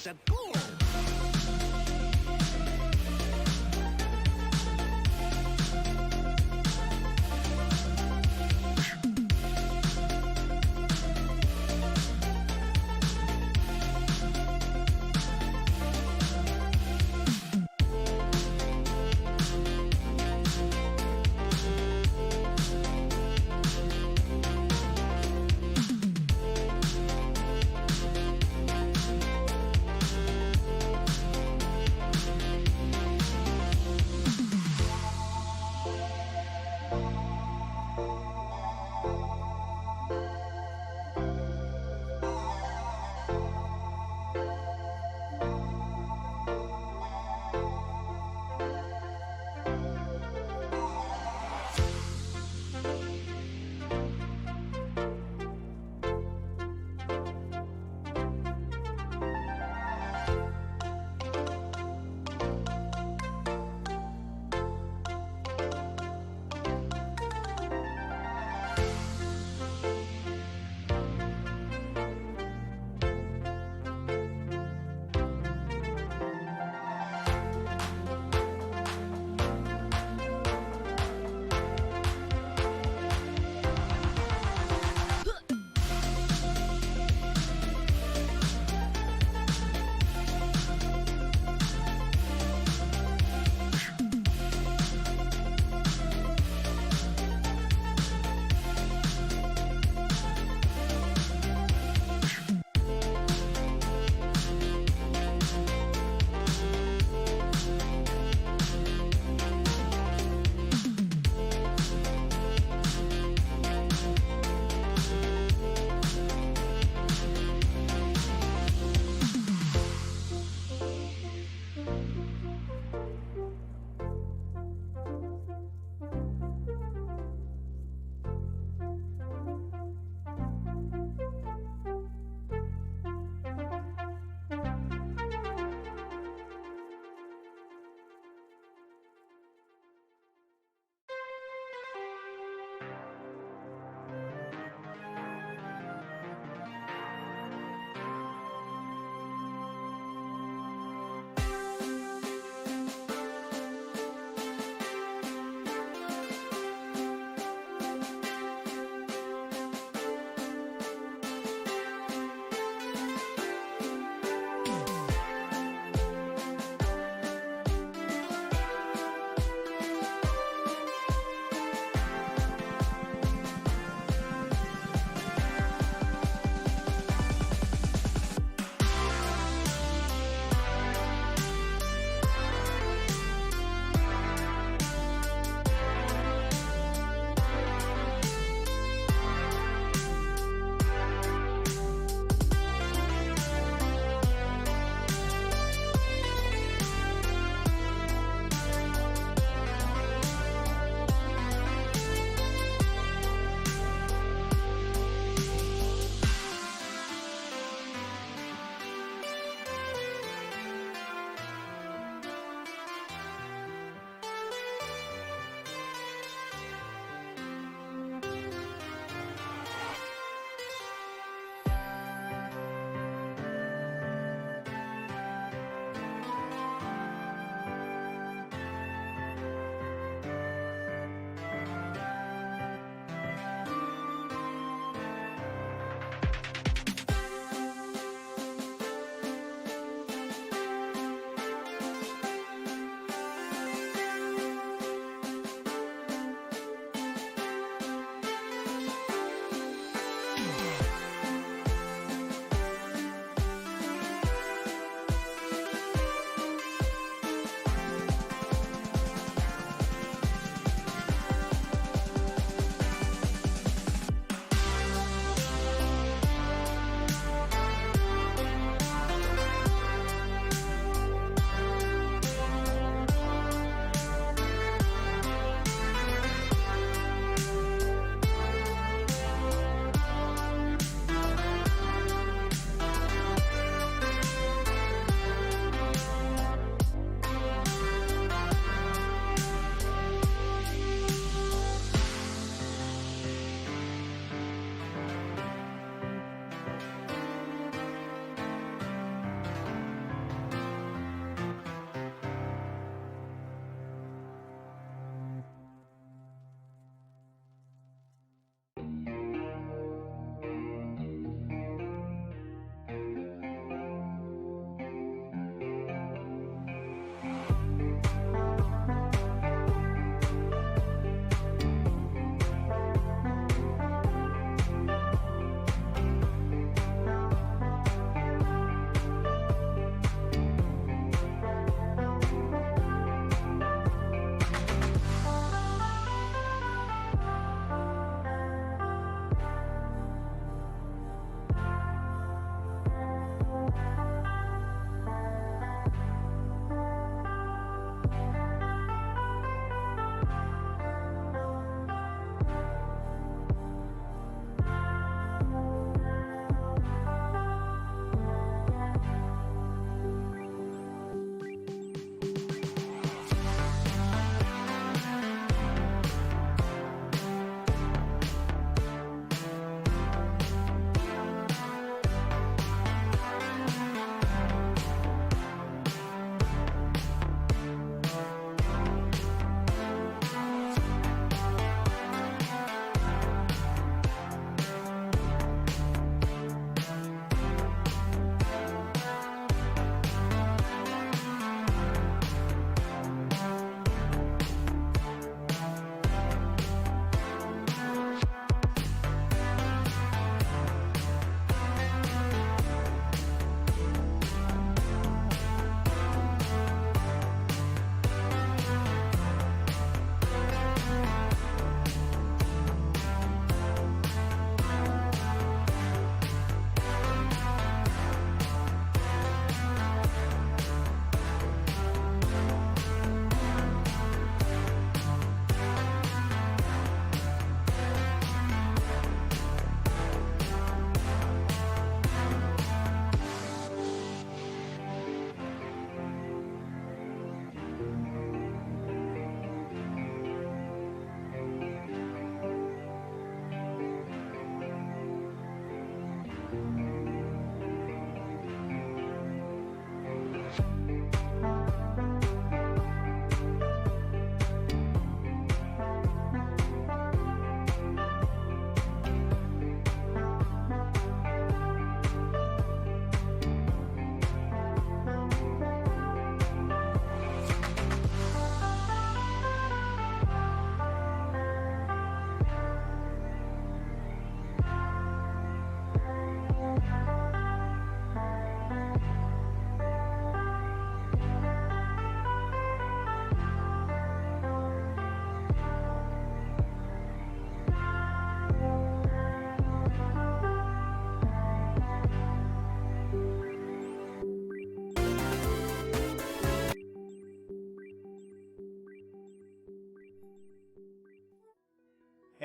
the goal.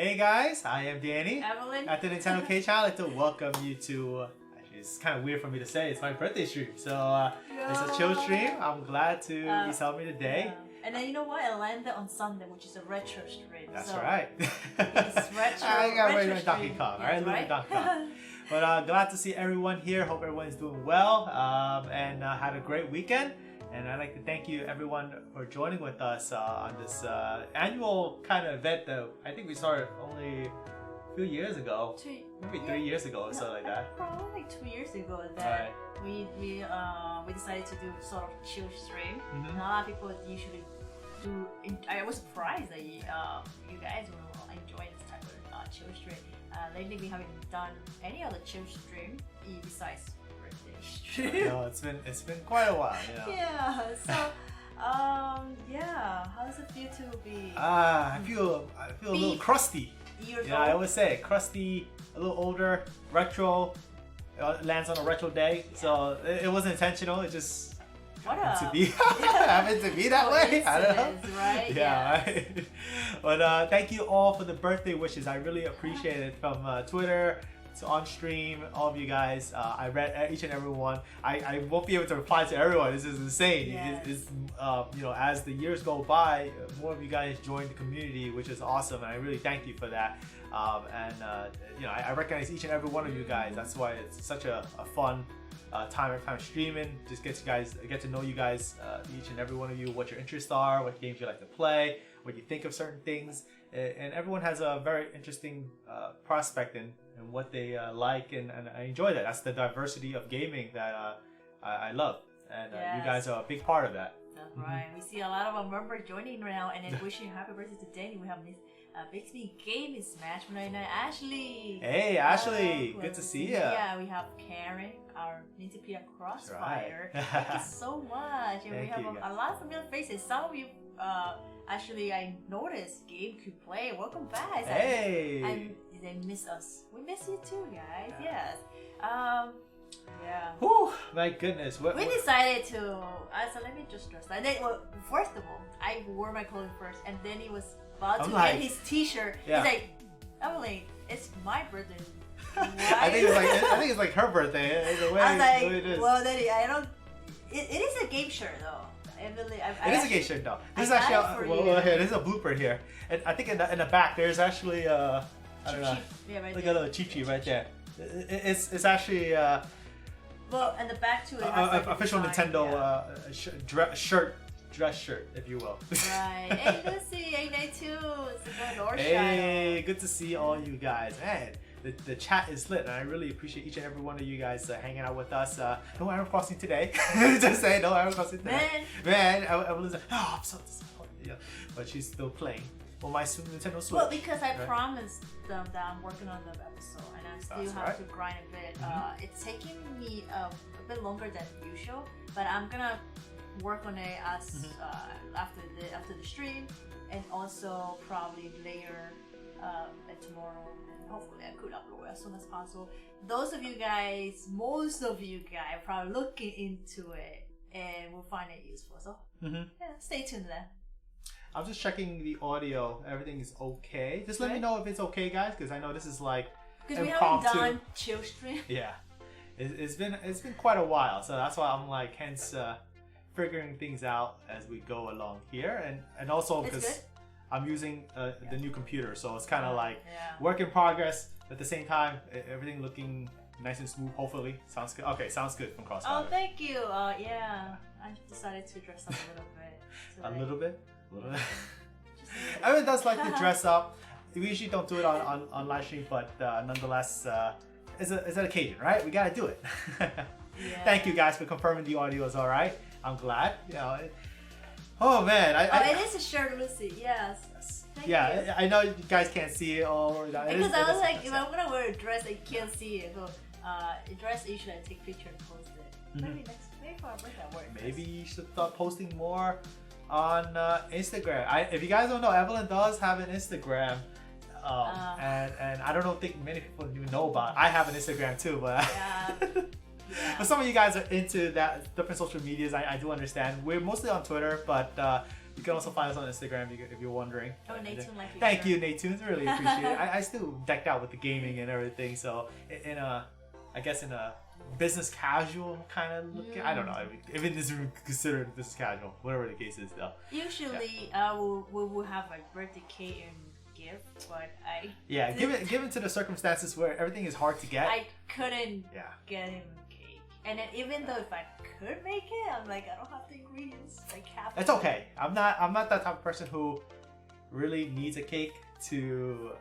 Hey guys, I am Danny. Evelyn. At the NintendoCade channel, I'd like to welcome you to, actually it's kind of weird for me to say, it's my birthday stream. So it's a chill stream. I'm glad to be celebrating today. Yeah. And then you know what? It landed on Sunday, which is a retro stream. That's so right. It's retro. I got retro my Donkey stream. Kong, Yes, alright? right? Donkey Kong. But glad to see everyone here. Hope everyone's doing well and had a great weekend. And I'd like to thank you everyone for joining with us on this annual kind of event that I think we started only a few years ago. Maybe 3 years ago or something like that. Probably like 2 years ago that we decided to do sort of chill stream. And a lot of people usually do. I was surprised that you guys will enjoy this type of chill stream. Lately we haven't done any other chill stream besides birthday stream. No, it's been quite a while. You know? Yeah. So yeah. How does it feel to be? I feel a little crusty. Years Yeah, old? I always say crusty, a little older, retro. It lands on a retro day, so it wasn't intentional. It just happened to be happened to be that way. I don't know. Right? Yeah. Right. But thank you all for the birthday wishes. I really appreciate it from Twitter to on stream, all of you guys. I read each and every one. I won't be able to reply to everyone. This is insane. Yes. It's you know, as the years go by, more of you guys join the community, which is awesome, and I really thank you for that. You know, I recognize each and every one of you guys. That's why it's such a fun time every time streaming. Just get to know you guys, each and every one of you, what your interests are, what games you like to play, what you think of certain things, and everyone has a very interesting prospect in what they like, and I enjoy that. That's the diversity of gaming that I love, and you guys are a big part of that. That's right. We see a lot of our members joining now, and then wishing happy birthday to Danny. We have this Bixby Game Smash 199 Ashley. Hey Ashley, good to see you. Yeah, we have Karen, our NintendoCade Crossfire. Right. Thank you so much. And we have a lot of familiar faces. Some of you, actually, I noticed GameCube Play. Welcome back. Hey. They miss us. We miss you too, guys. Yes. Yeah. Whew, my goodness. We decided to. So let me just dress. Well, first of all, I wore my clothes first, and then he was about to get his T-shirt. Yeah. He's like, Emily, it's my birthday. I think it's like her birthday. The way, I was like, the way it is. well, then I don't. It is a game shirt though. Emily, it is a game shirt though. This is actually here. This is a blooper here, and I think in the back there's actually I don't know. Yeah, right Look there. at a little cheap right there. It's actually well, and the back too. It has like official design, Nintendo dress shirt, if you will. Right. Hey Lucy, 892. It's a good Hey, good to see all you guys. Man, the chat is lit, and I really appreciate each and every one of you guys hanging out with us. No Animal Crossing today. Just say no Animal Crossing today. Man, I was like, oh, I'm so disappointed. Yeah, but she's still playing. Well, my Nintendo Switch. Well, because I promised them that I'm working on the episode, and I still have to grind a bit. It's taking me a bit longer than usual, but I'm gonna work on it as after the stream, and also probably later and tomorrow, and hopefully I could upload as soon as possible. Those of you guys, most of you guys, are probably looking into it and will find it useful. So yeah, stay tuned then. I'm just checking the audio. Everything is okay. Just let me know if it's okay, guys, because I know this is like because we haven't done chill stream. Yeah, it's been quite a while, so that's why I'm like figuring things out as we go along here, and also because I'm using the new computer, so it's kind of like work in progress. At the same time, everything looking nice and smooth. Hopefully, sounds good. Okay, sounds good from Crossfire. Oh, thank you. Yeah, I decided to dress up a little bit. A little bit. Everyone does like to dress up. We usually don't do it on live stream, but nonetheless, it's an occasion, right? We gotta do it. Thank you guys for confirming the audio is all right. I'm glad. You know. Oh man, it is a shirt, Lucy. Yes. Thank you. I know you guys can't see it all. Because I was like, if I'm gonna wear a dress, I can't see it. So, a dress usually I take picture and post it. Maybe for our birthday, I wear a Maybe you should start posting more on Instagram. If you guys don't know, Evelyn does have an Instagram, and I don't think many people even know about it. I have an Instagram too, but but some of you guys are into that different social medias. I do understand. We're mostly on Twitter, but You can also find us on Instagram if you're wondering. Oh, Nathan Life. Thank you, Nathan. Really appreciate it. I still decked out with the gaming and everything. So I guess in a business casual kind of look. I don't know if it is considered business casual, whatever the case is though. Usually, we will have like birthday cake and gift, but given to the circumstances where everything is hard to get, I couldn't get him cake. And then even though if I could make it, I'm like, I don't have the ingredients. Like half. It's okay. I'm not that type of person who really needs a cake to,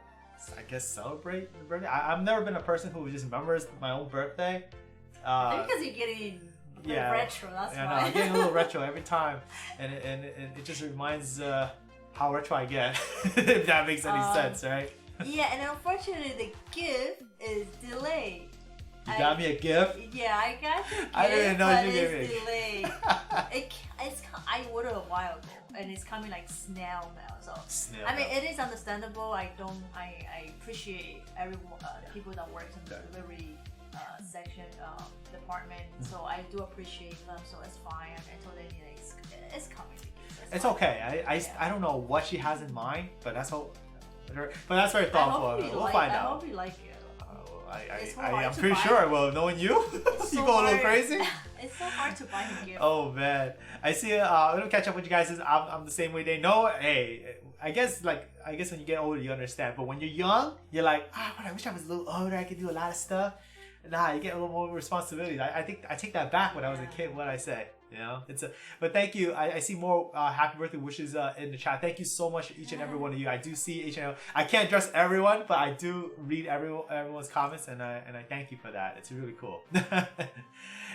I guess, celebrate the birthday. I've never been a person who just remembers my own birthday. Because you're getting retro, that's why. No, I'm getting a little retro every time, and it just reminds how retro I get, if that makes any sense, right? Yeah, and unfortunately the gift is delayed. You got me a gift? Yeah, I got you a gift, I didn't know you gave it's delayed. I ordered a while ago, and it's coming like snail mail. So I mean, it is understandable. I appreciate everyone, the people that work in the delivery section department. So I do appreciate them. So it's fine. I told them it's coming. It's okay. I don't know what she has in mind, but that's very thoughtful. We'll find out. I hope you like it. I'm pretty sure I will. Knowing you, you go a little crazy. It's so hard to buy a gift. Oh man, I see. I'm gonna catch up with you guys. I'm the same way. They know. Hey, I guess when you get older, you understand. But when you're young, you're like, I wish I was a little older. I could do a lot of stuff. Nah, you get a little more responsibility. I think I take that back when I was a kid. What I say. You know, but thank you. I see more happy birthday wishes in the chat. Thank you so much, each and every one of you. I do see each and every. I can't address everyone, but I do read everyone's comments, and I thank you for that. It's really cool.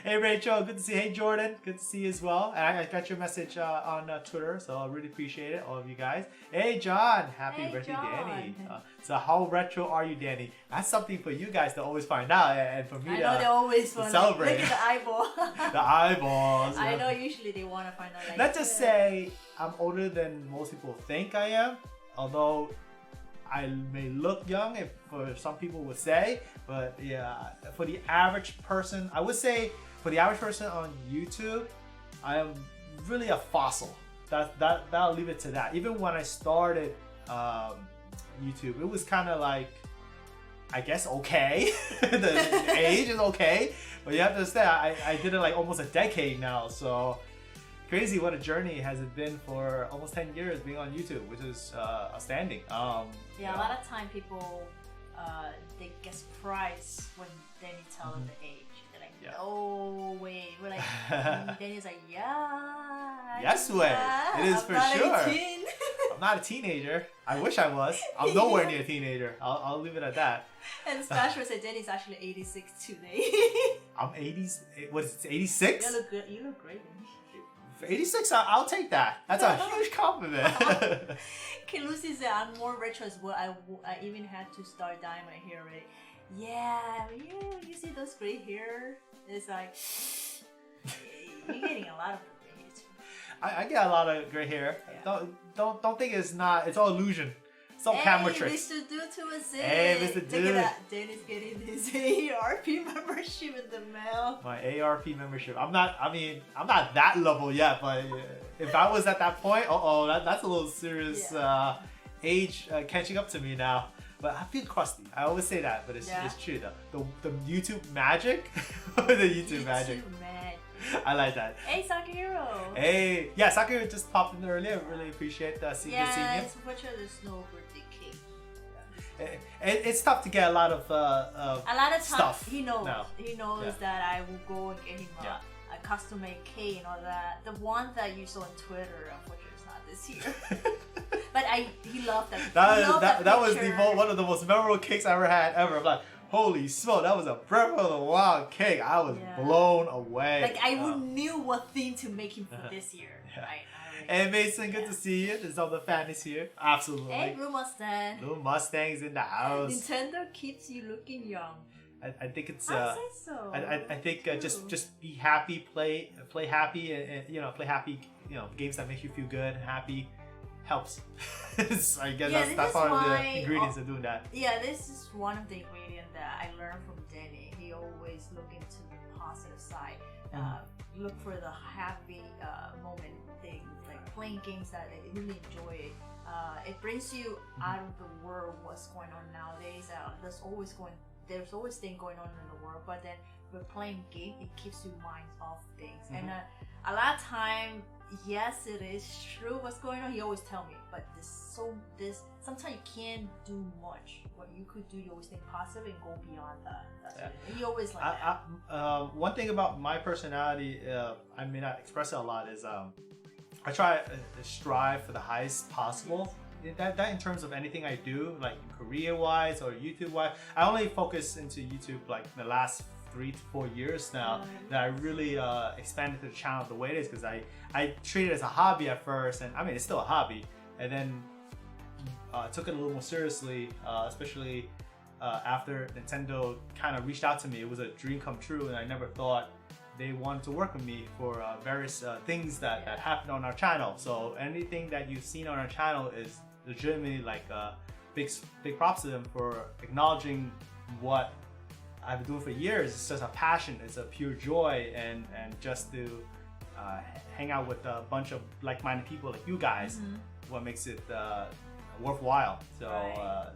Hey Rachel, good to see you. Hey Jordan, good to see you as well. And I got your message on Twitter, so I really appreciate it, all of you guys. Hey John, happy birthday, John. Danny. So how retro are you, Danny? That's something for you guys to always find out, and for me they're always to celebrate. Look at the eyeball. The eyeballs. I know usually they want to find out. Like, let's just say I'm older than most people think I am, although I may look young, if for some people would say, but yeah, for the average person, I would say for the average person on YouTube, I am really a fossil. That'll leave it to that. Even when I started YouTube, it was kind of like, I guess okay. The age is okay, but you have to understand, I did it like almost a decade now, so crazy what a journey has it been for almost 10 years being on YouTube, which is outstanding. A lot of time people they get surprised when Danny tell them the age. They're like, oh wait, we're like, Danny's like, yes way, it is for sure. 18. I'm not a teenager. I wish I was. I'm nowhere near a teenager. I'll leave it at that. And Splash said Danny's actually 86 today. I'm 80s. What is it? 86? You look good. You look great. For 86, I'll take that. That's a huge compliment. Okay, Lucy said I'm more retro as well. I even had to start dyeing my hair already. Yeah, you see those gray hair? It's like you're getting a lot of gray hair too. I get a lot of gray hair. Yeah. Don't think it's not. It's all illusion. It's all camera tricks. Mr. Dude to a zit. Hey, Mr. Dude. Look at that. Danny's getting his ARP membership in the mail. My ARP membership. I'm not that level yet, but if I was at that point, that's a little serious age catching up to me now. But I feel crusty. I always say that, but it's true though. The YouTube magic, the YouTube magic. I like that. Hey, Sakahiro. Hey, Sakahiro just popped in earlier. Really appreciate seeing you. Yeah, unfortunately there's no birthday cake. It's tough to get a lot of stuff. He knows. Now. He knows that I will go and get him a custom made cake and all that. The one that you saw on Twitter, unfortunately, it's not this year. But he loved that. That was one of the most memorable cakes I ever had ever. I'm like, holy smoke, that was a Breath of the Wild cake. I was blown away. Like I knew what theme to make him for this year. Right? Hey Mason, good to see you. There's all the families here. Absolutely. Hey Blue Mustang. Blue Mustang's in the house. Nintendo keeps you looking young. I think it's. I say so. I think just be happy, play happy, and play happy. Games that make you feel good, happy. helps. I guess Yeah, that's part of the ingredients of doing that. Yeah, this is one of the ingredients that I learned from Danny. He always look into the positive side. Look for the happy moment things, like playing games that I really enjoy it. It brings you out of the world, what's going on nowadays. There's always things going on in the world, but then with playing game, it keeps your mind off things. And a lot of time, yes, it is true what's going on. He always tell me, but sometimes you can't do much. What you could do, you always think positive and go beyond that. He always like that. One thing about my personality, I may not express it a lot, is I try to strive for the highest possible. That in terms of anything I do, like career-wise or YouTube-wise, I only focus into YouTube like the last 3 to 4 years now that I really expanded the channel the way it is, because I treated it as a hobby at first, and I mean it's still a hobby, and then took it a little more seriously, especially after Nintendo kind of reached out to me. It was a dream come true, and I never thought they wanted to work with me for various things that happened on our channel. So anything that you've seen on our channel is legitimately like big props to them for acknowledging what I've been doing for years. It's just a passion, it's a pure joy, and just to hang out with a bunch of like-minded people like you guys, what makes it worthwhile. So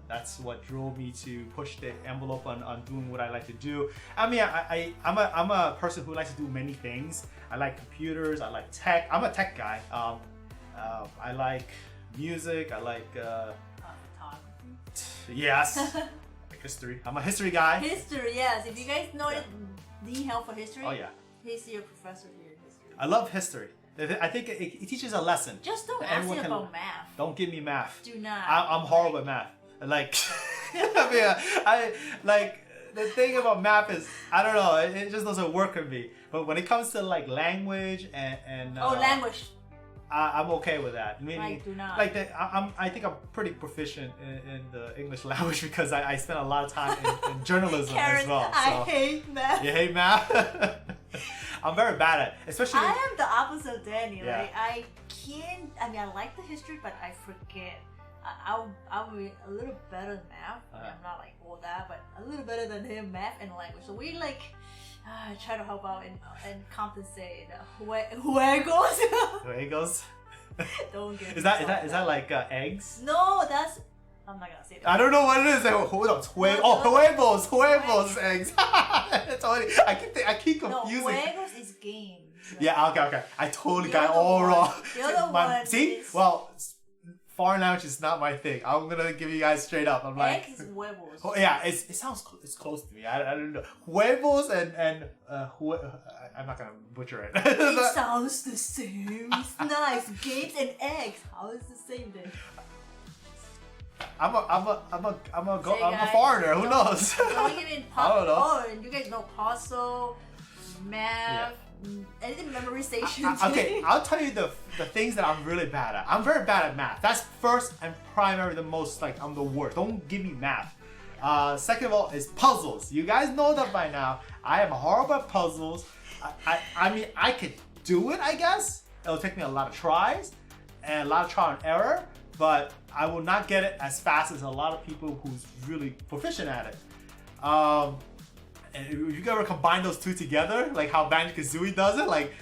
that's what drove me to push the envelope on doing what I like to do. I mean, I'm a person who likes to do many things. I like computers, I like tech. I'm a tech guy. I like music, I like yes, like history. I'm a history guy. History, yes. If you guys need help for history, he's your professor here in history. I love history. I think it teaches a lesson. Just don't ask me about math. Don't give me math. Do not. I'm horrible at math. Like, I like the thing about math is I don't know. It just doesn't work with me. But when it comes to like language and language. I'm okay with that. Meaning, I do not. Like I think I'm pretty proficient in the English language because I spent a lot of time in journalism Karen, as well. So. I hate math. You hate math? I'm very bad at it, especially. I am the opposite of Danny. Yeah. Like I can't. I mean, I like the history, but I forget. I'll be a little better at math. I'm not like all that, but a little better than him, math and language. So we like try to help out and compensate. Juegos. Juegos. Don't get. Is that like eggs? No, that's. I'm not gonna say that. I don't know what it is. Hold on, huevos, eggs. I keep confusing. No, juegos is games. Right? Yeah, okay. I totally got it all wrong. The other one. See, well, foreign language is not my thing. I'm gonna give you guys straight up. I'm like, eggs is huevos. Oh yeah, it sounds it's close to me. I don't know. Huevos and I'm not gonna butcher it. It sounds the same. It's nice. Games and eggs. How is the same then? I'm a foreigner. Who knows? Don't even I don't know. Oh, and you guys know puzzle, math, anything memorization. Okay, I'll tell you the things that I'm really bad at. I'm very bad at math. That's first and primary. The most like I'm the worst. Don't give me math. Second of all is puzzles. You guys know that by now. I am horrible at puzzles. I mean I could do it. I guess it'll take me a lot of tries and a lot of trial and error. But I will not get it as fast as a lot of people who's really proficient at it. And if you ever combine those two together, like how Banjo-Kazooie does it, like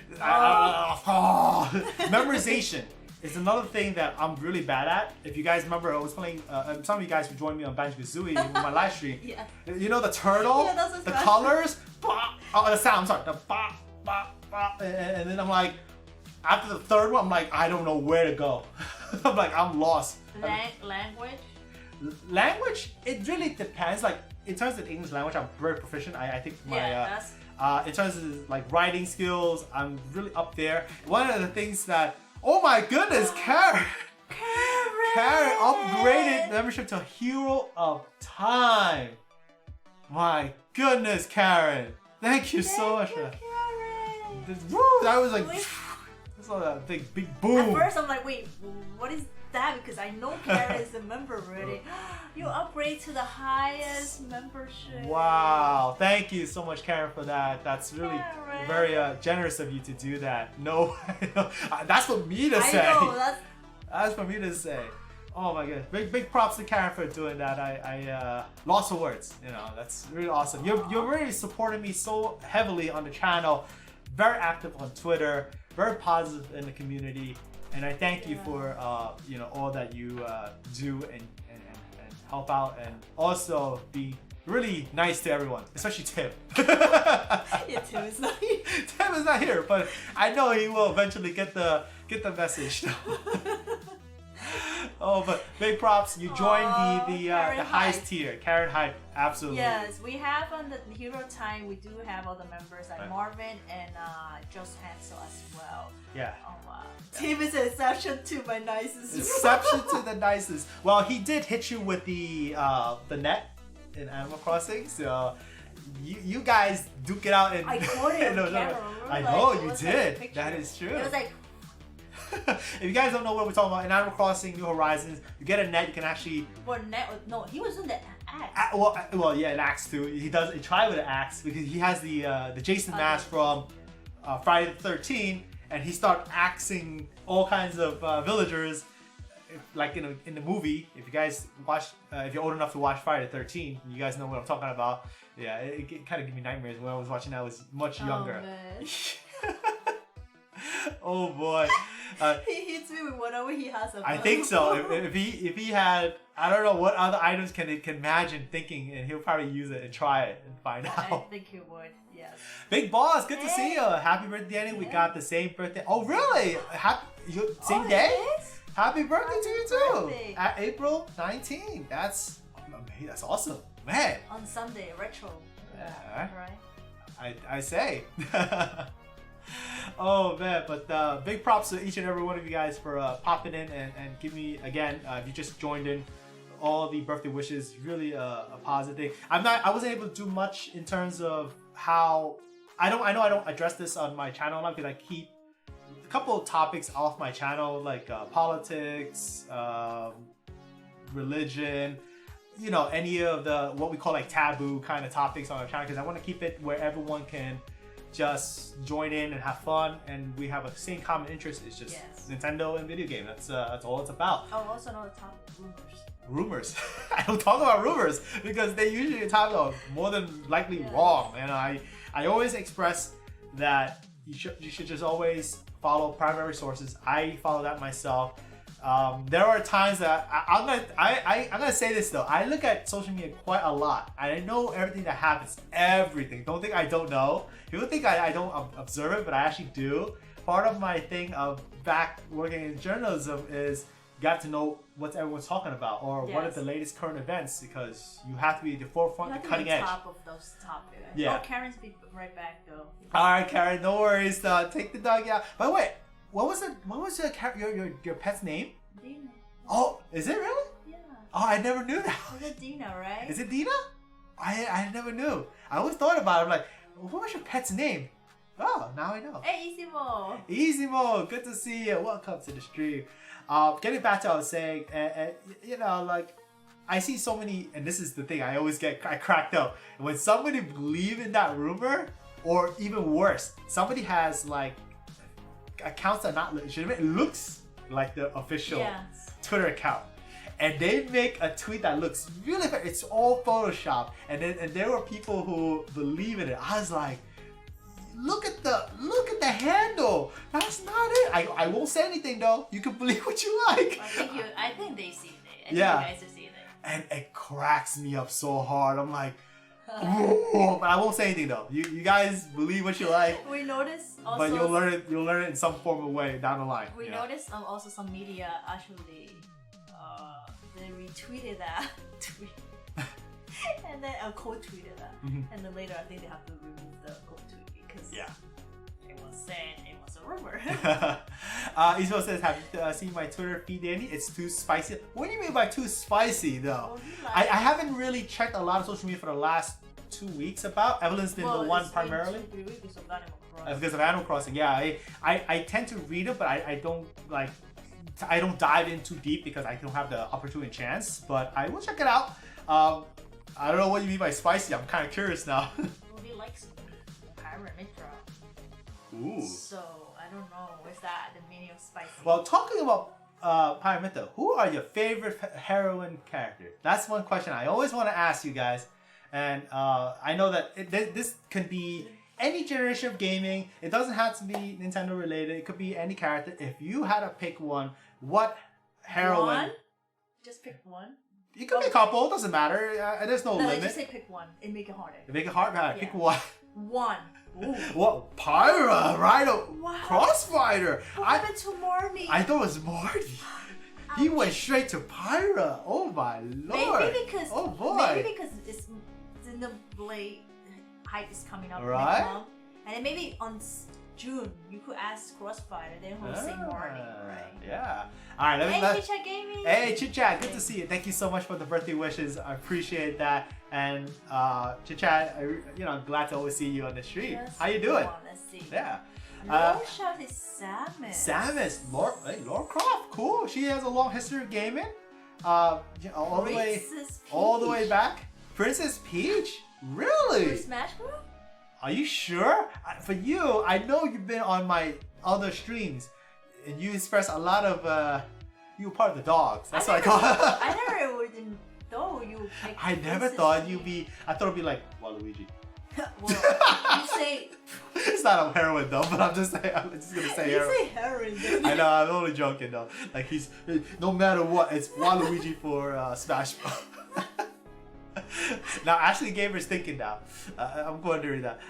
memorization is another thing that I'm really bad at. If you guys remember, I was playing. Some of you guys who joined me on Banjo-Kazooie in my live stream. Yeah. You know the turtle, the colors, the sound. I'm sorry, the ba ba ba, and then I'm like, after the third one, I'm like, I don't know where to go. I'm like, I'm lost. Language? Language? It really depends. Like, in terms of English language, I'm very proficient. I think my, in terms of like writing skills, I'm really up there. One of the things that, oh my goodness, Karen upgraded membership to Hero of Time. My goodness, Karen. Thank you so much. Karen. Woo, that was like... a big boom. At first I'm like, wait, what is that? Because I know Karen is a member already. You upgrade to the highest membership. Wow, thank you so much, Karen, for that. That's really very generous of you to do that. No, that's for me to say. I know, As for me to say, oh my god, big props to Karen for doing that. I lost for words. You know, that's really awesome. You're really supporting me so heavily on the channel, very active on Twitter, very positive in the community, and I thank you for you know, all that you do and help out, and also be really nice to everyone, especially Tim. Yeah, Tim is not here. Tim is not here, but I know he will eventually get the message. Oh, but big props! You joined the highest tier, Karen Hype. Absolutely. Yes, we have on the Hero Time. We do have all the members like Marvin and Just Hansel as well. Yeah. Oh wow. Tim is an exception to my nicest. Exception to the nicest. Well, he did hit you with the net in Animal Crossing, so you guys duke it out and I caught it on camera. I know you did. That is true. It was like. If you guys don't know what we're talking about, in Animal Crossing New Horizons, you get a net. You can actually. What net? No, he was in the axe. Well, yeah, an axe too. He does. He tried with an axe because he has the Jason mask from Friday the 13th, and he started axing all kinds of villagers, like in the movie. If you guys watch, if you're old enough to watch Friday the 13th, you guys know what I'm talking about. Yeah, it kind of gave me nightmares when I was watching that. I was much younger. Oh boy. He hits me with whatever he has. I think so. If he had, I don't know what other items can imagine thinking, and he'll probably use it and try it and find out. I think he would. Yes. Big boss, good to see you. Happy birthday, Danny. We got the same birthday. Oh really? Same day? Happy birthday to you too. At April 19th. That's awesome, man. On Sunday, retro. Yeah. Right. I say. Oh man, but big props to each and every one of you guys for popping in and give me again. If you just joined in, all the birthday wishes, really a positive thing. I wasn't able to do much in terms of how I know I don't address this on my channel a lot because I keep a couple of topics off my channel like politics, religion, you know, any of the what we call like taboo kind of topics on our channel because I want to keep it where everyone can just join in and have fun, and we have a same common interest. It's just Nintendo and video game. That's all it's about. Oh, also another topic: rumors. Rumors. I don't talk about rumors because they usually talk about more than likely wrong. And I always express that you should just always follow primary sources. I follow that myself. There are times that I'm gonna say this though. I look at social media quite a lot. I know everything that happens. Everything. Don't think I don't know. People think I don't observe it, but I actually do. Part of my thing of back working in journalism is you got to know what everyone's talking about or what are the latest current events because you have to be at the forefront, the cutting edge. Top of those topics. Yeah. Oh, Karen's be right back though. All right, Karen. No worries. Take the dog out. By the way. What was your pet's name? Dina. Oh, is it really? Yeah. Oh, I never knew that. Is it Dina, right? Is it Dina? I never knew. I always thought about it. I'm like, what was your pet's name? Oh, now I know. Hey, Easymo. Easymo, good to see you. Welcome to the stream. Getting back to what I was saying, you know, like, I see so many, and this is the thing, I always get cracked up. When somebody believes in that rumor, or even worse, somebody has like accounts that are not legitimate. It looks like the official Twitter account, and they make a tweet that looks really bad. It's all Photoshop, and there were people who believe in it. I was like, look at the handle. That's not it. I won't say anything though. You can believe what you like. I think they see it. I think you guys have seen it. And it cracks me up so hard. I'm like, but I won't say anything though. You guys believe what you like. We noticed also, but you'll learn it in some form of way down the line. We noticed also some media actually they retweeted that tweet and then quote tweeted that, and then later I think they have to remove the quote tweet because it was said it was a rumor. Isabel says, have you seen my Twitter feed, Danny? It's too spicy. What do you mean by too spicy though? I haven't really checked a lot of social media for the last 2 weeks about. Evelyn's been the one primarily. Because of Animal Crossing, yeah. I tend to read it, but I don't like. I don't dive in too deep because I don't have the opportunity and chance. But I will check it out. I don't know what you mean by spicy. I'm kind of curious now. Well, he likes Pirate Mitra. Ooh. So I don't know. Is that the meaning of spicy? Well, talking about Pyramito, who are your favorite heroine characters? That's one question I always want to ask you guys. And I know that this can be any generation of gaming. It doesn't have to be Nintendo related. It could be any character. If you had to pick one, what heroine? One? Just pick one? You could be a couple. Doesn't matter. There's no limit. Just say pick one and make it harder. Make it hard? Yeah. Pick one. One. Ooh. What? Pyra, right? What? Crossfighter. What happened to Marty? I thought it was Marty. He went straight to Pyra. Oh my lord. Maybe because it's the Blade hype is coming up right? next month. And then maybe on June you could ask Crossfighter, then who'll say Marty, right? Yeah. Alright, hey Chit-Chat Gaming. Hey Chit-Chat, good to see you. Thank you so much for the birthday wishes. I appreciate that. And Chit-Chat, I'm glad to always see you on the stream. How you doing? Let's see. Yeah. Shout is Samus. Samus, Lara Croft, cool. She has a long history of gaming. All the way back. Princess Peach, really? For Smash Bros? Are you sure? For you, I know you've been on my other streams, and you express a lot of. You were part of the dogs. That's what I call it. I never would know you. I never thought you'd be. I thought it'd be like Waluigi. Well, you say. It's not a heroine though, but I'm just gonna say heroine. You say heroine. I know, I'm only joking though. Like he's no matter what, it's Waluigi for Smash Bros. Now Ashley Gamer's thinking now. I'm going to read that.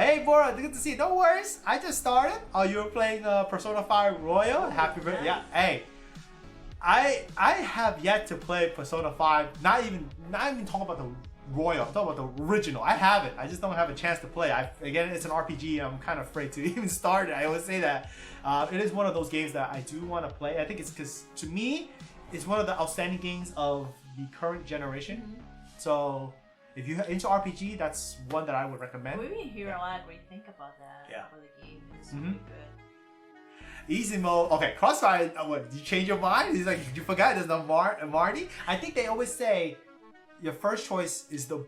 Hey Bora, good to see you. No worries. I just started. Oh, you were playing Persona 5 Royal. Happy birthday. Yeah. Hey, I have yet to play Persona 5. Not even talking about the Royal. I'm talking about the original. I have it. I just don't have a chance to play. Again, it's an RPG. I'm kind of afraid to even start it. I always say that. It is one of those games that I do want to play. I think it's because to me, it's one of the outstanding games of the current generation. Mm-hmm. So if you're into RPG, that's one that I would recommend. We hear a lot of great things about that. Yeah. About the game. It's really good. Easy mode. Okay, Crossfire. What? Did you change your mind? He's like, you forgot there's no Marty. I think they always say your first choice is the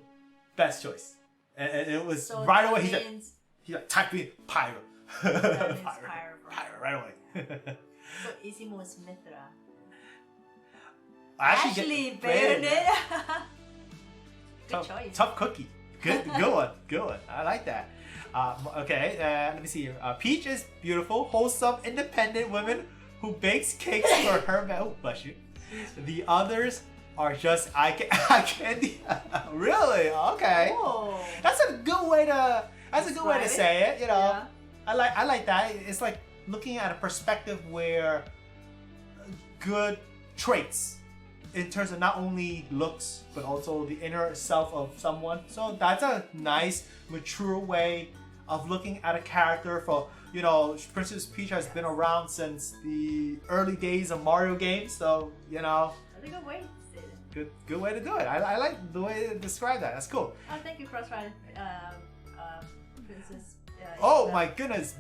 best choice, and it was so right away. He's like type in Pyra. Pyra right away. So easy mode is Mithra. Actually, Bayonet. Good choice. Tough cookie. Good one. I like that. Okay, let me see here. Peach is beautiful, wholesome, independent woman who bakes cakes for her. Oh, bless you. The others are just eye candy. Really? Okay. Oh. That's a good way to. That's a good way to say it. You know. Yeah. I like that. It's like looking at a perspective where good traits, in terms of not only looks but also the inner self of someone. So that's a nice, mature way of looking at a character. For Princess Peach has been around since the early days of Mario games. So That's a good way to say it. Good way to do it. I like the way to describe that. That's cool. Oh, thank you, Crossfighter, Princess. Oh my goodness!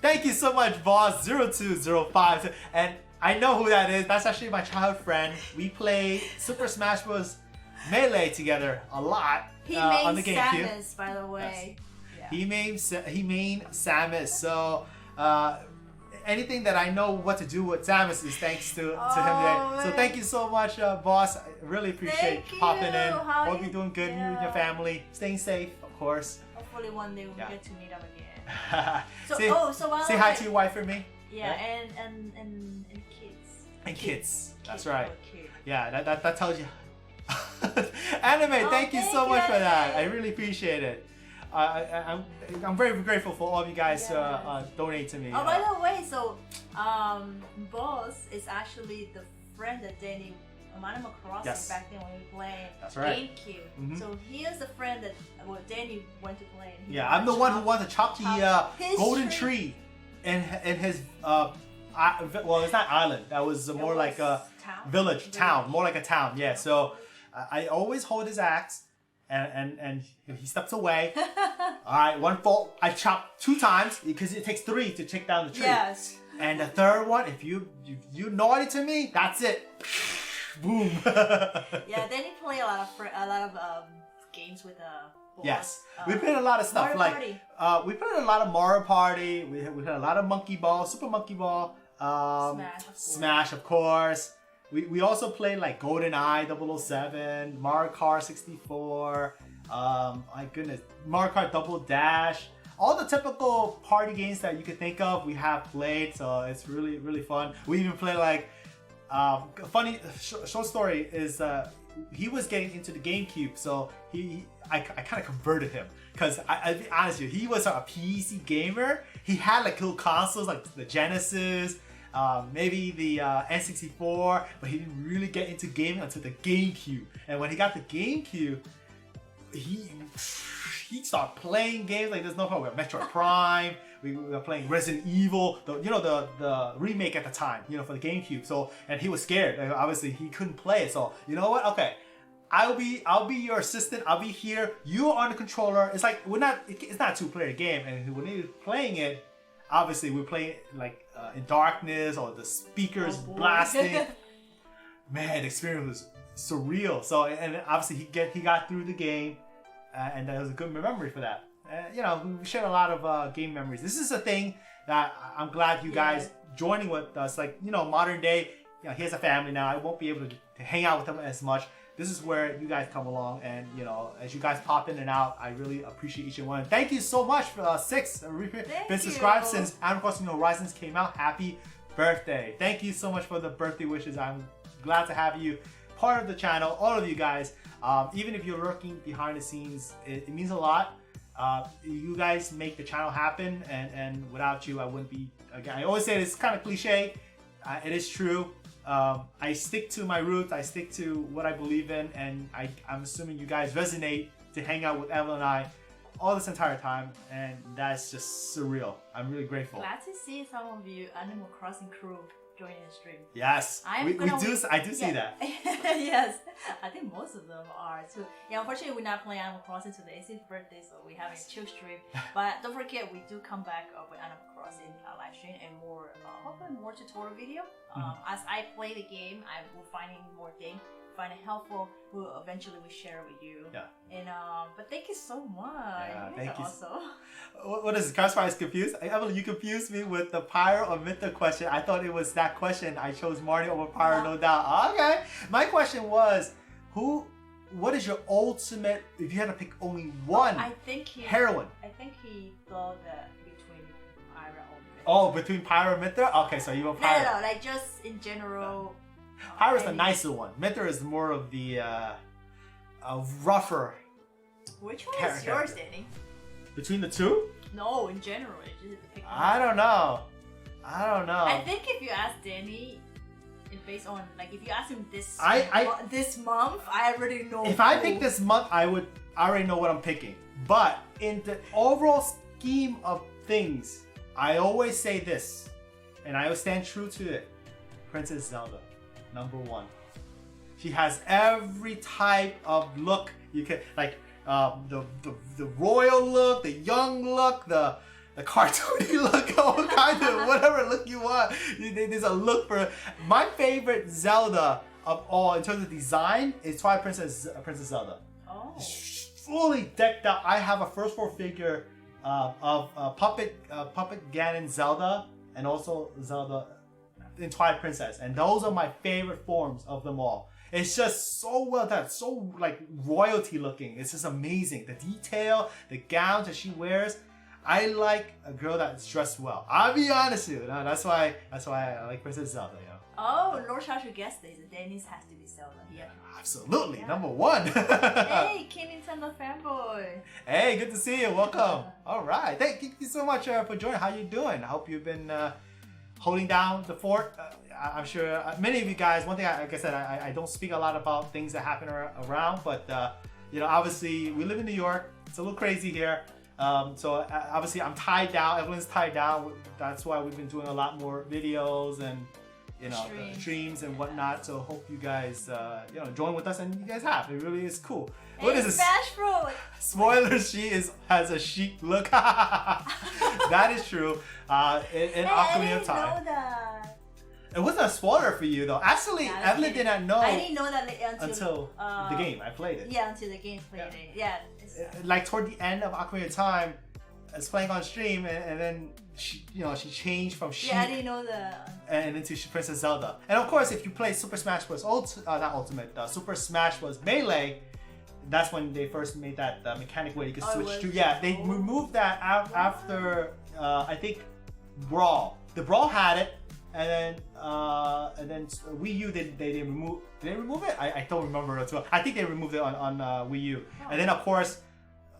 Thank you so much, Boss0205. And I know who that is. That's actually my childhood friend. We play Super Smash Bros. Melee together a lot on the GameCube. Samus, by the way. Yes. Yeah. He made Samus. So anything that I know what to do with Samus is thanks to him today. So thank you so much, Boss. I really appreciate popping in. Hope you're doing good. You and your family. Staying safe, of course. Hopefully one day we'll get to meet up again. Say hi to your wife for me. Yeah, and kids. And kids. That's right. Yeah, that tells you. Anime, thank you so much for that. I really appreciate it. I'm very grateful for all of you guys donate to me. Oh, by the way, so Boss is actually the friend that Danny Animal Crossing back then when we played GameCube. Mm-hmm. So he is the friend that Danny went to play. I'm the one who wanted to chop the golden tree in his well, it's not island. That was more like a village, town, more like a town. Yeah. So I always hold his axe, and he steps away. All right, one fault. I chop 2 times because it takes 3 to take down the tree. Yes. And the third one, if you naughty to me, that's it. Boom. Yeah, then he played a lot of games with Yes, we played a lot of stuff. Mario Party. We played a lot of Mario Party. We had a lot of Monkey Ball, Super Monkey Ball, Smash, of course. We also played like GoldenEye 007, Mario Kart 64. My goodness, Mario Kart Double Dash. All the typical party games that you could think of, we have played. So it's really, really fun. We even played like funny short story is he was getting into the GameCube, so I kind of converted him because I'll be honest with you, he was a PC gamer. He had like little consoles like the Genesis, maybe the N64, but he didn't really get into gaming until the GameCube. And when he got the GameCube, he started playing games like there's no problem. We have Metroid Prime. We were playing Resident Evil, the remake at the time, for the GameCube. So, and he was scared. Like, obviously, he couldn't play it. So, you know what? Okay, I'll be your assistant. I'll be here. You're on the controller. It's like it's not a 2-player game. And when you're playing it, obviously we're playing like in darkness or the speakers blasting. Man, the experience was surreal. So, and obviously he got through the game, and that was a good memory for that. We shared a lot of game memories. This is a thing that I'm glad you guys joining with us. Like, modern day, he has a family now. I won't be able to hang out with him as much. This is where you guys come along, and as you guys pop in and out, I really appreciate each and one. Thank you so much for 6 been subscribed since Animal Crossing New Horizons came out. Happy birthday! Thank you so much for the birthday wishes. I'm glad to have you part of the channel, all of you guys. Even if you're lurking behind the scenes, it means a lot. You guys make the channel happen, and without you, I wouldn't be. Again, I always say it's kind of cliche. It is true. I stick to my roots. I stick to what I believe in, and I'm assuming you guys resonate to hang out with Evelyn and I all this entire time, and that's just surreal. I'm really grateful. Glad to see some of you Animal Crossing crew joining the stream. Yes, I do see that. Yes, I think most of them are too. Yeah, unfortunately we're not playing Animal Crossing today. It's his birthday, so we're having a chill stream. But don't forget, we do come back with Animal Crossing live stream and more, hopefully more tutorial video. As I play the game, I will finding more things. Find it helpful, we'll eventually share with you. Yeah. And but thank you so much. Yeah, thank you. Also. What is it? Caspar is confused. Evelyn, you confused me with the Pyro or Mytho question. I thought it was that question. I chose Marty over Pyro, no doubt. Okay. My question was, what is your ultimate? If you had to pick only one, heroine. I think he thought that between Pyro or Mytho. Oh, between Pyro and Mytho? Okay, so you want Pyro. No, like just in general. Pyro's the nicer one. Mytho is more of the rougher. Which one is yours, Danny? Between the two? No, in general. I don't know. I think if you ask Danny, it's based on if you ask him this month, I already know. If I pick this month, I already know what I'm picking. But in the overall scheme of things, I always say this, and I will stand true to it. Princess Zelda. Number 1. She has every type of look you can, like the royal look, the young look, the cartoony look, all kind of whatever look you want. There's a look for my favorite Zelda of all in terms of design is Twilight Princess Zelda. Oh. Fully decked out. I have a first 4 figure of Puppet Ganon Zelda and also Zelda in Twilight Princess, and those are my favorite forms of them all. It's just so well done, so like royalty looking. It's just amazing. The detail, the gowns that she wears. I like a girl that's dressed well. I'll be honest with you. That's why I like Princess Zelda. Oh, Lord Shashu guest days. Dennis has to be Zelda. Yeah. Absolutely, number 1. Hey, King Nintendo fanboy. Hey, good to see you. Welcome. All right. Thank you so much for joining. How you doing? I hope you've been holding down the fort. I'm sure many of you guys, one thing, like I said, I don't speak a lot about things that happen around, but obviously we live in New York. It's a little crazy here. So obviously I'm tied down. Everyone's tied down. That's why we've been doing a lot more videos and streams and whatnot. So hope you guys join with us, and you guys have. It really is cool. What is this? Bashful. Spoiler: she has a chic look. That is true. In Ocarina of Time. Know that. It wasn't a spoiler for you though. Actually, Evelyn did not know. I didn't know that until the game. I played it. Yeah, until the game played it. Yeah. Like toward the end of Ocarina of Time, I was playing on stream, and then she changed from Sheep. Yeah, I didn't know that. And into Princess Zelda. And of course, if you play Super Smash Bros. Super Smash Bros. Melee, that's when they first made that mechanic where you could switch to. Yeah, they removed that after I think Brawl. The Brawl had it, and then Wii U they removed. Did they remove it? I don't remember as well. I think they removed it on Wii U. Oh. And then of course,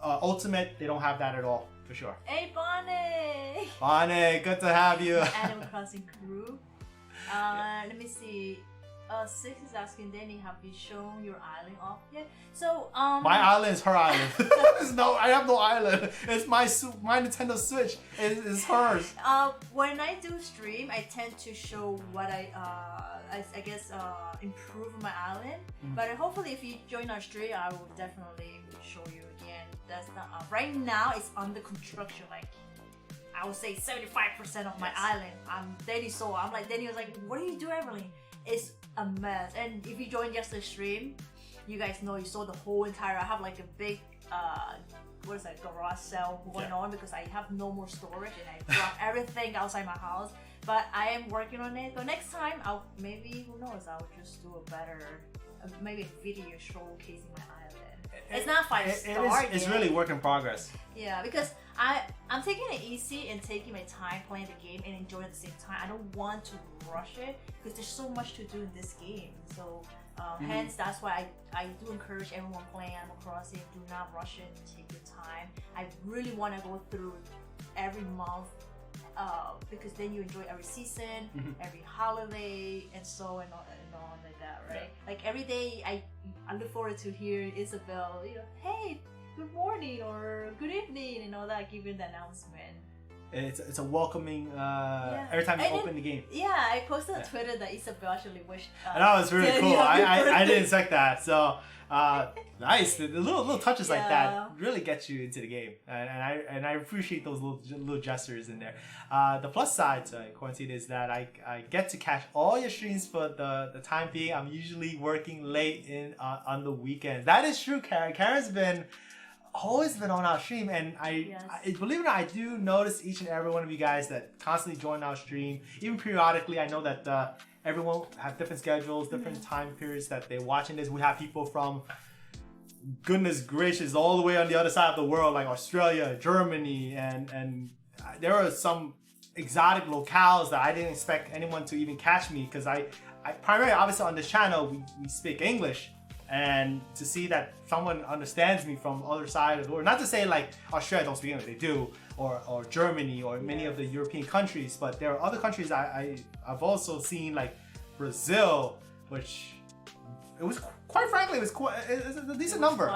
Ultimate they don't have that at all for sure. Hey Bonnie! Bonnie, good to have you. Animal Crossing crew. Let me see. Six is asking Danny, have you shown your island off yet? So my island is her island. I have no island. It's my Nintendo Switch. It's hers. When I do stream, I tend to show what I guess improve my island. But hopefully, if you join our stream, I will definitely show you again. That's not right now. It's under construction. Like I would say 75% of my island. Danny saw. I'm like Danny was like, what do you do, Evelyn? It's a mess. And if you joined yesterday's stream, you guys know you saw the whole entire. I have like a big what is that, garage sale going on because I have no more storage and I drop everything outside my house. But I am working on it. But next time I'll maybe, who knows, I'll just do a better maybe a video showcasing my island. It's not 5-star. It's really work in progress. Yeah, because I'm taking it easy and taking my time playing the game and enjoying at the same time. I don't want to rush it because there's so much to do in this game. So hence that's why I do encourage everyone playing Animal Crossing. Do not rush it. Take your time. I really want to go through every month because then you enjoy every season, every holiday, and so and on like that, right? Yeah. Like every day I look forward to hear Isabel, hey, good morning or good evening and all that, giving the announcement. It's a welcoming every time you open the game. Yeah, I posted on Twitter that Isabel actually wished. And that was really cool. I didn't expect that. So nice. The little touches like that really get you into the game, and I appreciate those little gestures in there. The plus side to quarantine is that I get to catch all your streams for the time being. I'm usually working late on the weekends. That is true, Karen. Karen's always been on our stream, and I believe it or not, I do notice each and every one of you guys that constantly join our stream. Even periodically, I know that everyone have different schedules, different time periods that they're watching this. We have people from, goodness gracious, all the way on the other side of the world, like Australia, Germany, and there are some exotic locales that I didn't expect anyone to even catch me, because I primarily, obviously on this channel, we speak English. And to see that someone understands me from other side of the world, not to say like Australia don't speak English, they do, or Germany, or many of the European countries, but there are other countries I've also seen, like Brazil, which it was quite frankly it's a decent number.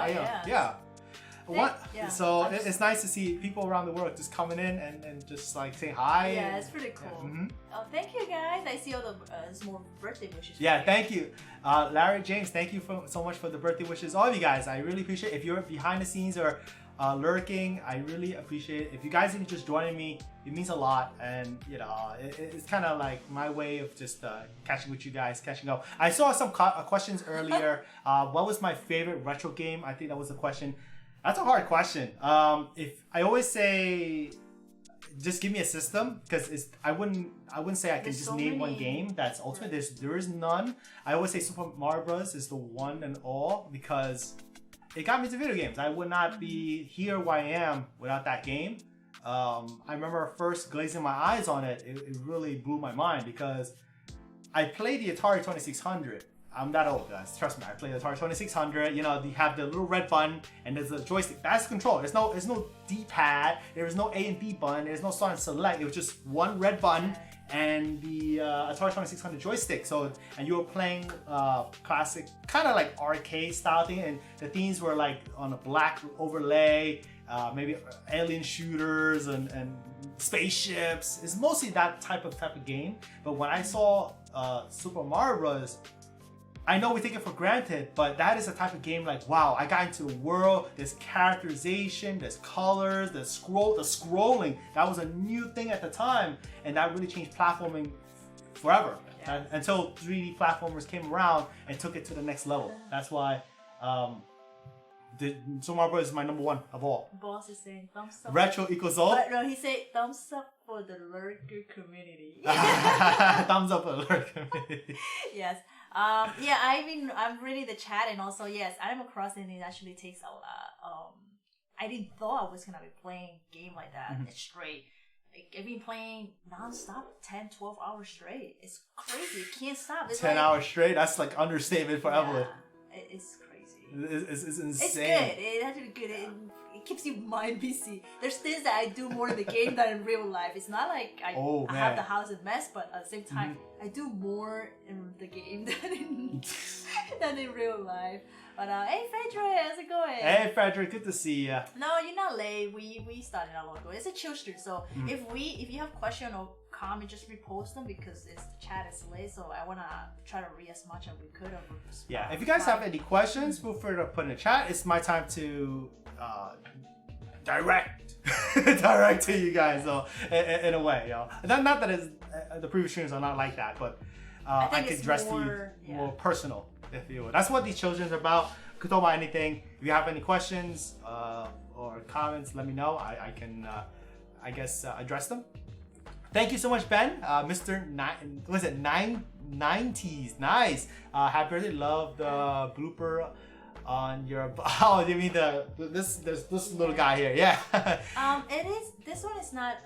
So it's nice to see people around the world just coming in and just like saying hi. Yeah, it's pretty cool. Oh, thank you guys. I see all the small birthday wishes. Yeah, thank you. Larry, James, thank you so much for the birthday wishes. All of you guys, I really appreciate it. If you're behind the scenes or lurking, I really appreciate it. If you guys are just joining me, it means a lot. And it's kind of like my way of just catching with you guys, catching up. I saw some questions earlier. What was my favorite retro game? I think that was the question. That's a hard question. If I always say, just give me a system, because I wouldn't say I can just name one game that's ultimate. There is none. I always say Super Mario Bros. Is the one and all, because it got me into video games. I would not be here where I am without that game. I remember first glazing my eyes on it. It really blew my mind, because I played the Atari 2600. I'm that old, guys. Trust me. I played the Atari 2600. You have the little red button and there's a joystick. That's the control. There's no D-pad. There was no A and B button. There's no start and select. It was just one red button and the Atari 2600 joystick. So, and you were playing classic, kind of like arcade style thing, and the themes were like on a black overlay, maybe alien shooters and spaceships. It's mostly that type of game. But when I saw Super Mario Bros., I know we take it for granted, but that is a type of game like, wow, I got into the world, there's characterization, there's colors, the scrolling. That was a new thing at the time, and that really changed platforming forever. Yeah. Until 3D platformers came around and took it to the next level. That's why Super Mario Bros. Is my number one of all. Boss is saying thumbs up. Retro equals old. But no, he said thumbs up for the lurker community. Thumbs up for the lurker community. Yes. Yeah, I mean, I'm reading the chat, and also, yes, Animal Crossing, it actually takes a lot. I didn't thought I was going to be playing a game like that straight. Like, I've been playing non-stop 10, 12 hours straight. It's crazy. You can't stop. It's 10 hours straight? That's like understatement for Evelyn. It's crazy. It's insane. It's good. It's actually good. It keeps your mind busy. There's things that I do more in the game than in real life. It's not like I have the house a mess, but at the same time, I do more in the game than in real life. But hey, Frederick, how's it going? Hey, Frederick, good to see you. No, you're not late. We started a long ago. It's a chill stream, so if you have question or comment, just repost them because the chat is late. So I wanna try to read as much as we could of. Yeah, if you guys have any questions, feel free to put in the chat. It's my time to direct to you guys, though, in a way, yo. Not that it's, the previous streams are not like that, but I can address to you more personal, if you will. That's what these children are about. You can talk about anything. If you have any questions or comments, let me know. I can, I guess, address them. Thank you so much, Ben. Mr. 90s. Nice. Happy birthday. Love the blooper on your. Oh, you mean this little guy here? Yeah. It is. This one is not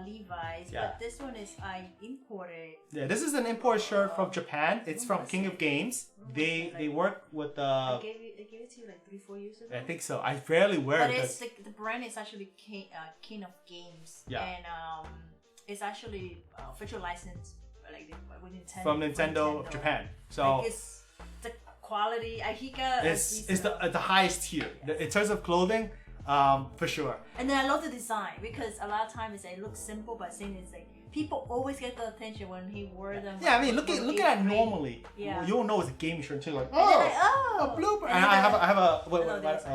Levi's, but this one is I imported. Yeah, this is an import shirt from Japan. It's from King of Games. They work with the. I gave it to you like 3-4 years ago. I think so. I rarely wear it. But it's the brand is actually King of Games. Yeah. And it's actually official license like with Nintendo. From Nintendo Japan. So. Like it's the quality. It's the highest tier in terms of clothing, for sure. And then I love the design because a lot of times it looks simple, but saying it's like people always get the attention when he wore them. Yeah, I mean, look at it normally. Yeah. You don't know it's a gaming shirt until like, a blooper. And I have a wait,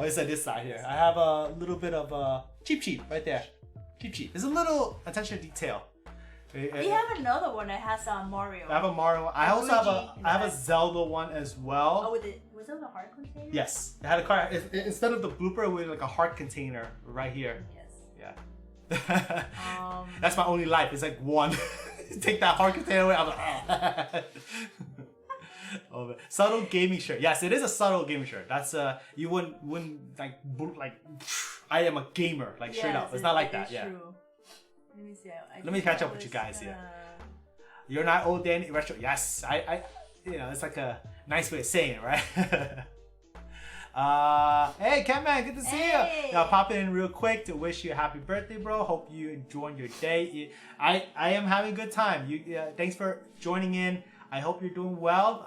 it's at this side here. I have a little bit of cheap right there. Cheap. There's a little attention to detail. We have another one that has Mario. I have a Mario one. I also have a Zelda one as well. Oh, was it the heart container? Yes. It had a card. Instead of the blooper, it was like a heart container right here. Yes. Yeah. That's my only life. It's like one. Take that heart container away. I'm like, oh, subtle gaming shirt. Yes, it is a subtle gaming shirt. That's you wouldn't like I am a gamer straight up. It's not like that. Yeah. True. Let me see. Let me catch up with you guys here. You're not old Danny retro. Yes, I it's like a nice way of saying it, right? Hey, Catman, good to see you. Now, pop in real quick to wish you a happy birthday, bro. Hope you enjoying your day. I am having a good time. Thanks for joining in. I hope you're doing well.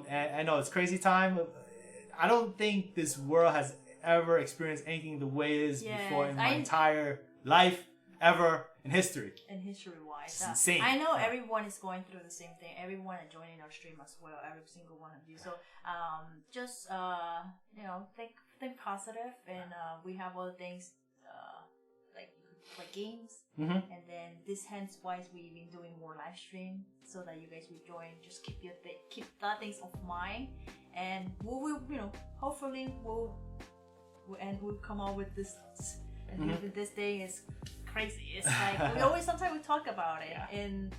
And I know it's crazy time. I don't think this world has ever experienced anything the way it is before in my entire life, ever in history. And history-wise, it's insane. I know everyone is going through the same thing. Everyone is joining our stream as well. Every single one of you. So, just think positive, and we have other things like games, and then hence why we've been doing more live stream so that you guys will join. Just keep that things of mind, and we'll hopefully we'll come out with this. And even this day is crazy. It's like sometimes we talk about it, and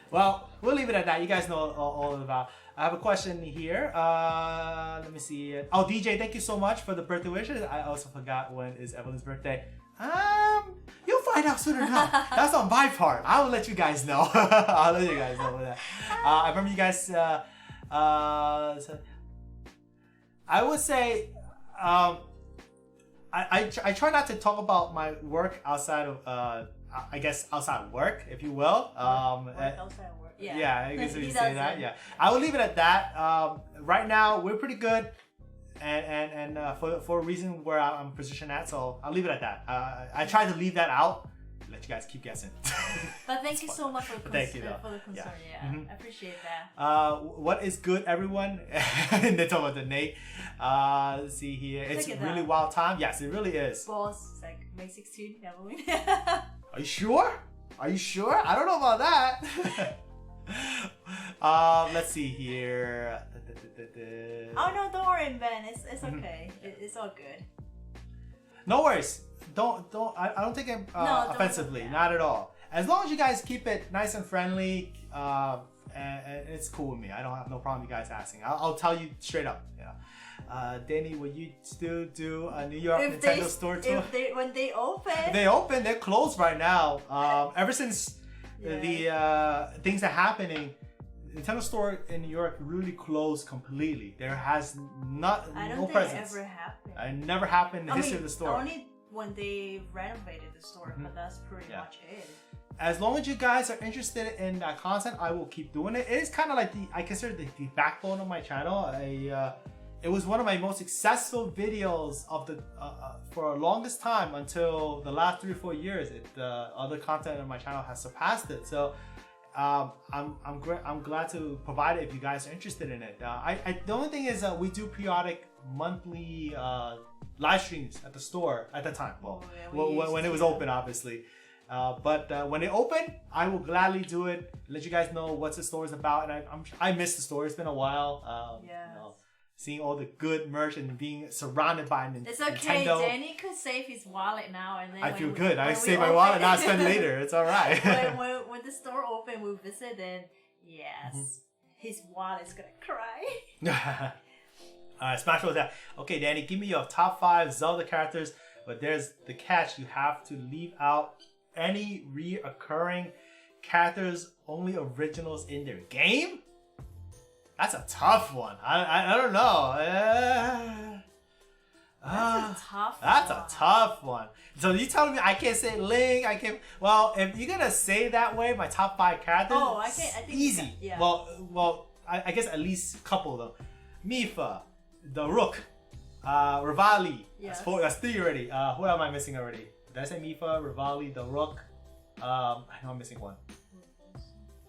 well, we'll leave it at that. You guys know all about. I have a question here. Let me see. Oh, DJ, thank you so much for the birthday wishes. I also forgot when is Evelyn's birthday. You'll find out soon enough. That's on my part. I will let you guys know. I'll let you guys know that. I remember you guys. I would say. I try not to talk about my work outside of I guess outside work, if you will. Outside work. Yeah, I guess you say that. Yeah, I will leave it at that. Right now we're pretty good, and for a reason where I'm positioned at, so I'll leave it at that. I try to leave that out. Let you guys keep guessing. But thank you so much for the concern. Yeah. I appreciate that. What is good, everyone? They talk about the Nate. Let's see here. It's a really wild time. Yes, it really is. Boss, it's like May 16th, Halloween. Are you sure? I don't know about that. Let's see here. Oh no, don't worry, Ben. It's okay. It's all good. No worries. Don't. I don't take it offensively. Yeah. Not at all. As long as you guys keep it nice and friendly, and it's cool with me. I don't have no problem with you guys asking. I'll tell you straight up. Yeah. Danny, will you still do a New York Nintendo store tour? When they open. They open. They're closed right now. Ever since the things are happening, Nintendo store in New York really closed completely. There has no presence. It ever happened. It never happened in the history of the store. Only when they renovated the store, but that's pretty much it. As long as you guys are interested in that content, I will keep doing it. It is kind of like I consider the backbone of my channel. It was one of my most successful videos of the for the longest time until the last 3 or 4 years. Other content on my channel has surpassed it. So I'm glad to provide it if you guys are interested in it. The only thing is we do periodic monthly live streams at the store at the time. When it was open, obviously. But when it open, I will gladly do it. Let you guys know what the store is about. And I miss the store. It's been a while. Seeing all the good merch and being surrounded by Nintendo. It's okay. Danny could save his wallet now, and then I feel good. I save my wallet and I spend later. It's all right. when the store open, we'll visit. Then his wallet's gonna cry. All right, Smash Bros. Okay, Danny, give me your top 5 Zelda characters. But there's the catch: you have to leave out any reoccurring characters, only originals in their game. That's a tough one. I don't know. That's a tough one. So you telling me I can't say Link? I can't. Well, if you're gonna say that way, my top 5 characters. Oh, I think easy. Yeah. Well, I guess at least a couple of them. Mifa, the Rook, Rivali. Yes. That's 3 already. Who am I missing already? Did I say Mifa, Rivali, the Rook? I know I'm missing one.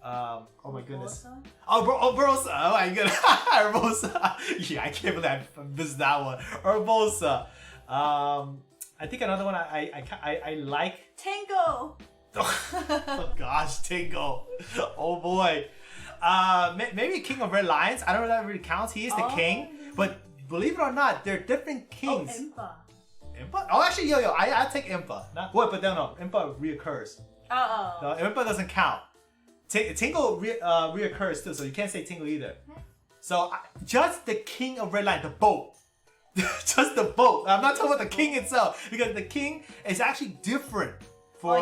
Oh my goodness. Urbosa. Oh my goodness. Urbosa. Yeah, I can't believe I missed that one. Urbosa. I think another one I like. Tango. Oh gosh, Tango. Oh boy. Maybe King of Red Lions. I don't know if that really counts. He is the king. But believe it or not, they're different kings. Impa. Impa? Oh, actually, I take Impa. But no, Impa reoccurs. No, Impa doesn't count. Tingle reoccurs too, so you can't say Tingle either. So just the King of Red Lion, the boat. Just the boat. I'm not talking about the king itself, because the king is actually different for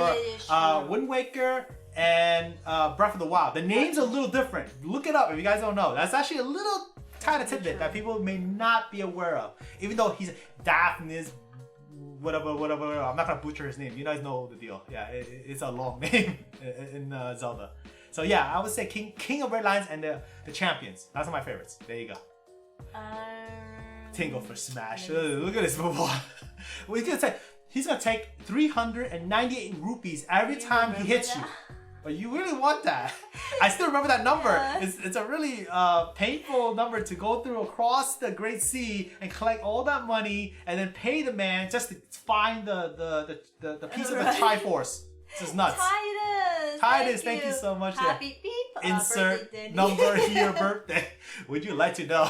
Wind Waker and Breath of the Wild. The name's a little different. Look it up if you guys don't know. That's actually a little kind of tidbit that people may not be aware of. Even though he's Daphnis, whatever. I'm not gonna butcher his name. You guys know the deal. Yeah, it's a long name in Zelda. So yeah, I would say King of Red Lions and the champions. That's my favorites. There you go. Tingle for Smash. Look at this move on. Well, he's gonna take 398 rupees every time he hits you. But you really want that. I still remember that number. Yes. It's a really painful number to go through across the Great Sea and collect all that money and then pay the man just to find the piece of the Triforce. This is nuts. Titus, thank you so much. Happy beep. Insert number here, birthday. Would you like to know?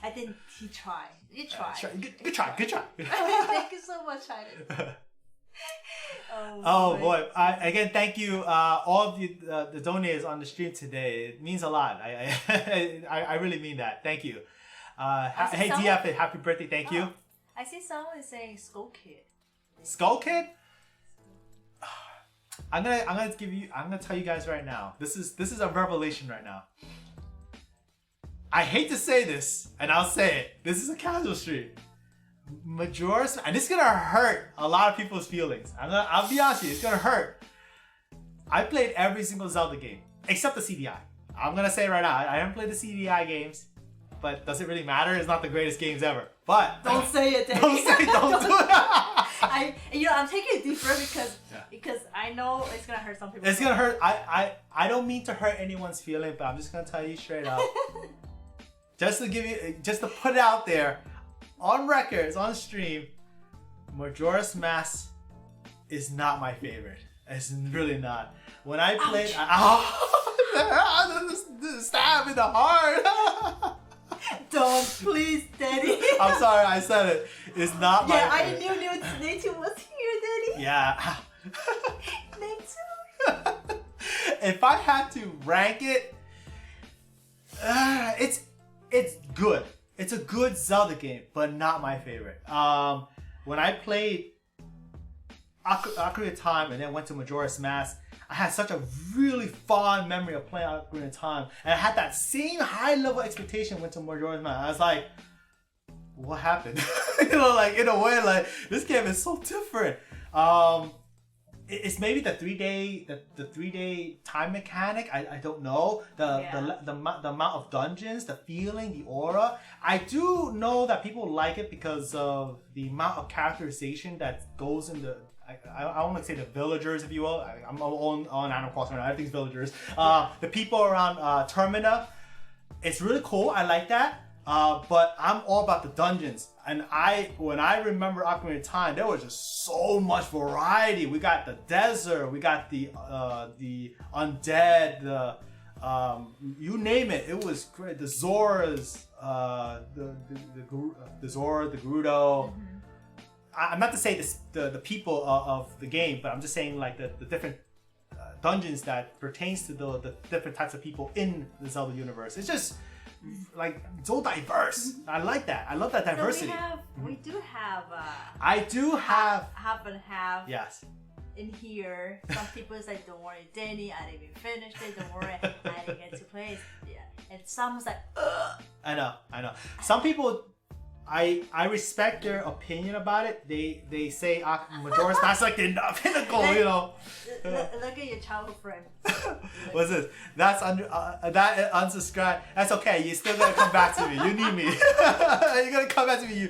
I think he tried. You tried. Good try. Thank you so much, Titus. Oh boy! Again, thank you, all of you, the donors on the stream today. It means a lot. I really mean that. Thank you. Hey DF, happy birthday! Thank you. I see someone is saying Skull Kid. Skull Kid? I'm gonna tell you guys right now. This is a revelation right now. I hate to say this, and I'll say it. This is a casual stream. Majora's, and it's gonna hurt a lot of people's feelings. I'll be honest with you, it's gonna hurt. I played every single Zelda game except the CDI. I'm gonna say right now, I haven't played the CDI games, but does it really matter? It's not the greatest games ever. But don't say it, Danny. Don't do it. I'm taking it deeper because I know it's gonna hurt some people. It's gonna hurt. I don't mean to hurt anyone's feeling, but I'm just gonna tell you straight up. just to put it out there. On records, on stream, Majora's Mask is not my favorite. It's really not. When I played, Stab in the heart. Don't, please, Daddy. I'm sorry, I said it. It's not my I knew Nate was here, Daddy. Yeah. Nate too. If I had to rank it, it's good. It's a good Zelda game, but not my favorite. When I played Ocarina of Time and then went to Majora's Mask, I had such a really fond memory of playing Ocarina of Time, and I had that same high level expectation went to Majora's Mask. I was like, what happened? Like in a way, like this game is so different. It's maybe the 3-day time mechanic. I don't know the amount of dungeons, the feeling, the aura. I do know that people like it because of the amount of characterization that goes in the. I want to say the villagers, if you will. I'm on Animal Crossing right now. Everything's villagers. The people around Termina. It's really cool. I like that. But I'm all about the dungeons. And when I remember Ocarina of Time, there was just so much variety. We got the desert, we got the undead, you name it. It was great. The Zoras, the Zora, the Gerudo. Mm-hmm. I'm not to say this, the people of the game, but I'm just saying like the different dungeons that pertains to the different types of people in the Zelda universe. It's just like so diverse. I like that. I love that diversity. So we do have. I do have half and half. Yes. In here, some people say, "Don't worry, Danny, I didn't even finish it. Don't worry, I didn't get to play it." Yeah, and some's like, "Ugh." I know. Some people. I respect their opinion about it. They say Majora's Mask like the pinnacle, you know. Look at your childhood friend. What's this? That's that unsubscribe. That's okay. You're still gonna come back to me. You need me. You're gonna come back to me, you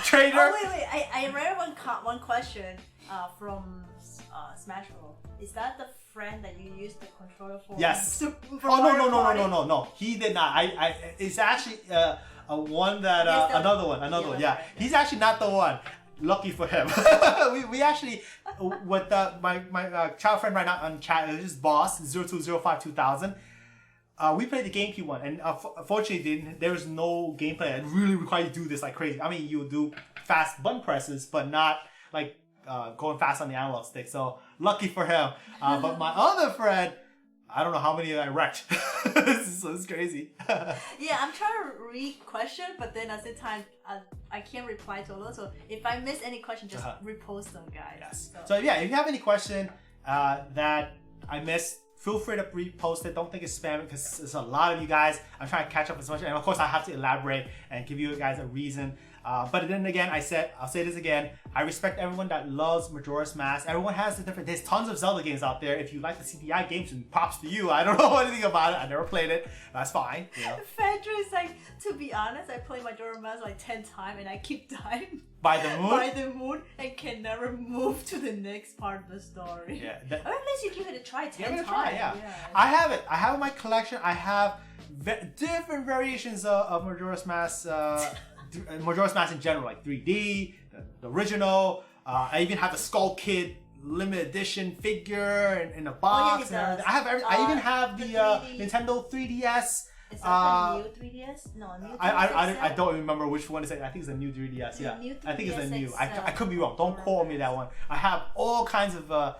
traitor. Oh wait. I read one question from Smash Bros. Is that the friend that you used the controller for? Yes. No. He did not. It's actually. One that another one. Yeah, he's actually not the one. Lucky for him. we actually with my child friend right now on chat. His boss 02052000. We played the GameCube one, and unfortunately there was no gameplay that really required you to do this like crazy. I mean, you do fast button presses, but not like going fast on the analog stick. So lucky for him. But my other friend. I don't know how many I wrecked. It's crazy. Yeah, I'm trying to read question, but then at the time I can't reply to all. So if I miss any question, just repost them, guys. Yes. So yeah, if you have any question that I missed, feel free to repost it. Don't think it's spam because there's a lot of you guys. I'm trying to catch up as much, and of course I have to elaborate and give you guys a reason. But then again, I'll say this again. I respect everyone that loves Majora's Mask. Everyone has there's tons of Zelda games out there. If you like the CPI games, and props to you. I don't know anything about it. I never played it. That's fine. You know. Fedra is like, to be honest, I played Majora's Mask like 10 times and I keep dying. By the moon? By the moon, and can never move to the next part of the story. Yeah. Or unless you give it a try 10 times. Yeah. I have it. I have it in my collection. I have different variations of Majora's Mask. Majora's Mask in general, like 3D, the original. I even have the Skull Kid limited edition figure in a box. I have I even have the Nintendo 3DS. Is that the new 3DS? No, new 3DS. I don't remember which one is it. I think it's a new 3DS. Yeah, I think it's a new. I could be wrong. Don't quote me that one. I have all kinds of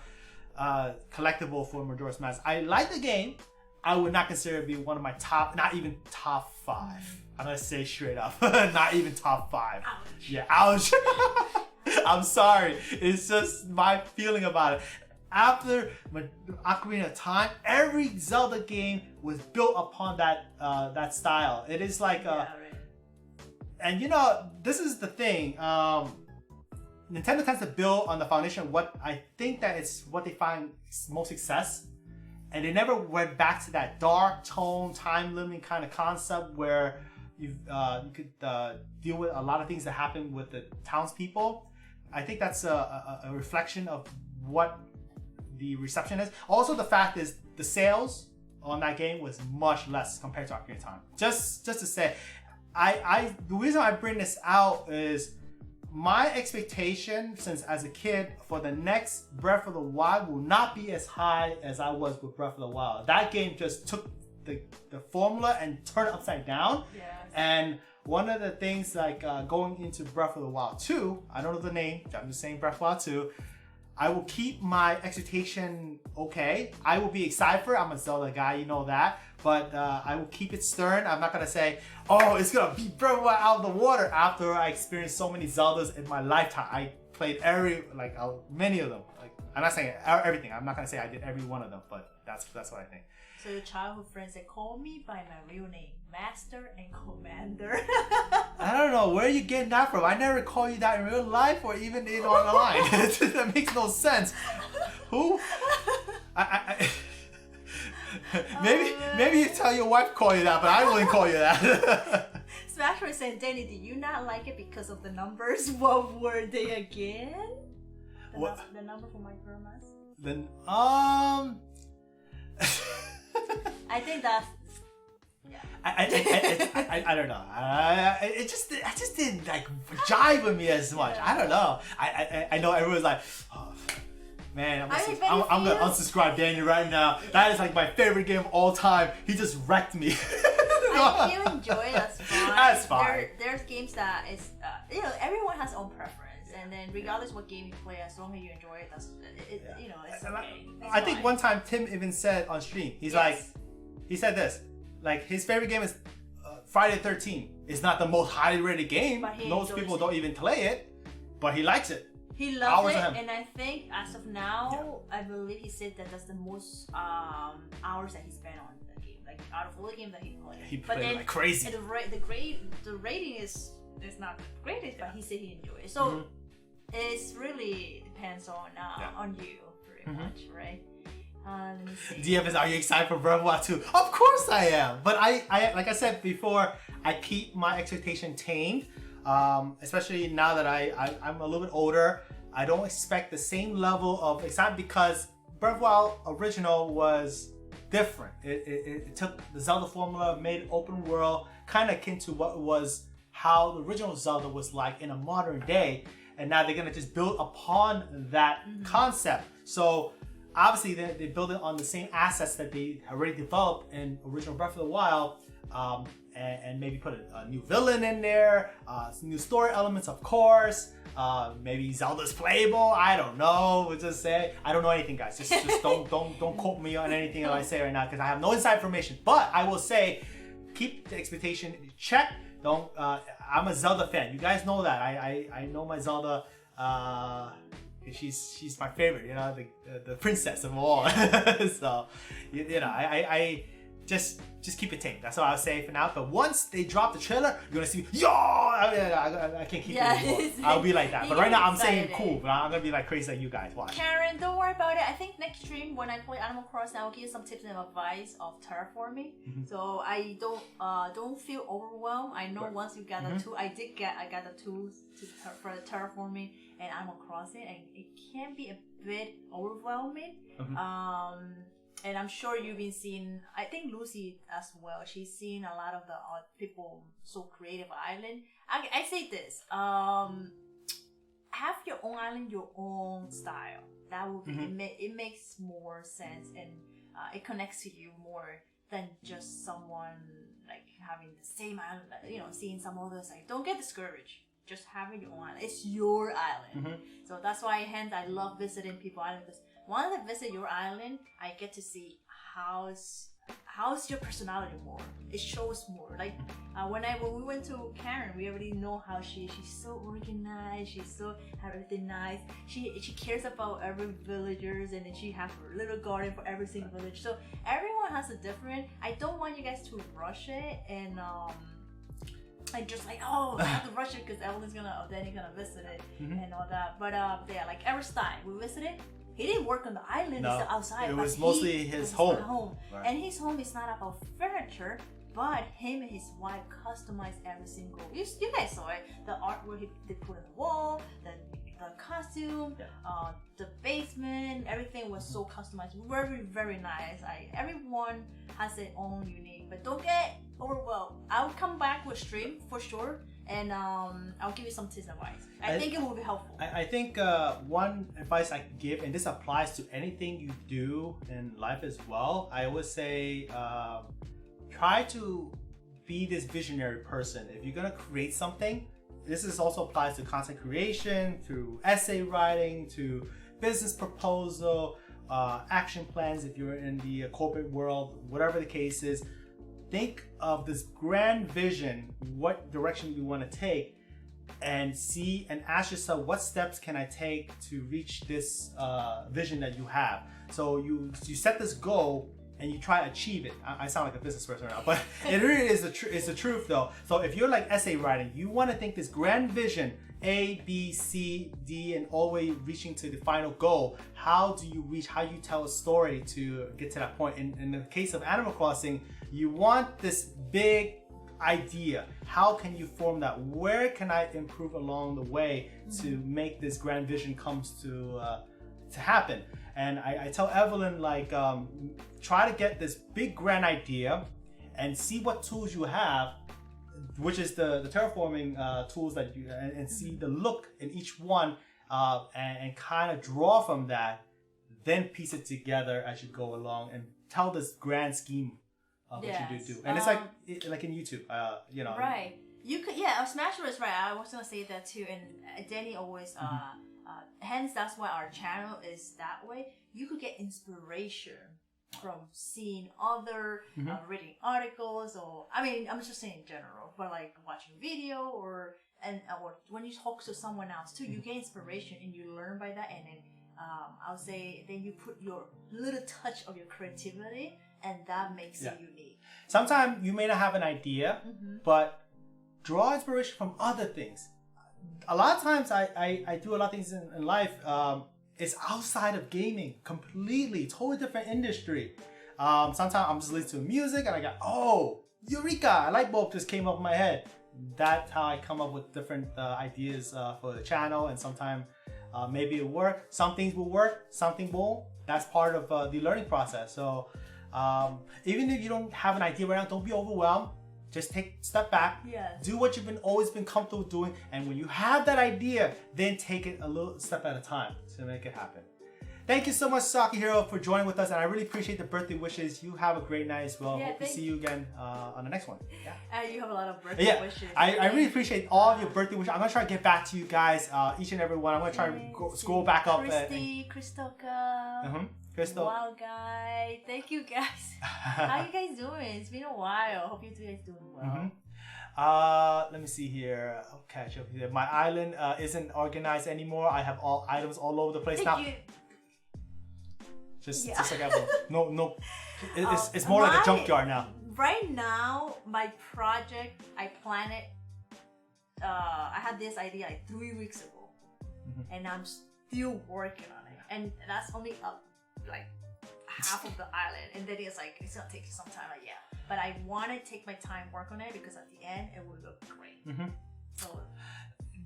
collectible for Majora's Mask. I like the game. I would not consider it to be one of my top, not even top 5. I'm gonna say straight up, not even top 5. Ouch. Yeah, ouch. I'm sorry. It's just my feeling about it. After Ocarina of Time, every Zelda game was built upon that style. It is like, and you know, this is the thing. Nintendo tends to build on the foundation of what I think that it's what they find most success. And they never went back to that dark tone, time-limiting kind of concept where you could deal with a lot of things that happen with the townspeople. I think that's a reflection of what the reception is. Also, the fact is the sales on that game was much less compared to Ocarina of Time. Just to say, the reason I bring this out is my expectation, since as a kid, for the next Breath of the Wild will not be as high as I was with Breath of the Wild. That game just took the formula and turned it upside down. Yes. And one of the things like going into Breath of the Wild 2, I don't know the name, I'm just saying Breath of the Wild 2, I will keep my expectation okay. I will be excited for it. I'm a Zelda guy, you know that. But I will keep it stern. I'm not gonna say, oh, it's gonna beat Breath of the Wild out of the water after I experienced so many Zeldas in my lifetime. I played many of them. Like, I'm not saying everything. I'm not gonna say I did every one of them, but that's what I think. So your childhood friends, they call me by my real name, Master and Commander. I don't know where you getting that from. I never call you that in real life or even in online. That makes no sense. Who? Maybe you tell your wife to call you that, but I wouldn't call you that. Smash was saying, Danny, did you not like it because of the numbers? What were they again? The number for my grandma's? Then I think that's I don't know. I just didn't like jive with me as much. I don't know. I know everyone's like, oh, man, I'm gonna unsubscribe Daniel right now. That is like my favorite game of all time. He just wrecked me. If you enjoy it, that's fine. That's fine. There's games that is, everyone has their own preference, and then regardless what game you play, as long as you enjoy it, it's okay. I think one time Tim even said on stream, he said this, like his favorite game is Friday the 13th. It's not the most highly rated game. Most people don't even play it, but he likes it. He loves it, and I think as of now, I believe he said that that's the most hours that he spent on the game. Like out of all the games that he played. He played like crazy. And the rating is not the greatest, but he said he enjoyed it. So it really depends on you pretty much, right? Let me see. DF is, are you excited for Breath of the Wild 2? Of course I am. But I like I said before, I keep my expectation tamed. Especially now that I'm a little bit older. I don't expect the same level of excitement because Breath of the Wild original was different. It took the Zelda formula, made it open world, kind of akin to what was how the original Zelda was like in a modern day. And now they're gonna just build upon that concept. So obviously they build it on the same assets that they already developed in original Breath of the Wild. And maybe put a new villain in there, some new story elements, of course. Maybe Zelda's playable. I don't know. We'll just say I don't know anything, guys. Just don't quote me on anything that I say right now because I have no inside information. But I will say, keep the expectation in check. Don't. I'm a Zelda fan. You guys know that. I know my Zelda. She's my favorite. You know, the princess of all. So I just keep it tame. That's what I would say for now. But once they drop the trailer, you're gonna see, yo! I can't keep it anymore. I'll be like that. But right now I'm saying cool, but I'm gonna be like crazy like you guys. Watch. Karen, don't worry about it. I think next stream when I play Animal Crossing, I'll give you some tips and advice of terraforming. So I don't feel overwhelmed. I know once you get the tool, I got the tools for the terraforming and Animal Crossing, and it can be a bit overwhelming. And I'm sure you've been seeing, I think Lucy as well, she's seen a lot of the people so creative island. I say this, have your own island, your own style. That will be, it makes more sense and it connects to you more than just someone like having the same island, seeing some others. Like, don't get discouraged. Just having your own island. It's your island. So that's why hence I love visiting people's island because once I visit your island, I get to see how's your personality more. It shows more. Like when we went to Karen, we already know how she's so organized. She's so have everything nice. She cares about every villagers, and then she has her little garden for every single village. So everyone has a different. I don't want you guys to rush it and like just like I have to rush it because everyone's gonna visit it and all that. But like Everstein, we visited. He didn't work on the island, he's outside. It was mostly his home. Right. And his home is not about furniture, but him and his wife customized every single. You guys saw it. The artwork they put on the wall, the costume, the basement, everything was so customized. Very, very nice. Everyone has their own unique, but don't get overwhelmed. I'll come back with stream for sure. and I'll give you some tips and advice. I think it will be helpful. I think one advice I can give, and this applies to anything you do in life as well, I would say try to be this visionary person. If you're gonna create something, this is also applies to content creation, to essay writing, to business proposal, action plans if you're in the corporate world, whatever the case is. Think of this grand vision, what direction you want to take, and see and ask yourself, what steps can I take to reach this vision that you have? So you set this goal and you try to achieve it. I sound like a business person right now, but it really is the truth though. So if you're like essay writing, you want to think this grand vision, A, B, C, D, and all the way reaching to the final goal. How do you reach, how you tell a story to get to that point? In the case of Animal Crossing, you want this big idea. How can you form that? Where can I improve along the way to make this grand vision comes to happen? And I tell Evelyn, like, try to get this big grand idea and see what tools you have, which is the terraforming tools that you, and see the look in each one, and kind of draw from that, then piece it together as you go along and tell this grand scheme of what you do. And it's like in YouTube, you know. Right. You could, Smash Bros. Right. I was gonna say that too. And Danny always, hence that's why our channel is that way. You could get inspiration from seeing other reading articles, or I mean, I'm just saying in general, but like watching video or when you talk to someone else too, you get inspiration and you learn by that, and then I would say then you put your little touch of your creativity, and that makes it unique. Sometimes you may not have an idea, but draw inspiration from other things. A lot of times I do a lot of things in life. It's outside of gaming, completely, totally different industry. Sometimes I'm just listening to music and I go, oh, eureka, a light bulb just came up in my head. That's how I come up with different ideas for the channel, and sometimes maybe it'll work. Some things will work, something won't. That's part of the learning process. So even if you don't have an idea right now, don't be overwhelmed. Just take a step back, do what you've always been comfortable doing, and when you have that idea, then take it a little step at a time to make it happen. Thank you so much, Sakihiro, for joining with us, and I really appreciate the birthday wishes. You have a great night as well. Hope to see you again on the next one. You have a lot of birthday wishes. I really appreciate all of your birthday wishes. I'm going to try to get back to you guys, each and every one. I'm going to try to scroll back up. Christy, Christoka, Crystal. Wild Guy. Thank you guys. How you guys doing? It's been a while. Hope you guys doing well. Let me see here. I'll catch up here. My island isn't organized anymore. I have all items all over the place now. Just like Apple. No. It's more like a junkyard now. Right now, my project, I planned it. I had this idea like 3 weeks ago, and I'm still working on it. And that's only up like half of the island, and then it's like it's gonna take some time. Like but I want to take my time, work on it, because at the end it will look great. So,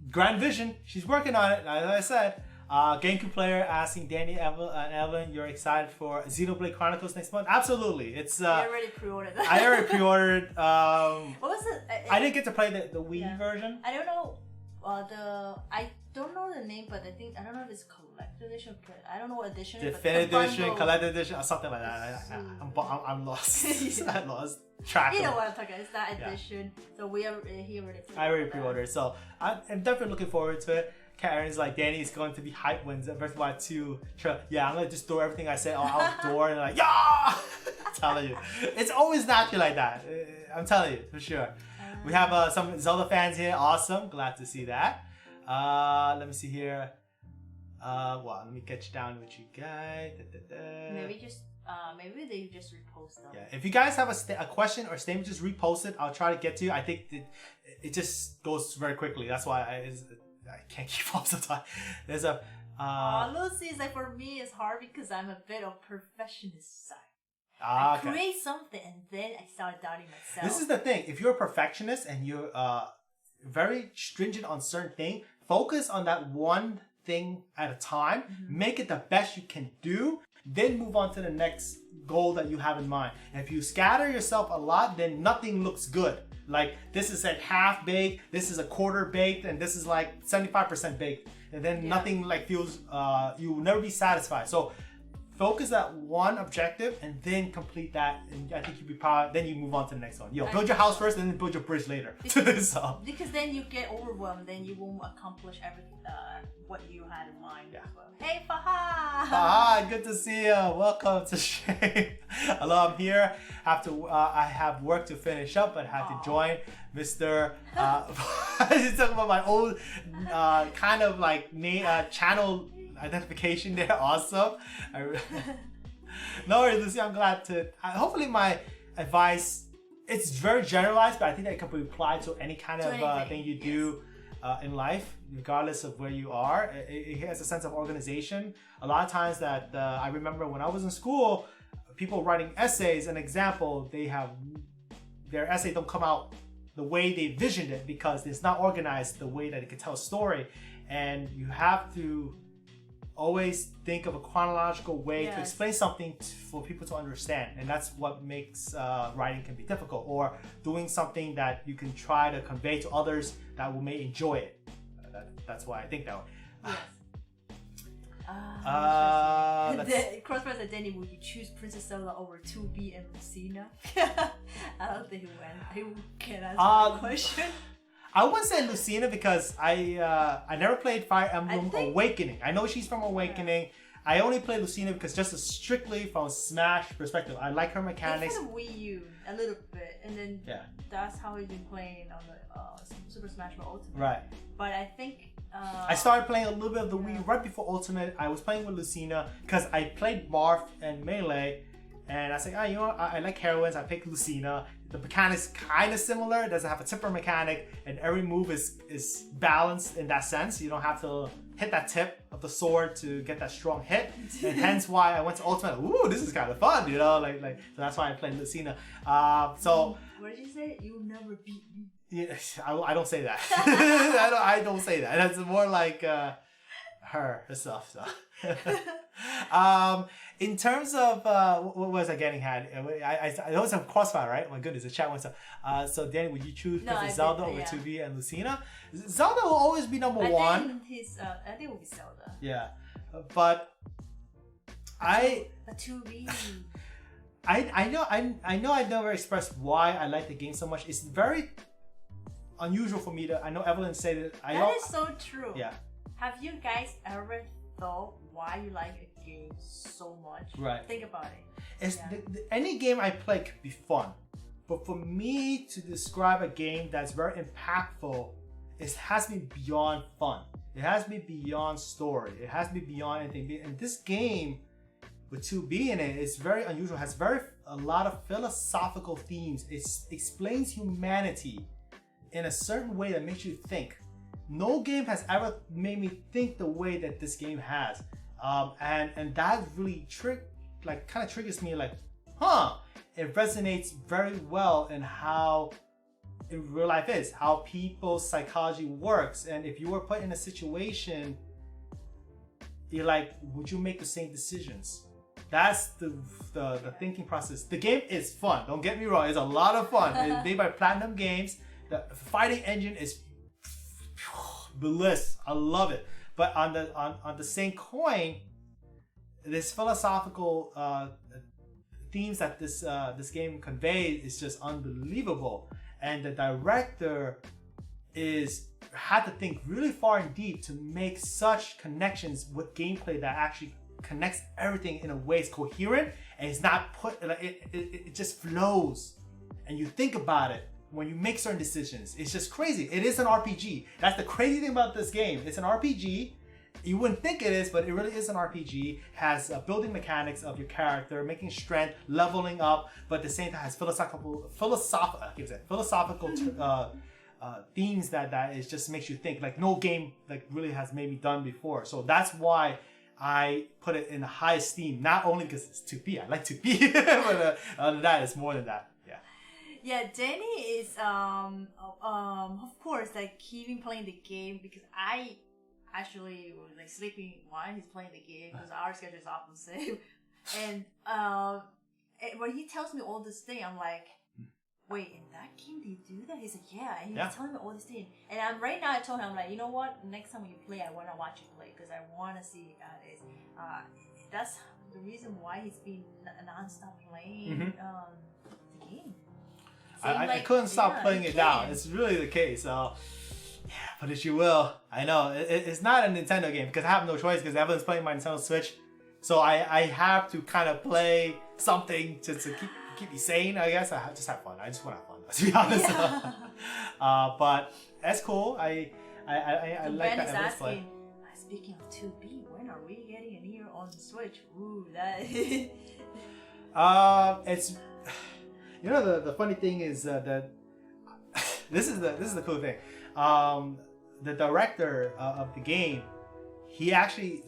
grand vision. She's working on it. As I said. GameCube player asking Danny and Evelyn, you're excited for Xenoblade Chronicles next month? Absolutely. It's I already pre-ordered that. I already pre-ordered. What was it? I didn't get to play the Wii version. I don't know I don't know the name, but I don't know if it's collector's edition. I don't know what edition. Definitive edition, collector's edition, or something like that. I'm lost. I lost track. You know what I'm talking about? It's that edition. So he already. I already pre-ordered, so I'm definitely looking forward to it. Karen's like, Danny is going to be hyped when Breath of the Wild 2. Yeah, I'm gonna just throw everything I said out the door and like, yeah! I'm telling you, it's always naturally like that. I'm telling you for sure. We have some Zelda fans here. Awesome, glad to see that. Let me see here. Let me get you down with you guys. Maybe they just repost them. Yeah, if you guys have a question or statement, just repost it. I'll try to get to you. I think it just goes very quickly. That's why I can't keep up sometimes. There's a Lucy's like, for me it's hard because I'm a bit of perfectionist side. I create something and then I start doubting myself. This is the thing. If you're a perfectionist and you're very stringent on certain thing, focus on that one thing at a time. Make it the best you can do. Then move on to the next goal that you have in mind. And if you scatter yourself a lot, then nothing looks good. Like this is like half baked, this is a quarter baked, and this is like 75% baked. And then nothing like feels, you will never be satisfied. So focus at one objective and then complete that, and I think you'll be proud. Then you move on to the next one. Build your house first and then build your bridge later. Because then you get overwhelmed, then you won't accomplish everything what you had in mind. Yeah. Well. Hey Fahad! Fahad, good to see you. Welcome to Shape. Hello, I'm here. I have work to finish up, but had to join Mr. He's talking about my old kind of like channel identification there. Awesome. No worries, Lucy. I'm glad to. Hopefully, my advice, it's very generalized, but I think that it can be applied to any kind of thing you do in life, regardless of where you are. It has a sense of organization. A lot of times that I remember when I was in school, people writing essays. An example, they have their essay don't come out the way they visioned it because it's not organized the way that it could tell a story, and you have to always think of a chronological way to explain something for people to understand, and that's what makes writing can be difficult, or doing something that you can try to convey to others that will may enjoy it. That's why I think that way. Yes. Crossfire said, Danny, would you choose Princess Zelda over 2B and Lucina? I don't think he can answer that question. I wouldn't say Lucina because I never played Fire Emblem Awakening. I know she's from Awakening. Yeah. I only played Lucina because just strictly from a Smash perspective. I like her mechanics. It's kind of Wii U a little bit, and then that's how we've been playing on the Super Smash Bros. Ultimate. Right. But I think I started playing a little bit of the Wii right before Ultimate. I was playing with Lucina because I played Marth and Melee, and I said, you know what? I like heroines. I picked Lucina. The mechanics kind of similar. It doesn't have a tipper mechanic, and every move is balanced in that sense. You don't have to hit that tip of the sword to get that strong hit, and hence why I went to Ultimate. Ooh, this is kind of fun, you know, like so that's why I played Lucina. So what did you say? You'll never beat me. Yeah, I don't say that. I don't say that. That's more like herself. So. In terms of what was I getting at? I know it's a crossfire, right? My goodness, the chat went up. So Danny, would you choose Zelda over 2B and Lucina? Zelda will always be number one. I think it will be Zelda. Yeah, but a 2B. I know I never expressed why I like the game so much. It's very unusual for me to. I know Evelyn said it. That is so true. Yeah. Have you guys ever thought why you like a game so much? Right. Think about it. It's any game I play could be fun, but for me to describe a game that's very impactful, it has to be beyond fun. It has to be beyond story. It has to be beyond anything. And this game, with 2B in it, is very unusual. It has a lot of philosophical themes. It explains humanity in a certain way that makes you think. No game has ever made me think the way that this game has, and that really kind of triggers me. Like, it resonates very well in how in real life is, how people's psychology works, and if you were put in a situation, you're like, would you make the same decisions? That's the thinking process. The game is fun. Don't get me wrong. It's a lot of fun. It's made by Platinum Games. The fighting engine is bliss. I love it. But on the same coin, this philosophical themes that this game conveys is just unbelievable. And the director had to think really far and deep to make such connections with gameplay that actually connects everything in a way it's coherent and it's not it just flows. And you think about it when you make certain decisions. It's just crazy. It is an RPG. That's the crazy thing about this game. It's an RPG. You wouldn't think it is, but it really is an RPG. Has building mechanics of your character, making strength, leveling up, but at the same time has philosophical themes that is just makes you think like no game like really has maybe done before. So that's why I put it in the high esteem. Not only because it's 2B, I like 2B, but other than that, it's more than that. Yeah, Danny is of course like keeping playing the game because I actually was like sleeping while he's playing the game because our schedule is often the same. And when he tells me all this thing, I'm like, wait, in that game they do that? He's like, yeah. And he was telling me all this thing. And right now I told him, I'm like, you know what? Next time when you play, I want to watch you play because I want to see how it is. That's the reason why he's been non-stop playing the game. I couldn't stop playing it down. It's really the case. Yeah, but as you will, I know it's not a Nintendo game because I have no choice because everyone's playing my Nintendo Switch. So I have to kind of play something to keep me sane, I guess. Just have fun. I just want to have fun, to be honest. Yeah. But that's cool. I like that everyone's playing. Speaking of 2B, when are we getting an ear on the Switch? Ooh, that. It's, you know, the funny thing is that this is the cool thing. The director of the game, he actually,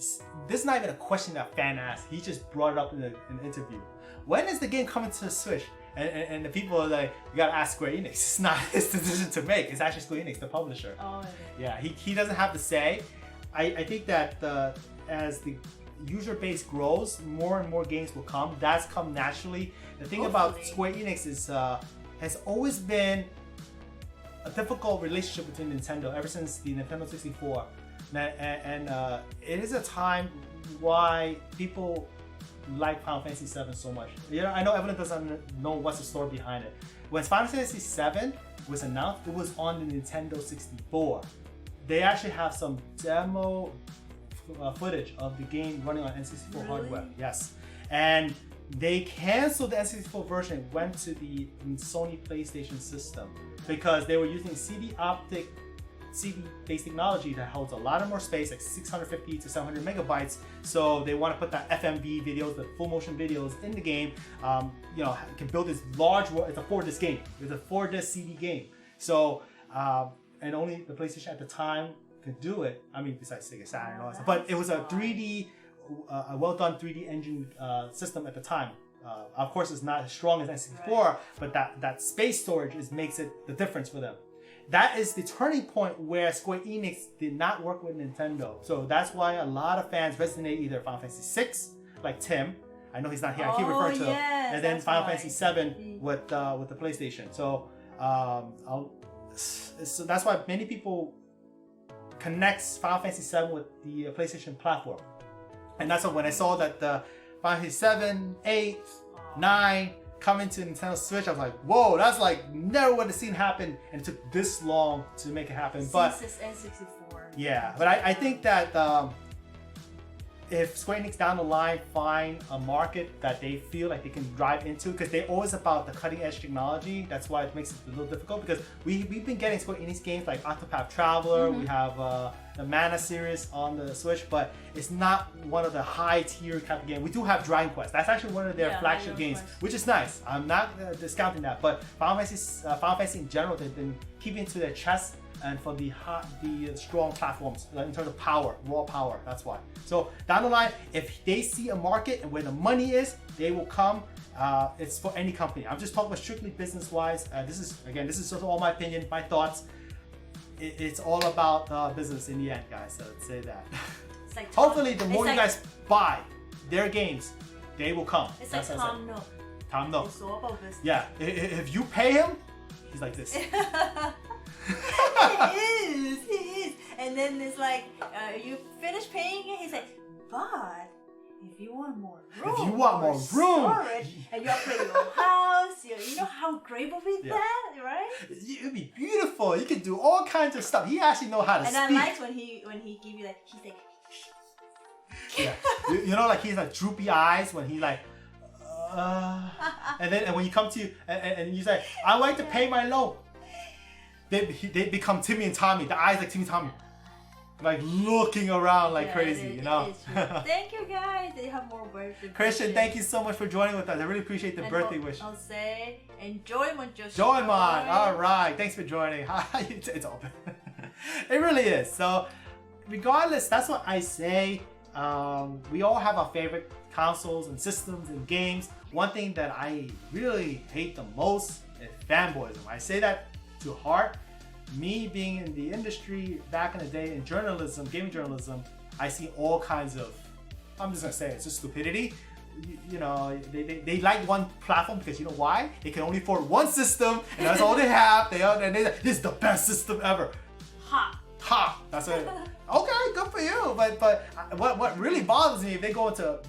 this is not even a question that fan asked. He just brought it up in an interview. When is the game coming to the Switch? And the people are like, you gotta ask Square Enix. It's not his decision to make. It's actually Square Enix, the publisher. Oh, yeah. He doesn't have to say. I think that as the user base grows, more and more games will come. That's come naturally. The thing about Square Enix is has always been a difficult relationship between Nintendo ever since the Nintendo 64. And it is a time why people like Final Fantasy VII so much. You know, I know everyone doesn't know what's the story behind it. When Final Fantasy VII was announced, it was on the Nintendo 64. They actually have some demo footage of the game running on N64 hardware. Yes. And they canceled the N64 version, went to the Sony PlayStation system because they were using CD-based technology that holds a lot of more space, like 650 to 700 megabytes. So they want to put that FMV videos, the full motion videos in the game. You know, can build this large, it's a 4-disc game. It's a 4-disc CD game. So, and only the PlayStation at the time could do it. I mean, besides Sega Saturn and all that stuff. But it was a 3D, a well-done 3D engine system at the time. Of course, it's not as strong as N64, but that space storage makes it the difference for them. That is the turning point where Square Enix did not work with Nintendo. So that's why a lot of fans resonate either Final Fantasy VI, like Tim. I know he's not here. I keep referring to him. And then Final Fantasy VII with the PlayStation. So so that's why many people connects Final Fantasy VII with the PlayStation platform. And that's why when I saw that the Final Fantasy 7, 8, 9 coming to Nintendo Switch, I was like, whoa, that's like never would have seen happen, and it took this long to make it happen. But since N64. Yeah, but I think that if Square Enix down the line find a market that they feel like they can drive into, because they're always about the cutting edge technology, that's why it makes it a little difficult, because we've been getting Square Enix games like Octopath Traveler, we have the Mana series on the Switch, but it's not one of the high tier type of game. We do have Dragon Quest. That's actually one of their flagship games, which is nice. I'm not discounting that, but Final Fantasy in general, they've been keeping to their chest and for the strong platforms in terms of power, raw power. That's why. So down the line, if they see a market and where the money is, they will come. It's for any company. I'm just talking about strictly business-wise. This is just all my opinion, my thoughts. It's all about business in the end, guys. So I'd say that. It's like hopefully, the more you guys buy their games, they will come. It's like Tom Nook. Tom Nook. It's all about business. Yeah. If you pay him, he's like this. He is. And then it's like, you finish paying it, he's like, but if you want more room, storage, and you upgrade your house, you know how great would be that, right? It'd be beautiful. You can do all kinds of stuff. He actually knows how to speak. And I like when he give you like, he's like, yeah. you know, like he's like droopy eyes when he like, and when you come to you and you say, I like to pay my loan. They become Timmy and Tommy. The eyes like Timmy and Tommy, like looking around like crazy, you know. Thank you guys. They have more birthday. Christian, thank you so much for joining with us. I really appreciate the birthday wish. I'll say enjoyment, just Joymon. All right, thanks for joining. It's open. It really is. So, regardless, that's what I say. We all have our favorite consoles and systems and games. One thing that I really hate the most is fanboyism. I say that to heart. Me being in the industry back in the day in journalism, gaming journalism, I see all kinds of, I'm just gonna say it's just stupidity. you know, they like one platform because you know why? They can only afford one system, and that's all they have. And they this is the best system ever. Ha! That's it. Okay, good for you. But what really bothers me if they go into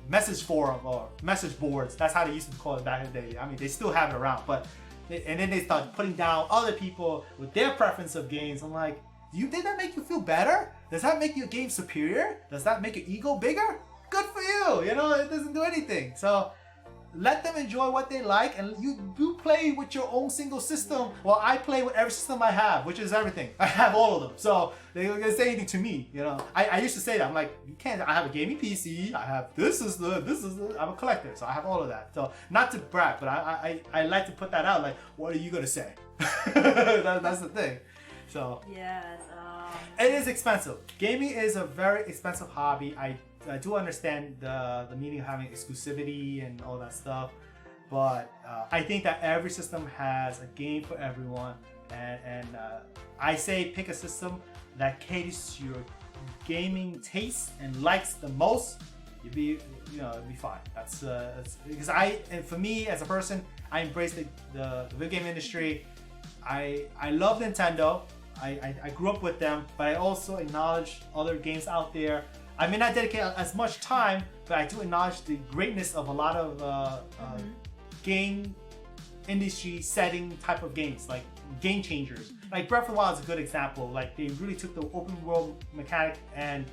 message forum or message boards. That's how they used to call it back in the day. I mean, they still have it around, but and then they start putting down other people with their preference of games. I'm like, did that make you feel better? Does that make your game superior? Does that make your ego bigger? Good for you. You know, it doesn't do anything. So let them enjoy what they like, and you play with your own single system. Well, I play with every system I have, which is everything. I have all of them. So they're gonna say anything to me, you know. I used to say that. I'm like, you can't. I have a gaming PC. I have this is the. I'm a collector, so I have all of that. So not to brag, but I like to put that out. Like, what are you gonna say? That's the thing. So yes, it is expensive. Gaming is a very expensive hobby. I do understand the meaning of having exclusivity and all that stuff, but I think that every system has a game for everyone, and I say pick a system that caters to your gaming taste and likes the most. It'd be fine. That's because for me as a person, I embrace the video game industry. I love Nintendo. I grew up with them, but I also acknowledge other games out there. I may not dedicate as much time, but I do acknowledge the greatness of a lot of game industry setting type of games, like game changers. Like Breath of the Wild is a good example. Like they really took the open world mechanic and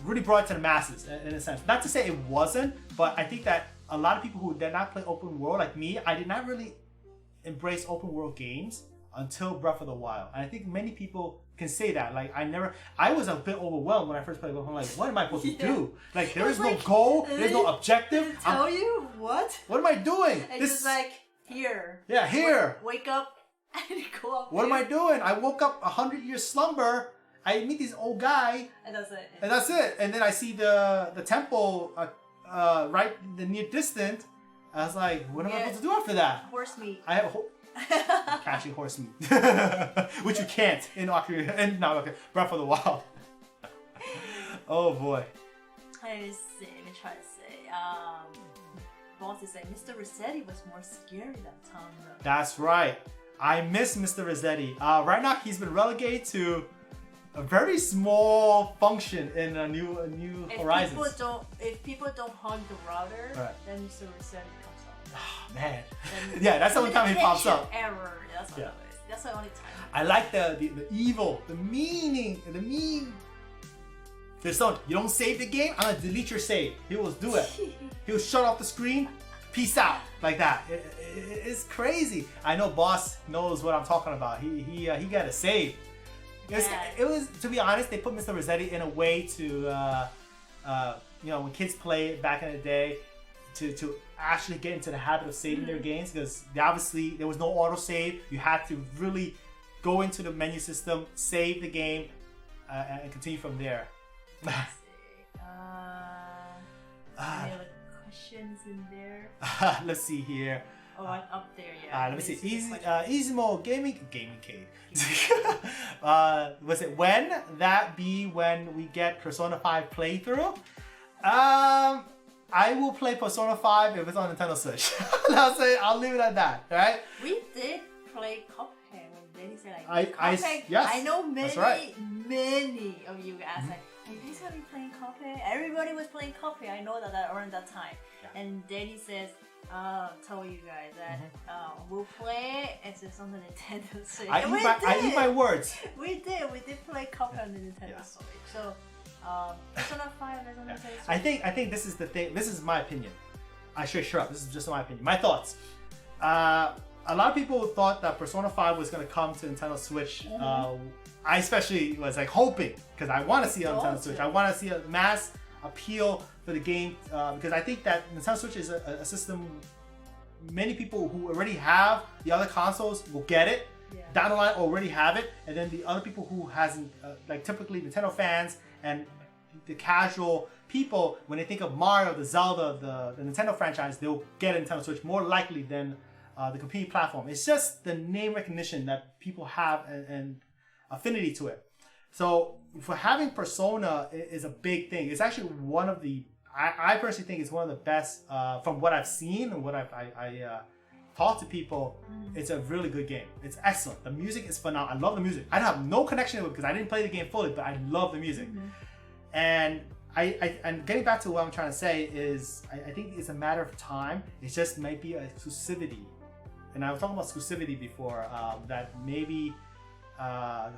really brought it to the masses in a sense. Not to say it wasn't, but I think that a lot of people who did not play open world, like me, I did not really embrace open world games until Breath of the Wild. And I think many people can say that. Like I was a bit overwhelmed when I first played. I'm like, what am I supposed to do? Like there is no goal, there's no objective. Tell you what? What am I doing? It's just like here. Yeah, here. Wake up and go up. What am I doing? I woke up 100-year slumber. I meet this old guy. And that's it. And that's it. And then I see the temple right in the near distant. I was like, what am I supposed to do after that? Horse meat. I have catching horse meat, which you can't in Breath of the Wild. Oh boy. Let me try to say. Boss is saying Mr. Rossetti was more scary than Tom. That's right. I miss Mr. Rossetti. Right now he's been relegated to a very small function in a new Horizons. If people don't hug the router, right, then Mr. Rossetti comes up. Oh, man. Yeah, that's the only time he pops up. Error. That's what it is. That's the only time. I like the evil, the mean. There's something. You don't save the game, I'm gonna delete your save. He will do it. He'll shut off the screen. Peace out, like that. It's crazy. I know Boss knows what I'm talking about. He got a save. It was, to be honest, they put Mr. Rossetti in a way to when kids play back in the day, to actually get into the habit of saving their games, because obviously there was no auto-save. You had to really go into the menu system, save the game, and continue from there. Let's see. Any other questions in there? Let's see here. Oh, up there, yeah. Let me see. Easy mode gaming cade. Was it when we get Persona 5 playthrough? I will play Persona 5 if it's on Nintendo Switch. I'll leave it at that. Right? We did play Cuphead when Danny said like Cuphead. Yes, I know many of you guys Mm-hmm. like, you guys have been playing Cuphead? Everybody was playing Cuphead. I know that around that time. Yeah. And Danny says, tell you guys that we'll play it. It's on the Nintendo Switch. I eat my words. We did play Cuphead on the Nintendo Switch. So Persona 5 is on the Nintendo Switch. I think this is the thing. This is my opinion. I should shut up. This is just my opinion. My thoughts. A lot of people thought that Persona 5 was going to come to Nintendo Switch. I especially was like hoping, because I want to see it on Nintendo Switch. I want to see a mass appeal for the game, because I think that Nintendo Switch is a system many people who already have the other consoles will get it. Down the line already have it, and then the other people who hasn't, like typically Nintendo fans and the casual people, when they think of Mario, the Zelda, the Nintendo franchise, they'll get a Nintendo Switch more likely than the competing platform. It's just the name recognition that people have and affinity to it. So for having Persona is a big thing. It's actually one of the, I personally think it's one of the best from what I've seen and what I talked to people. It's a really good game. It's excellent. The music is phenomenal. I love the music. I have no connection with it because I didn't play the game fully, but I love the music. And and getting back to what I'm trying to say is I think it's a matter of time. It just might be exclusivity. And I was talking about exclusivity before that maybe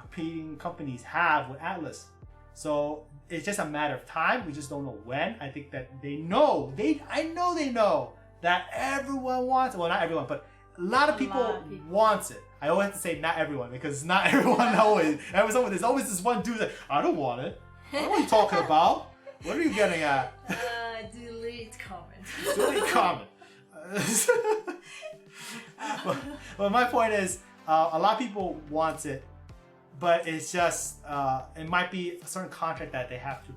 competing companies have with Atlas. So it's just a matter of time. We just don't know when. I think that they know. I know they know that everyone wants it. Well, not everyone, but a lot of people wants it. I always have to say not everyone because not everyone always. There's always this one dude that I don't want it. What are you talking about? What are you getting at? Delete comment. Delete comment. Well, my point is, a lot of people want it, but it's just it might be a certain contract that they have to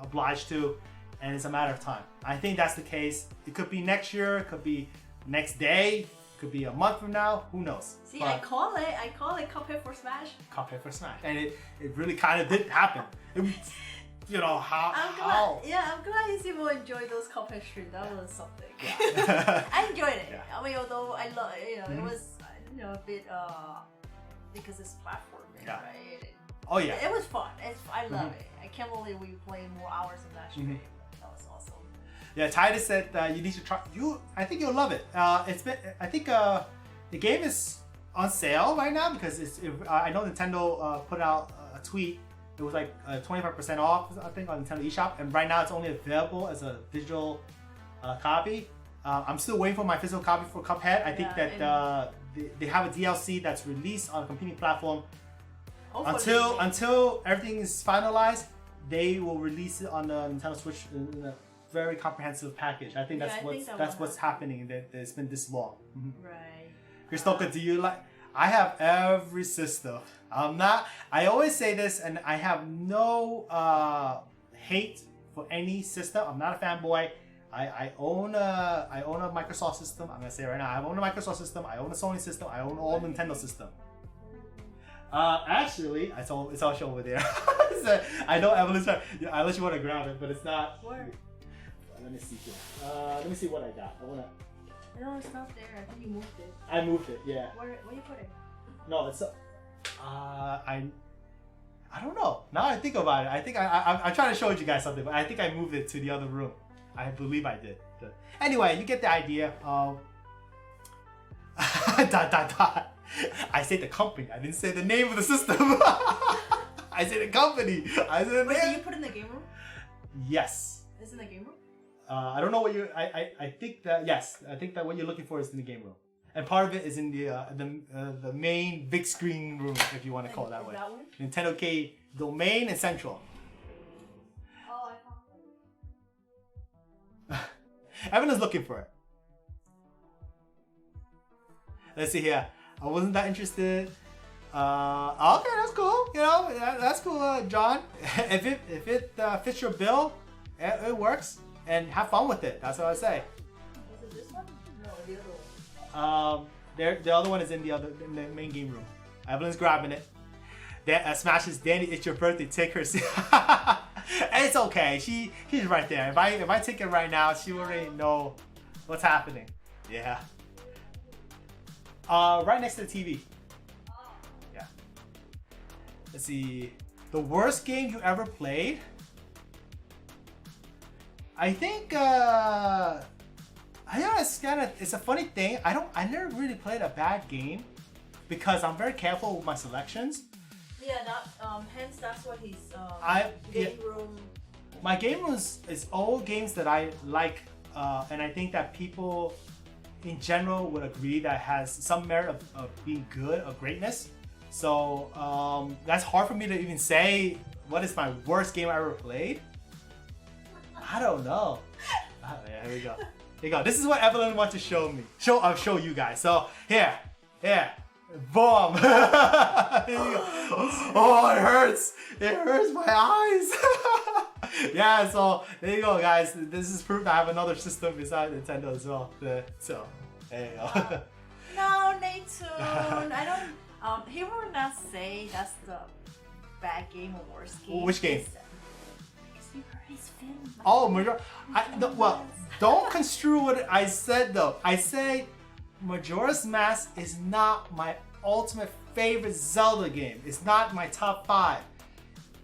oblige to, and it's a matter of time. I think that's the case. It could be next year. It could be next day. It could be a month from now. Who knows? See, but I call it Cuphead for Smash. Cuphead for Smash, and it really kind of did happen. You know how? I'm glad you people enjoyed those Cuphead streams. That was something. Yeah. I enjoyed it. Yeah. I mean, although I love, it was a bit because it's platforming, right? Oh yeah. It was fun. I love it. I can't believe we played more hours of that stream. That was awesome. Yeah, Titus said you need to try. I think you'll love it. It's been. I think the game is on sale right now because I know Nintendo put out a tweet. It was like 25% off, I think, on Nintendo eShop, and right now it's only available as a digital copy. I'm still waiting for my physical copy for Cuphead. I think that they have a DLC that's released on a competing platform. Until everything is finalized, they will release it on the Nintendo Switch in a very comprehensive package. I think that's what's happening. That it's been this long. Right. Christoka, do you like? I have every system. I always say this, and I have no hate for any system. I'm not a fanboy. I own a Microsoft system. I'm gonna say it right now. I own a Microsoft system. I own a Sony system. I own all Nintendo system. Actually, it's all shown over there. So, I know Evelyn's trying. Unless you want to grab it, but it's not. Where? Let me see here. Let me see what I got. No, it's not there. I think you moved it. I moved it. Yeah. Where you put it? No, it's. I don't know. Now I think about it. I think I'm trying to show you guys something, but I think I moved it to the other room. I believe I did. Anyway, you get the idea. I said the company. I didn't say the name of the system. I said the company. I said the Wait, name. did you put it in the game room? Yes. It's in the game room? I don't know what you. I think that yes. I think that what you're looking for is in the game room, and part of it is in the main big screen room, if you want to call it that way. That one? NintendoCade domain and central. Oh, I found it. Evan is looking for it. Let's see here. I wasn't that interested. Okay, that's cool. You know, that's cool, John. if it fits your bill, it works, and have fun with it. That's what I say. Is it this one? No, the other one. The other one is in the main game room. Evelyn's grabbing it. Smashes Danny. It's your birthday. Take her. It's okay. She's right there. If I take it right now, she already know what's happening. Yeah. Right next to the TV. Yeah. Let's see. The worst game you ever played? I think it's a funny thing. I never really played a bad game because I'm very careful with my selections. Yeah, hence that's what his game room. My game room is all games that I like, and I think that people in general would agree that has some merit of being good or greatness. So that's hard for me to even say what is my worst game I ever played. I don't know. Yeah, here we go. Here you go. This is what Evelyn wants to show me. Show you guys. So here. Boom. Here you go. Oh, it hurts. It hurts my eyes. Yeah, so there you go, guys. This is proof that I have another system besides Nintendo as well. So there you go. No, Nathan. I don't. He will not say that's the bad game or worst game. Which game? You hurt his feelings. Oh, well, don't construe what I said though. I say Majora's Mask is not my ultimate favorite Zelda game. It's not my top 5.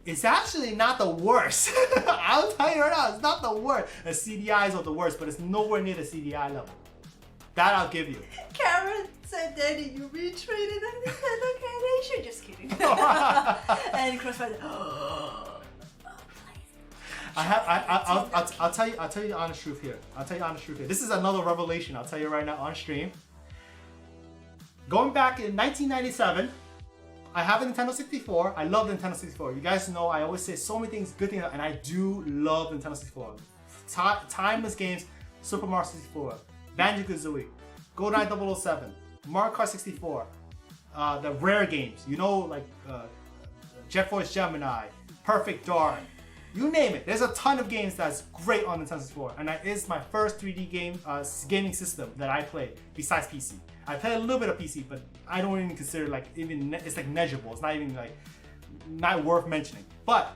It's actually not the worst. I'll tell you right now, it's not the worst. The CDIs are the worst, but it's nowhere near the CDI level. That I'll give you. Karen said, Daddy, you retweeted the NintendoCade. Just kidding. And Crossfire. I'll tell you the honest truth here. This is another revelation. I'll tell you right now on stream. Going back in 1997, I have a Nintendo 64. I love the Nintendo 64. You guys know I always say so many things, good things, and I do love the Nintendo 64. Timeless games, Super Mario 64, Banjo-Kazooie, GoldenEye 007, Mario Kart 64, the rare games, you know, like Jet Force Gemini, Perfect Dark, you name it. There's a ton of games that's great on Nintendo 64, and that is my first 3D game gaming system that I played besides PC. I played a little bit of PC, but I don't even consider like it's like negligible. It's not even like not worth mentioning. But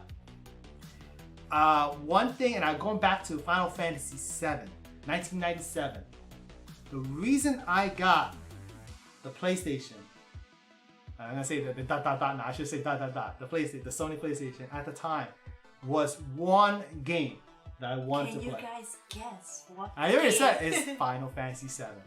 one thing, and I'm going back to Final Fantasy VII, 1997. The reason I got the PlayStation, I'm gonna say the dot dot dot. No, I should say dot dot dot. The PlayStation, the Sony PlayStation at the time was one game that I wanted to play. Can you guys guess what? I already said it's Final Fantasy VII.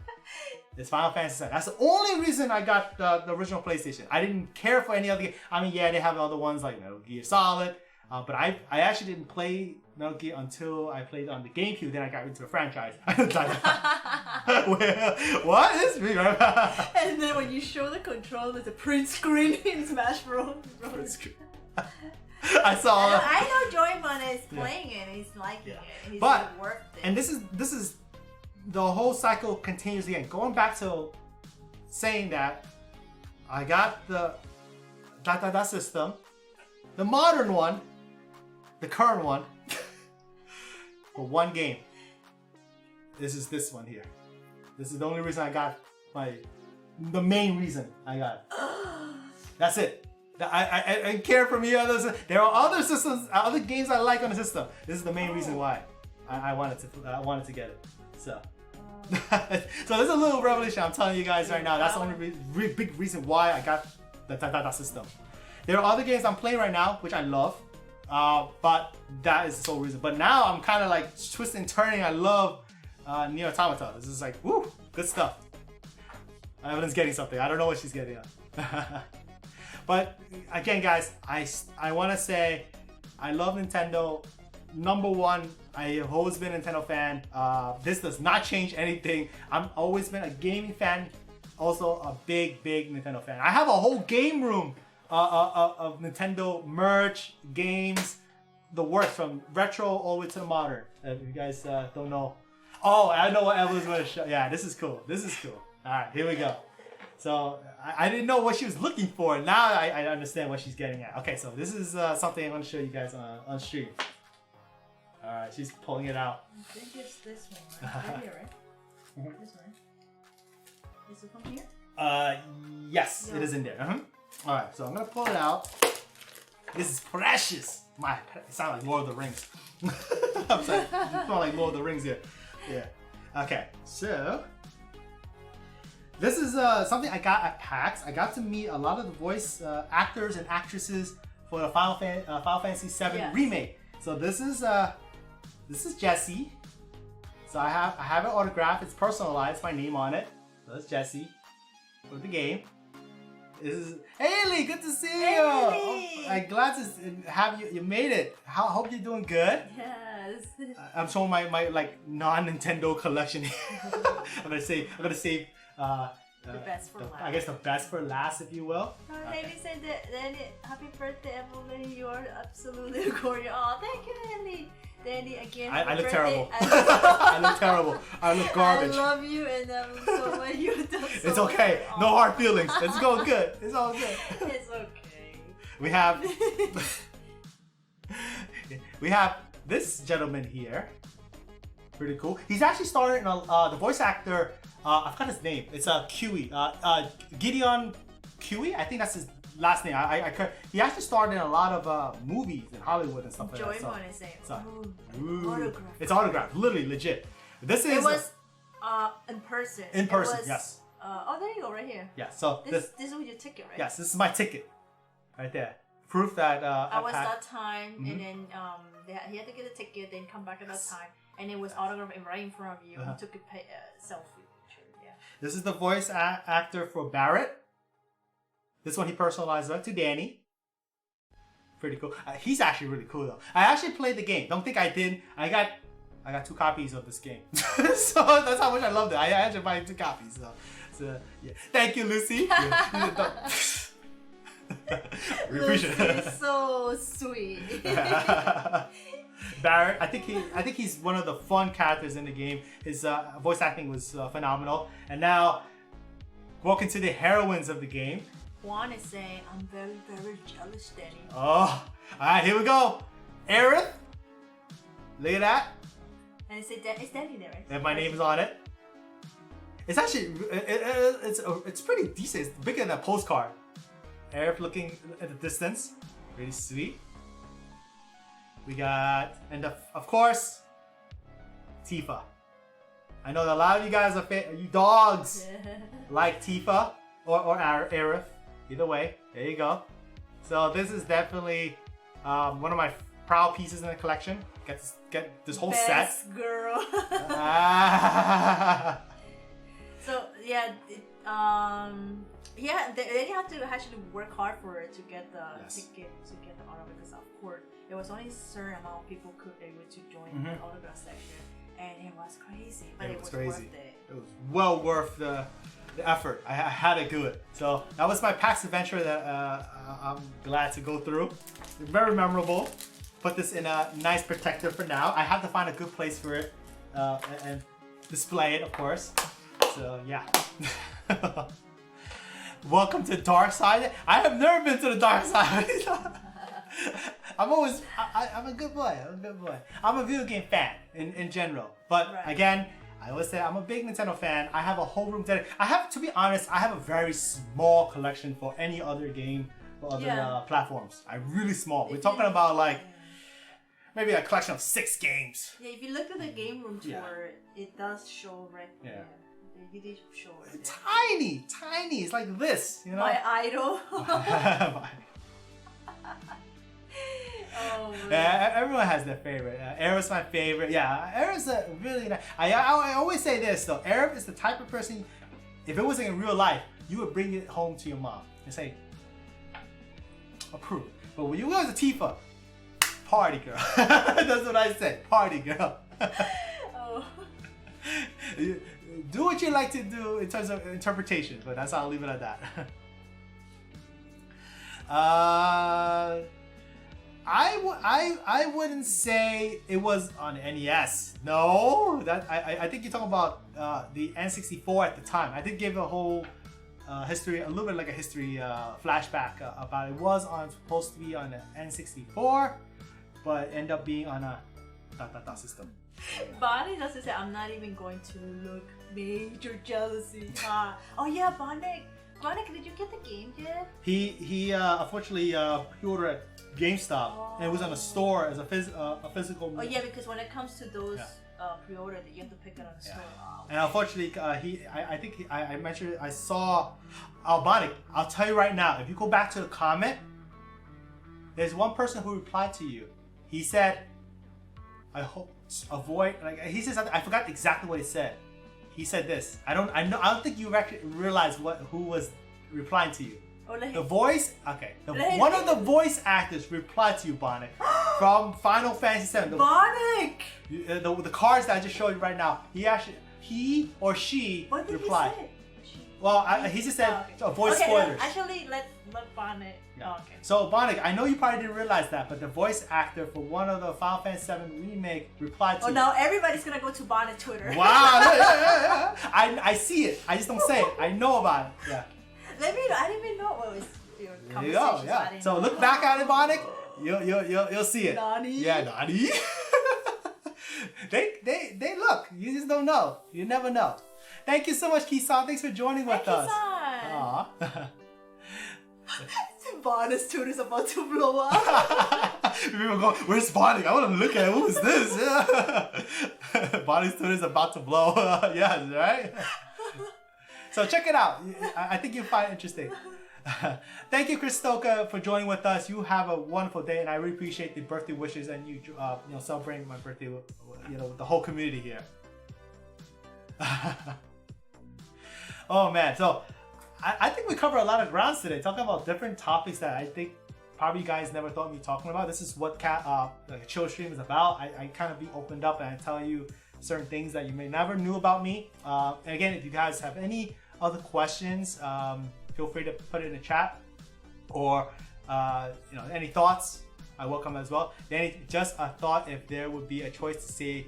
It's Final Fantasy VII. That's the only reason I got the original PlayStation. I didn't care for any other game. I mean, yeah, they have other ones like Metal Gear Solid, but I actually didn't play Metal Gear until I played on the GameCube. Then I got into the franchise. What is me? And then when you show the controller, there's a print screen in Smash Bros. I saw. I know Joymon is playing it. He's liking it. He's worth it. And this is the whole cycle continues again. Going back to saying that I got the that system, the modern one, the current one, for one game. This is this one here. This is the only reason I got the main reason I got it. That's it. I care for me others. There are other systems, other games I like on the system. This is the main reason why I wanted to get it. So there's a little revelation I'm telling you guys right now. That's the only big reason why I got the system. There are other games I'm playing right now which I love, but that is the sole reason. But now I'm kind of like twisting and turning. I love Nier Automata. This is like woo, good stuff. Evelyn's getting something. I don't know what she's getting at. But again, guys, I want to say I love Nintendo. Number one, I've always been a Nintendo fan. This does not change anything. I've always been a gaming fan, also a big Nintendo fan. I have a whole game room of Nintendo merch, games, the works from retro all the way to the modern. If you guys don't know. Oh, I know what Evelyn's going to show. Yeah, this is cool. All right, here we go. So I didn't know what she was looking for. Now I understand what she's getting at. Okay, so this is something I'm going to show you guys on stream. All right, she's pulling it out. I think it's this one, right? Right here, right? This one. Is it from here? Yes, it is in there. All right, so I'm going to pull it out. This is precious. It sounds like Lord of the Rings. I'm sorry, it sounds like Lord of the Rings here. Yeah. Okay, so this is something I got at PAX. I got to meet a lot of the voice actors and actresses for the Final Fantasy VII remake. So this is Jessie. So I have an autograph. It's personalized, my name on it. So that's Jessie for the game. This is Haley. Good to see you. Oh, I'm glad to have you. You made it. Hope you're doing good. Yes. I'm showing my like non-Nintendo collection. I'm gonna save the best for last. I guess the best for last, if you will. Oh, Haley said that, happy birthday, Evelyn. You are absolutely gorgeous. Oh, thank you, Haley. Danny, again, I look terrible. I look terrible. I look garbage. I love you, and so much. You've done so it's okay. No hard feelings. It's going good. It's all good. It's okay. We have this gentleman here. Pretty cool. He's actually starring the voice actor. I forgot his name. It's Kiwi. Gideon Kiwi. I think that's last name. He actually starred in a lot of movies in Hollywood and stuff like that. Joymon is saying, autograph. It's autographed, literally legit. This is. It was in person. In person, yes. Oh, there you go, right here. Yeah. So this is your ticket, right? Yes, this is my ticket, right there. Proof that I was that time, and then he had to get a ticket, then come back at that time, and it was autographed right in front of you. He took a selfie picture. Yeah. This is the voice actor for Barrett. This one he personalized it to Danny. Pretty cool. He's actually really cool though. I actually played the game. Don't think I didn't. I got 2 copies of this game. So that's how much I loved it. I actually bought 2 copies. So yeah. Thank you, Lucy. We appreciate it. Lucy's so sweet. Barrett, I think he's one of the fun characters in the game. His voice acting was phenomenal. And now, welcome to the heroines of the game. Juan is saying, I'm very, very jealous, Danny. Oh, alright, here we go. Aerith. Look at that. And it's Danny there, right? And my name is on it. It's actually, it's pretty decent. It's bigger than a postcard. Aerith looking at the distance. Really sweet. We got, and of course, Tifa. I know that a lot of you guys are, you dogs, like Tifa or Aerith. Either way, there you go. So this is definitely one of my proud pieces in the collection. Get this whole Best set. Girl. So yeah, they have to actually work hard for it to get the ticket, to get the autograph, because of course there was only a certain amount of people could able to join the autograph section, and it was crazy, but it was crazy. worth it. It was well worth the effort. I had to do it. So that was my PAX adventure that I'm glad to go through. Very memorable. Put this in a nice protector for now. I have to find a good place for it and display it, of course. So yeah. Welcome to Dark Side. I have never been to the Dark Side. I'm a good boy. I'm a good boy. I'm a video game fan in general. But again, I always say I'm a big Nintendo fan. I have a whole room dedicated. To be honest, I have a very small collection for any other game or other platforms. Really small. We're talking about like maybe a collection of 6 games. Yeah, if you look at the game room tour, it does show right there. You did show it. Tiny, tiny. It's like this, you know. My idol. Oh, yeah, everyone has their favorite. Aerith's my favorite. Yeah, Aerith's a really nice. I always say this though. Aerith is the type of person, if it wasn't in real life, you would bring it home to your mom and say, approve. But when you go to Tifa, party girl. That's what I say. Party girl. Oh. Do what you like to do in terms of interpretation, but that's how I'll leave it at that. I wouldn't say it was on NES. No, that I think you're talking about the N64 at the time. I did give a whole history, a little bit like a history flashback about it. Was supposed to be on the N64, but ended up being on a system. Bonnie doesn't say, I'm not even going to look. Major jealousy. Oh yeah, Bonnie, did you get the game yet? He unfortunately pre-ordered at GameStop, and it was on a store as a physical. Oh yeah, because when it comes to those pre-order, you have to pick it on the store. Oh, and unfortunately, I mentioned I saw Albonic. I'll tell you right now, if you go back to the comment, there's one person who replied to you. He said, "I hope avoid." Like he said something. I forgot exactly what he said. He said this. I don't think you actually realized who was replying to you. Oh, the voice. Okay. One of the voice actors replied to you, Bonnet, from Final Fantasy VII. Bonnet. The cards that I just showed you right now. He or she what did replied. He say? Well, he just said avoid spoilers. Actually, let Bonnet. Yeah. Oh, okay. So Bonnet, I know you probably didn't realize that, but the voice actor for one of the Final Fantasy VII remake replied to. Oh, now everybody's gonna go to Bonnet Twitter. Wow! Yeah. I see it. I just don't say it. I know about it. Yeah. Let me know. I didn't even know what was your conversation. There you go. Yeah. So look back at it, Bonnet. You'll see it. Nani? Yeah, Nani. They look. You just don't know. You never know. Thank you so much, Kisan. Thanks for joining with us. Kisan. Aww. bonus tune is about to blow up. People go, we're spawning. I want to look at it. Who is this? Yeah. Bonus tune is about to blow. Yeah, right? So check it out. I think you'll find it interesting. Thank you, Chris Stoka, for joining with us. You have a wonderful day, and I really appreciate the birthday wishes and you celebrating my birthday with with the whole community here. Oh man, so I think we cover a lot of grounds today, talking about different topics that I think probably you guys never thought me talking about. This is what like a chill stream is about. I kind of be opened up and I tell you certain things that you may never knew about me. And again, if you guys have any other questions, feel free to put it in the chat, or any thoughts, I welcome as well. Danny, just a thought, if there would be a choice to say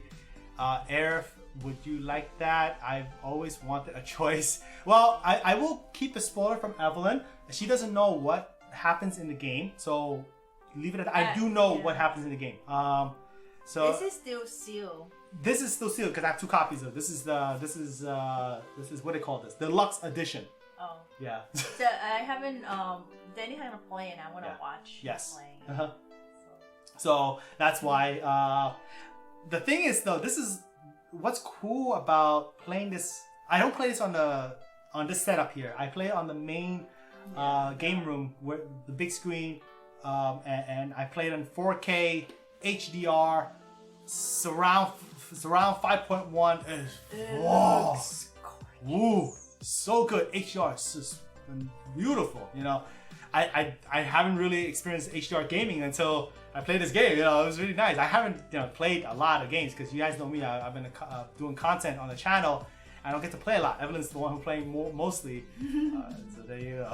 Aerith, would you like that? I've always wanted a choice. Well, I will keep a spoiler from Evelyn. She doesn't know what happens in the game, so leave it at that. I do know what happens in the game. So this is still sealed. This is still sealed because I have 2 copies of it. This is what they call this, deluxe edition. Oh. Yeah. So I haven't Danny hasn't played and I want to watch. Yes. Playing. So that's why. The thing is though, this is what's cool about playing this. I don't play this on this setup here. I play it on the main game room with the big screen, and I play it in 4K HDR surround 5.1. Whoa, woo, so good. HDR is just beautiful. I haven't really experienced HDR gaming until I played this game. It was really nice. I haven't played a lot of games because you guys know me. I've been doing content on the channel. I don't get to play a lot. Evelyn's the one who's playing mostly. So there you go.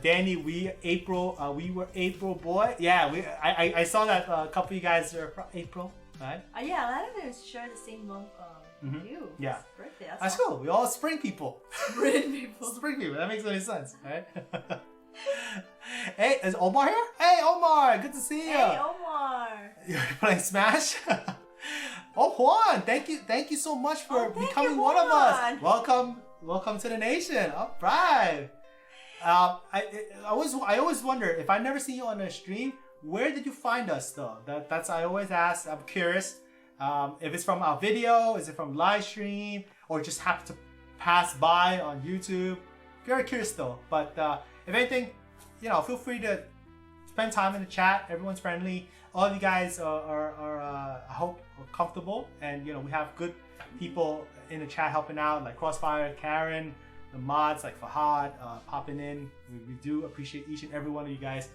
Danny, we were April boy. Yeah, I saw that a couple of you guys are from April, right? Yeah, a lot of them share the same month. You. Yeah. Birthday. That's cool. We all spring people. Spring people. Spring people. That makes any sense, right? Hey, is Omar here? Hey, Omar, good to see you. Hey, Omar. You're playing Smash? Oh, Juan, thank you so much for becoming one of us. Welcome to the nation. All right. I always wonder, if I never see you on a stream, where did you find us though? That's I always ask. I'm curious. If it's from our video, is it from live stream, or just happen to pass by on YouTube? Very curious though. But if anything, feel free to spend time in the chat. Everyone's friendly. All of you guys are I hope, comfortable, and we have good people in the chat helping out, like Crossfire, Karen, the mods like Fahad popping in. We do appreciate each and every one of you guys.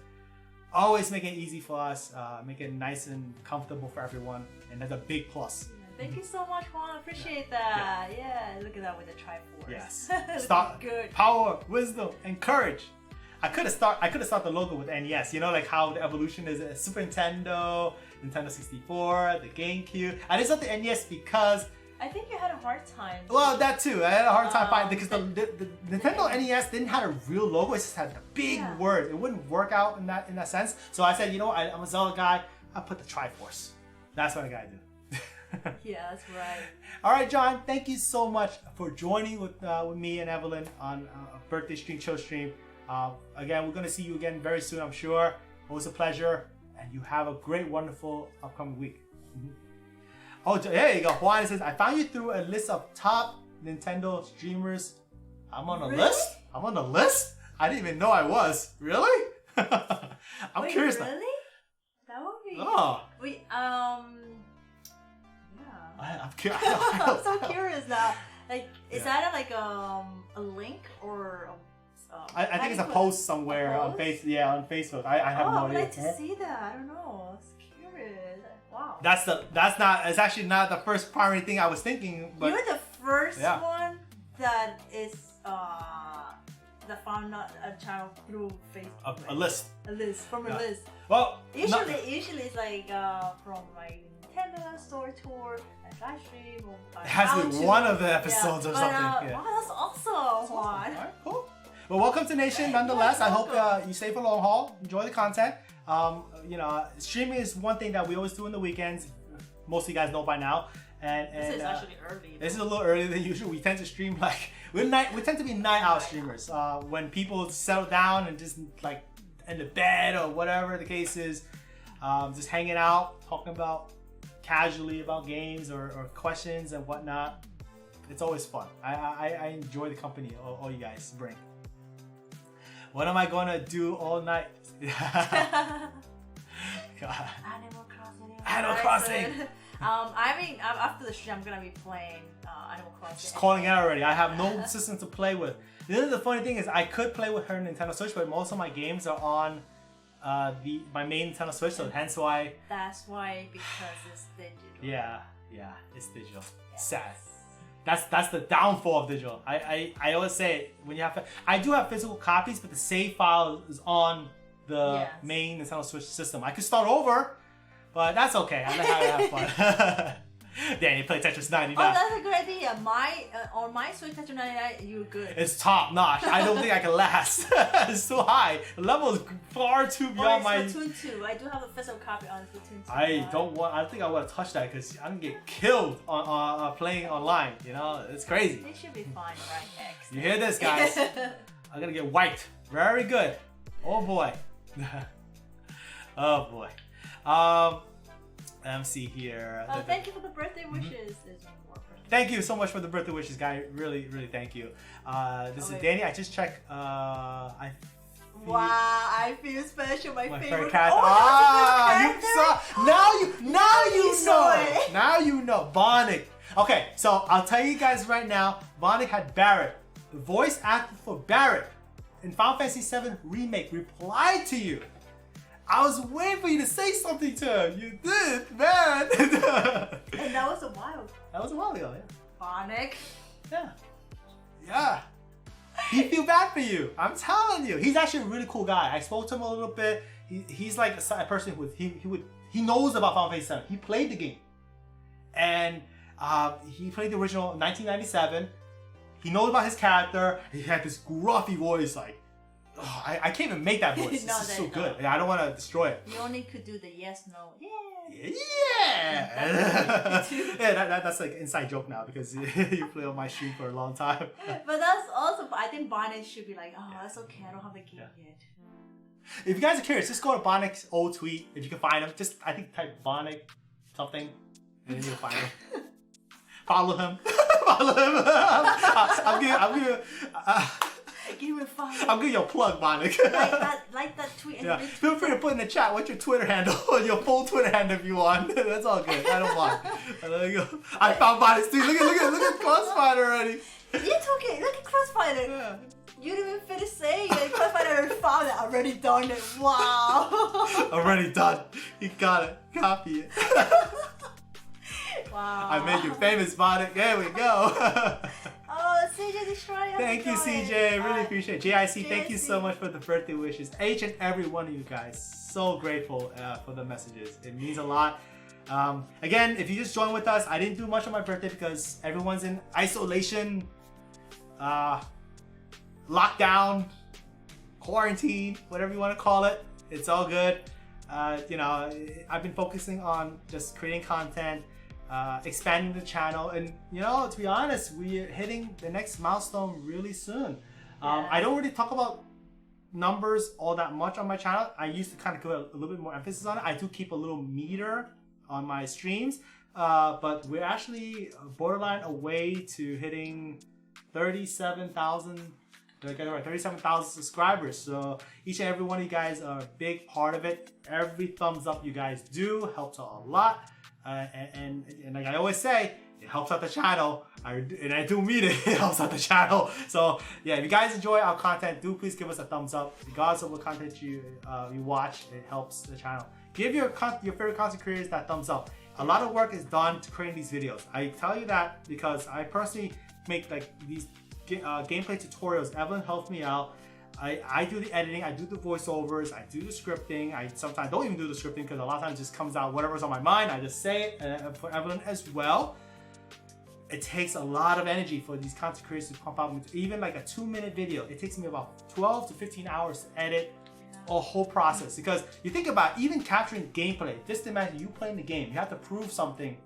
Always making it easy for us, make it nice and comfortable for everyone, and that's a big plus. Thank you so much, Juan. Appreciate that. Yeah, look at that with the Triforce. Yes. Start good. Power, wisdom, and courage. I could have started the logo with NES. Like how the evolution is a Super Nintendo, Nintendo 64, the GameCube. I did something NES because I think you had a hard time. Well, that too. I had a hard time finding because the Nintendo NES didn't have a real logo. It just had the big word. It wouldn't work out in that sense. So I said, I'm a Zelda guy. I put the Triforce. That's what I gotta do. Yeah, that's right. All right, John. Thank you so much for joining with me and Evelyn on a birthday stream, chill stream. Again, we're gonna see you again very soon, I'm sure. Always a pleasure, and you have a great, wonderful upcoming week. Oh, there you go. Juan says, I found you through a list of top Nintendo streamers. I'm on a list? I'm on the list? I didn't even know I was. Really? I'm curious now. Really? That would be... Oh. Yeah. I'm curious. I'm so curious now. Like, is that a link or... I think it's a post somewhere on Facebook. I have no idea. I would like to see that. I don't know. I was curious. Wow. It's actually not the first primary thing I was thinking. But you're the first one that is that found out a child through Facebook. A list. A list from a list. Well, usually it's like from my Nintendo store tour, a live stream, or it has to be one of the episodes or something. Wow, that's awesome. All right, cool. Well, welcome to Nation nonetheless. I hope you stay for long haul. Enjoy the content. Streaming is one thing that we always do in the weekends. Most of you guys know by now. And this is actually early. This is a little earlier than usual. We tend to stream like we tend to be night owl streamers. When people settle down and just like in the bed or whatever the case is, just hanging out, talking about casually about games or questions and whatnot. It's always fun. I enjoy the company all you guys bring. What am I gonna do all night? God. Animal Crossing. I mean, after the stream, I'm gonna be playing Animal Crossing. She's calling out already. I have no system to play with. The funny thing is, I could play with her Nintendo Switch, but most of my games are on my main Nintendo Switch, so hence why. That's why, because it's digital. Yeah, it's digital. Yes. Sad. That's the downfall of digital. I always say when you have, I do have physical copies, but the save file is on the main Nintendo Switch system. I could start over, but that's okay. I know how to have fun. Danny, play Tetris 99. Oh, that's a good idea. On my Switch Tetris 99, you're good. It's top notch. I don't think I can last. It's too high. The level is far too beyond my. Splatoon 2. I do have a physical copy on Splatoon 2. I think I want to touch that because I'm gonna get killed on playing online. You know, it's crazy. It should be fine right next. You hear this, guys? I'm gonna get wiped. Very good. Oh boy. Oh boy. Let me see here. Thank you for the birthday wishes. There's one more person. Thank you so much for the birthday wishes, guy. Really, really thank you. This is Danny. I just checked. Wow, I feel special. My favorite cat. You saw. Now you know. Now you know. Vonic. Okay, so I'll tell you guys right now. Vonic had Barret. The voice actor for Barret in Final Fantasy VII Remake replied to you. I was waiting for you to say something to him. You did, man. And that was a while. That was a while ago, yeah. Phonic. Yeah. He feel bad for you. I'm telling you. He's actually a really cool guy. I spoke to him a little bit. He's like a person who he knows about Final Fantasy VII. He played the game. And he played the original in 1997. He knows about his character. He had this gruffy voice like, oh, I can't even make that voice. No, it's so good. I don't want to destroy it. You only could do the yes, no. Yeah. Yeah, that's like an inside joke now because you play on my stream for a long time. But that's also, I think Bonnet should be like, oh, that's okay. I don't have the game yet. If you guys are curious, just go to Bonnic's old tweet. If you can find him, just I think type Bonnic something, and then you'll find him. Follow him. Follow him. I'm giving. Give me a follow. I'll give you a plug, Vonic. like that tweet. Yeah. Feel free to put in the chat what's your Twitter handle, your full Twitter handle if you want. That's all good. I don't mind. There you go. I found Vonic's tweet. Look at Crossfighter already. You're talking. Look at Crossfighter. Yeah. You didn't even finish saying it. Crossfighter already found it. Already done it. Wow. Already done. He got it. Copy it. Wow. I made you famous, Vonic. There we go. Oh, CJ Destroyer. Thank you, CJ. Really appreciate it. JIC, thank you so much for the birthday wishes. Each and every one of you guys. So grateful for the messages. It means a lot. Again, if you just joined with us, I didn't do much on my birthday because everyone's in isolation, lockdown, quarantine, whatever you want to call it. It's all good. You know, I've been focusing on just creating content, expanding the channel, and you know, to be honest, we're hitting the next milestone really soon. I don't really talk about numbers all that much on my channel. I used to kind of put a little bit more emphasis on it. I do keep a little meter on my streams, but we're actually borderline away to hitting 37,000 subscribers. So each and every one of you guys are a big part of it. Every thumbs up you guys do helps out a lot. And like I always say, it helps out the channel. And I do mean it. It helps out the channel. So yeah, if you guys enjoy our content, do please give us a thumbs up. Regardless of what content you watch, it helps the channel. Give your favorite content creators that thumbs up. A lot of work is done to create these videos. I tell you that because I personally make like these gameplay tutorials. Evelyn helps me out. I do the editing, I do the voiceovers, I do the scripting. I sometimes don't even do the scripting because a lot of times it just comes out whatever's on my mind. I just say it, and for Evelyn as well. It takes a lot of energy for these content creators to pump out even like a 2-minute video. It takes me about 12 to 15 hours to edit a whole process. Because you think about even capturing gameplay, just imagine you playing the game, you have to prove something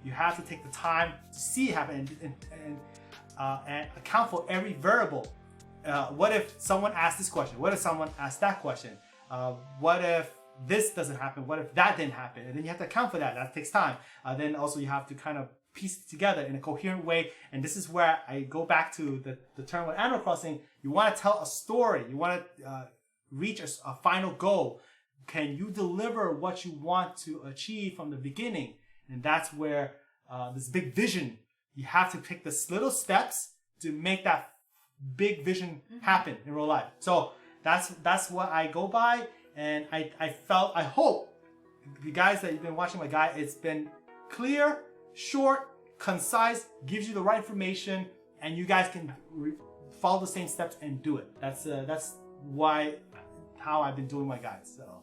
You have to take the time to see it happen and account for every variable. What if someone asked this question? What if someone asked that question? What if this doesn't happen? What if that didn't happen? And then you have to account for that. That takes time. Then also you have to kind of piece it together in a coherent way. And this is where I go back to the term with Animal Crossing. You want to tell a story. You want to reach a final goal. Can you deliver what you want to achieve from the beginning? And that's where this big vision, you have to take the little steps to make that big vision happen in real life. So that's what I go by. And I hope the guys that you've been watching my guide, it's been clear, short, concise, gives you the right information, and you guys can follow the same steps and do it. That's how I've been doing my guides. So,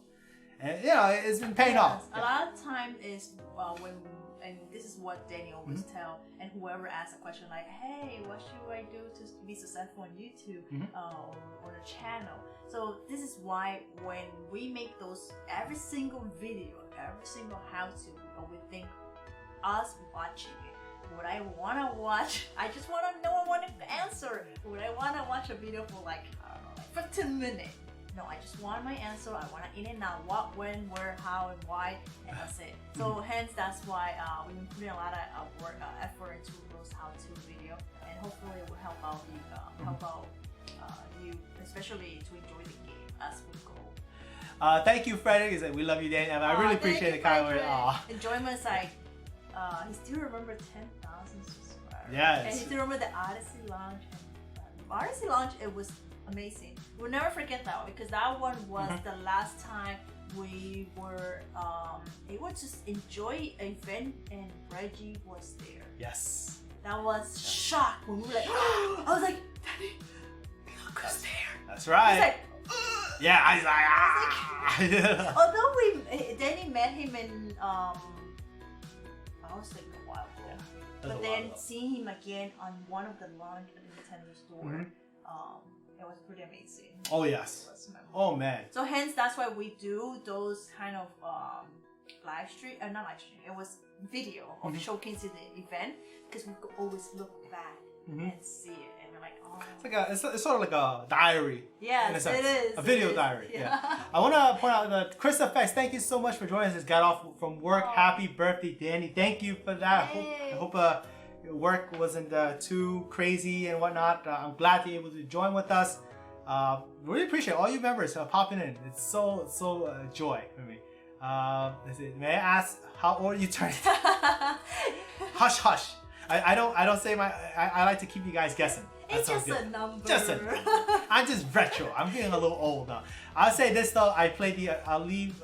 and it's been paying off. A lot of time is and this is what Danny always tell, and whoever asks a question like, hey, what should I do to be successful on YouTube or the channel? So this is why when we make those, every single video, every single how-to, we think us watching it, would I want to watch, I just want to know, I want to answer, would I want to watch a video for like, I don't know, like 15 minutes? No, I just want my answer. I want to in and out, what, when, where, how, and why, and that's it. So hence, that's why we've been putting a lot of effort into those how-to video, and hopefully it will help out you, especially to enjoy the game as we go. Thank you, Frederick. We love you, Danny. I really appreciate the kind word. Enjoyment's like, he still remember 10,000 subscribers. Yes. And he still remember the Odyssey launch. Odyssey launch, it was amazing. We'll never forget that one, because that one was the last time we were able to enjoy an event and Reggie was there. Yes. That was shock when we were like, I was like, Danny, look who's there. That's right. He's like, yeah, I was like, although Danny met him in I was like a while ago. But then seeing him again on one of the launch at the Nintendo store, it was pretty amazing. Oh yes. Oh man. So hence that's why we do those kind of live stream, not live stream. It was video of showcasing the event, because we could always look back and see it, and we're like, oh. It's sort of like a diary. Yes, it is. A video diary. Yeah. I want to point out that Chris Effects, thank you so much for joining us. Just got off from work. Happy birthday, Danny. Thank you for that. I hope your work wasn't too crazy and whatnot. I'm glad you're able to join with us. Really appreciate all you members popping in. It's so joy for me. Let's see. May I ask how old you turned? Hush, hush. I don't say my. I like to keep you guys guessing. It's just a number. Just a number. I'm just retro. I'm getting a little old now. I'll say this though. I played the. I'll leave.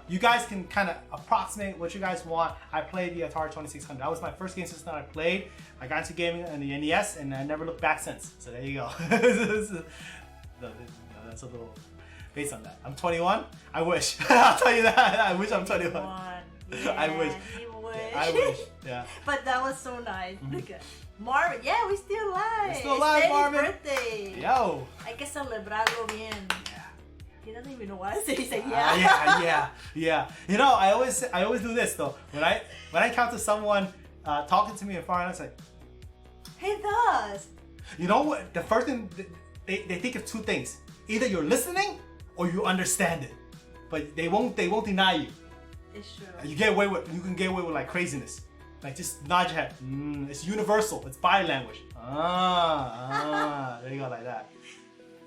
You guys can kind of approximate what you guys want. I played the Atari 2600. That was my first game system I played. I got into gaming on the NES, and I never looked back since. So there you go. That's a little based on that. I'm 21. I wish. I'll tell you that. I wish I'm 21. Yeah, I wish. I wish. Yeah. But that was so nice. Look at Marvin. Yeah, we still alive. We're still alive, Marvin. It's Danny's birthday. Yo. Hay que celebrarlo bien. Yeah. He doesn't even know what I say. He's like, yeah. You know, I always do this though. When I encounter someone talking to me in foreign, it's like, he does. You know what? The first thing they think of two things: either you're listening or you understand it. But they won't deny you. It's true. You can get away with like craziness. Like just nod your head. It's universal. It's body language. There you go, like that.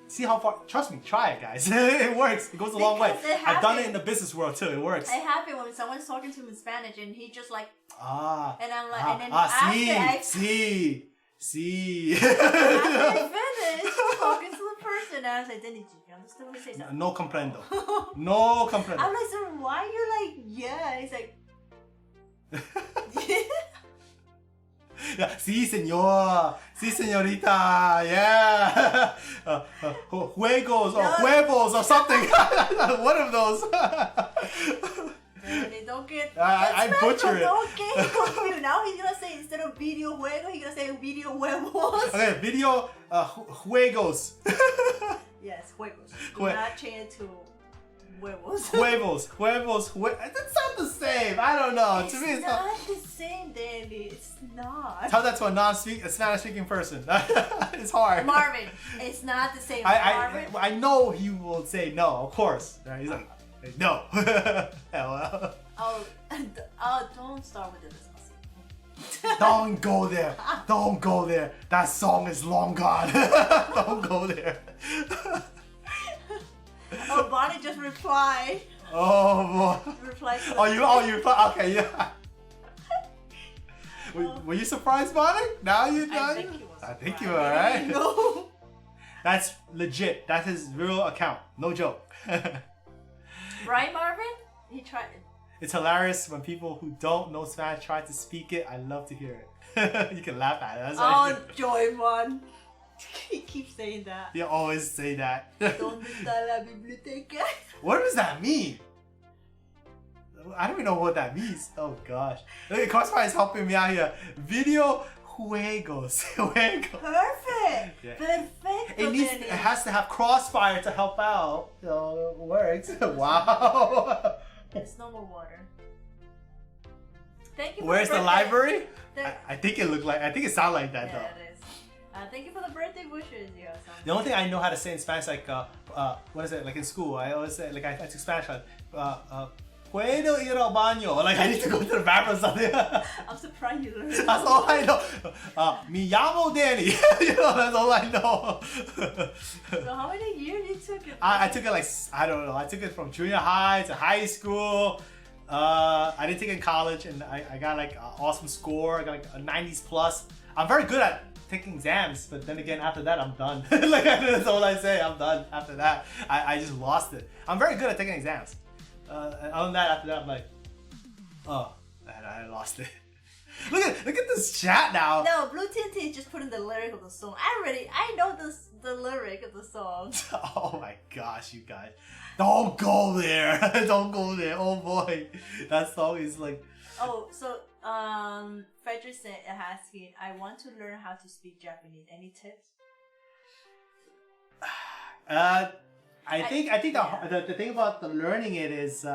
See how far? Trust me, try it, guys. It works. It goes a long way. I've done it in the business world too. It works. It happened when someone's talking to him in Spanish and he just like and I'm like, and then see. After I finished talking to the person, and I was like, Danny, do you understand what he says? No comprendo. No comprendo. I'm like, so why you're like, yeah? He's like, yeah. Sí, señor. Sí, señorita. Yeah. Juegos or huevos or something. One of those. They don't get. I butcher it. Don't get confused. Now he's gonna say, instead of video juego, he's gonna say video huevos. Okay, video juegos. Yes, juegos. Do not change it to Huevos. It's not the same. I don't know. It's To me, it's not the same, Danny. It's not. Tell that to a Spanish-speaking person. It's hard. Marvin, it's not the same. Marvin. I know he will say no, of course. He's like, no. Hello. Oh, don't start with the Despacito. Don't go there. Don't go there. That song is long gone. Don't go there. Oh, Bonnie just replied. Oh boy. Replied to Okay, yeah. Were you surprised, Bonnie? Now you know. I think he was. I think you were, right? No. That's legit. That's his real account. No joke. Right, Marvin? He tried. It's hilarious when people who don't know Spanish try to speak it. I love to hear it. You can laugh at it. That's Oh, Joy one. He keeps saying that. You always say that. ¿Dónde está la biblioteca? What does that mean? I don't even know what that means. Oh gosh. Look, Crossfire is helping me out here. Video juegos. Perfect. Yeah. Perfecto. It has to have Crossfire to help out. So it works. Wow. There's no more water. Thank you. Where's the library? The- I think it sounded like that Yeah, though. it is. Thank you for the birthday wishes. You have some. The only thing I know how to say in Spanish, like what is it? Like in school, I always say, like I took Spanish, puedo ir al baño. Like I need to go to the bathroom or something. I'm surprised you learned. That's all I know. Me llamo Danny. You know, that's all I know. So how many years you took it? I took it like, I don't know. I took it from junior high to high school. I didn't take it in college, and I got like an awesome score. I got like a 90s plus. I'm very good at taking exams, but then again, after that, I'm done. Like that's all I say. I'm done. After that, I just lost it. I'm very good at taking exams. And other than that, after that, I'm like, oh, I lost it. Look at this chat now. No, Blue Tinty just put in the lyric of the song. I know the lyric of the song. Oh my gosh, you guys. Don't go there. Don't go there. Oh boy. That song is like... Oh, so, Frederick said, asking, I want to learn how to speak Japanese. Any tips? I think the thing about the learning it is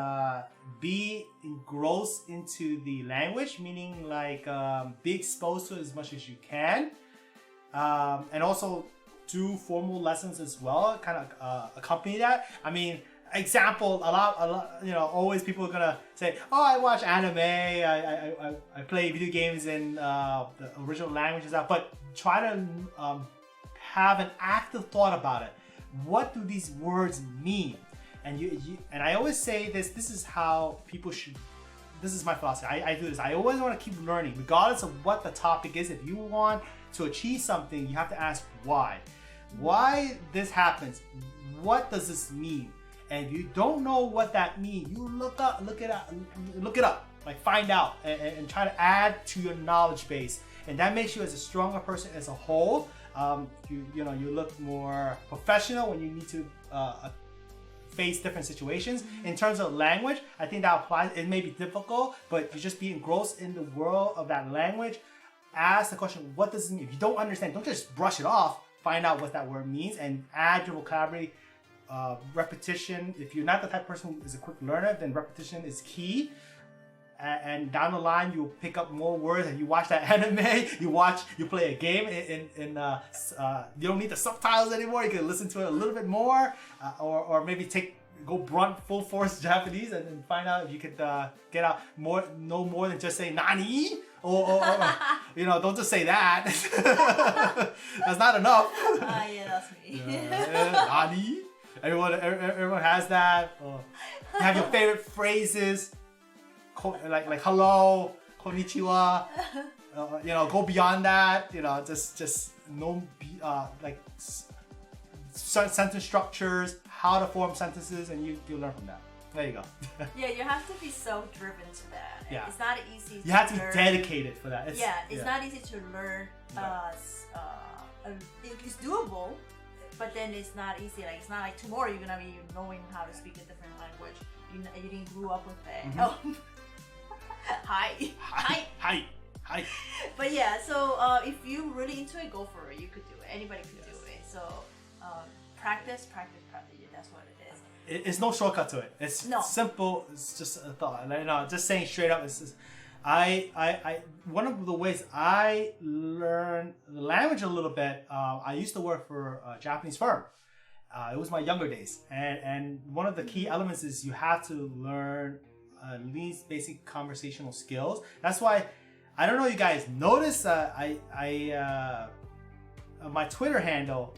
be engrossed into the language, meaning like be exposed to it as much as you can, and also do formal lessons as well. Kind of accompany that. I mean, example, a lot, you know, always people are gonna say, oh, I watch anime, I play video games in the original languages, but try to have an active thought about it. What do these words mean? And and I always say this is how people should, this is my philosophy. I do this. I always want to keep learning, regardless of what the topic is. If you want to achieve something, you have to ask why. Why this happens? What does this mean? And if you don't know what that means, you look it up, like find out and try to add to your knowledge base. And that makes you as a stronger person as a whole. You look more professional when you need to face different situations. In terms of language, I think that applies. It may be difficult, but you just be engrossed in the world of that language. Ask the question, what does it mean? If you don't understand, don't just brush it off. Find out what that word means and add your vocabulary. Repetition. If you're not the type of person who is a quick learner, then repetition is key. And down the line, you'll pick up more words. And you watch that anime, you play a game, you don't need the subtitles anymore. You can listen to it a little bit more, or maybe go full force Japanese and find out if you could get out no more than just say nani, or don't just say that. That's not enough. Yeah, that's me. Nani. Everyone has that. You have your favorite phrases. Like hello, konnichiwa, go beyond that, just know sentence structures, how to form sentences, and you learn from that. There you go. Yeah, you have to be self-driven to that. Yeah. It's not easy. You have to be dedicated for that. It's not easy to learn. It's doable, but then it's not easy. Like it's not like tomorrow you're gonna be knowing how to speak a different language. You didn't grow up with it. Mm-hmm. Hi. But yeah, so if you're really into it, go for it. You could do it. Anybody could do it. So practice. Yeah, that's what it is. it's no shortcut to it. It's simple. It's just a thought. Like, no, just saying straight up. It's just, one of the ways I learned the language a little bit. I used to work for a Japanese firm. It was my younger days, and one of the key elements is you have to learn at least basic conversational skills. That's why I don't know. You guys notice my Twitter handle.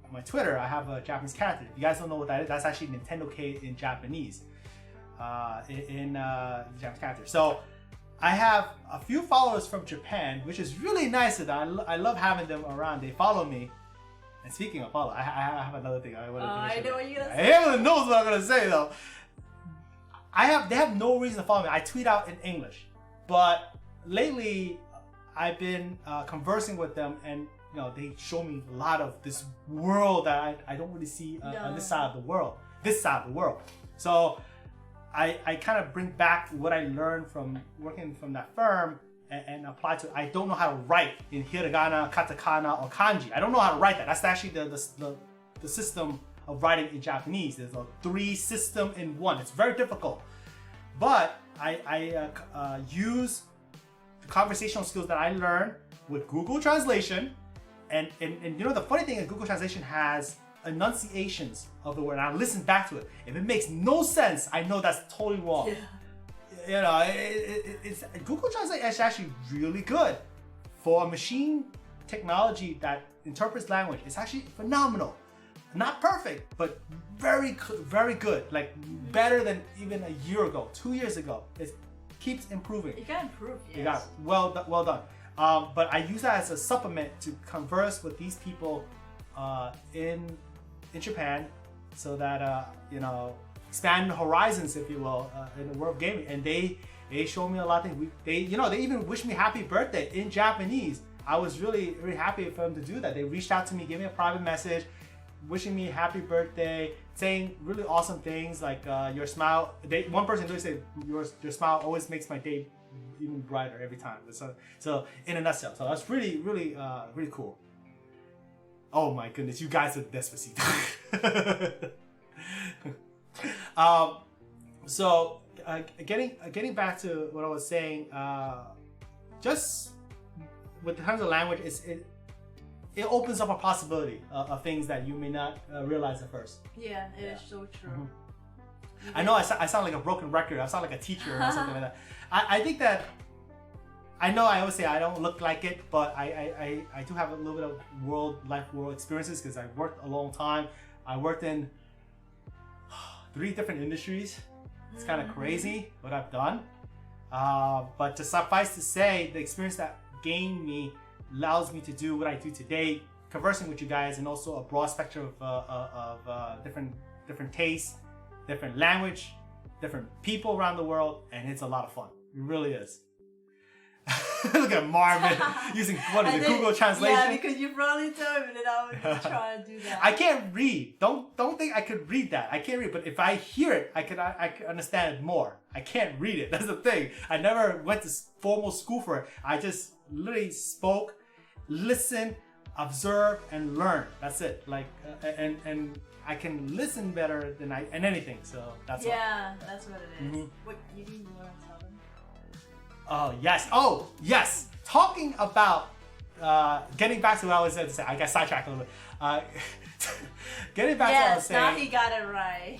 On my Twitter, I have a Japanese character. If you guys don't know what that is, that's actually NintendoCade in Japanese. In Japanese character. So I have a few followers from Japan, which is really nice. That I love having them around. They follow me. And speaking of follow, I have another thing I want to finish. I know what you're gonna say. Everyone knows what I'm gonna say though. They have no reason to follow me. I tweet out in English, but lately I've been conversing with them, and they show me a lot of this world that I don't really see on this side of the world. So I kind of bring back what I learned from working from that firm and apply to it. I don't know how to write in hiragana, katakana, or kanji. I don't know how to write that. That's actually the system of writing in Japanese. There's a 3 system in 1. It's very difficult. But I use the conversational skills that I learned with Google Translation. And the funny thing is Google Translation has enunciations of the word, and I listen back to it. If it makes no sense, I know that's totally wrong. Yeah. It's Google Translate is actually really good for a machine technology that interprets language. It's actually phenomenal. Not perfect, but very good. Like better than even a year ago, 2 years ago. It keeps improving. You can improve. Yes. You got it. Well done. But I use that as a supplement to converse with these people in Japan, so that expand the horizons, if you will, in the world of gaming. And they show me a lot of things. They even wish me happy birthday in Japanese. I was really happy for them to do that. They reached out to me, gave me a private message, wishing me happy birthday, saying really awesome things like your smile. One person really said your smile always makes my day even brighter every time. So in a nutshell, so that's really cool. Oh my goodness, you guys are Despacito. So getting back to what I was saying, just with terms of language, it opens up a possibility of things that you may not realize at first. Yeah, it is so true. Mm-hmm. I know I sound like a broken record. I sound like a teacher or something like that. I think that, I know I always say I don't look like it, but I do have a little bit of world experiences, because I worked a long time. I worked in 3 different industries. It's kind of crazy what I've done. But to suffice to say, the experience that gained me allows me to do what I do today, conversing with you guys, and also a broad spectrum of different tastes, different language, different people around the world, and it's a lot of fun. It really is. Look at Marvin using the Google Translation. Yeah, because you probably told me that I would try to do that. I can't read. Don't think I could read that. I can't read, but if I hear it, I can understand it more. I can't read it. That's the thing. I never went to formal school for it. I just literally spoke, listened, observe, and learn. That's it. Like and I can listen better than anything. So that's that's what it is. Mm-hmm. What you didn't want to tell them? Oh yes. Talking about getting back to what I was going to say. I got sidetracked a little bit. Getting back to what I was saying. Now he got it right.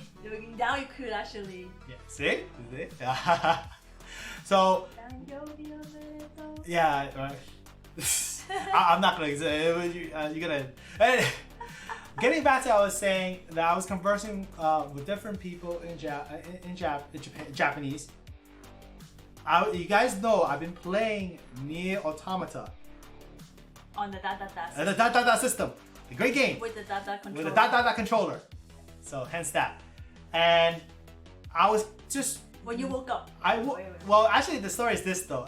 Now you could actually. Yeah. See? So. Yeah. I'm not gonna say. You're gonna. Getting back to what I was saying, that I was conversing with different people in Japanese. You guys know I've been playing Nier Automata on the dot system. The dot system. A great game. With the dot controller. With the dot controller. So hence that. And I was just. When you woke up. Well, actually, the story is this though.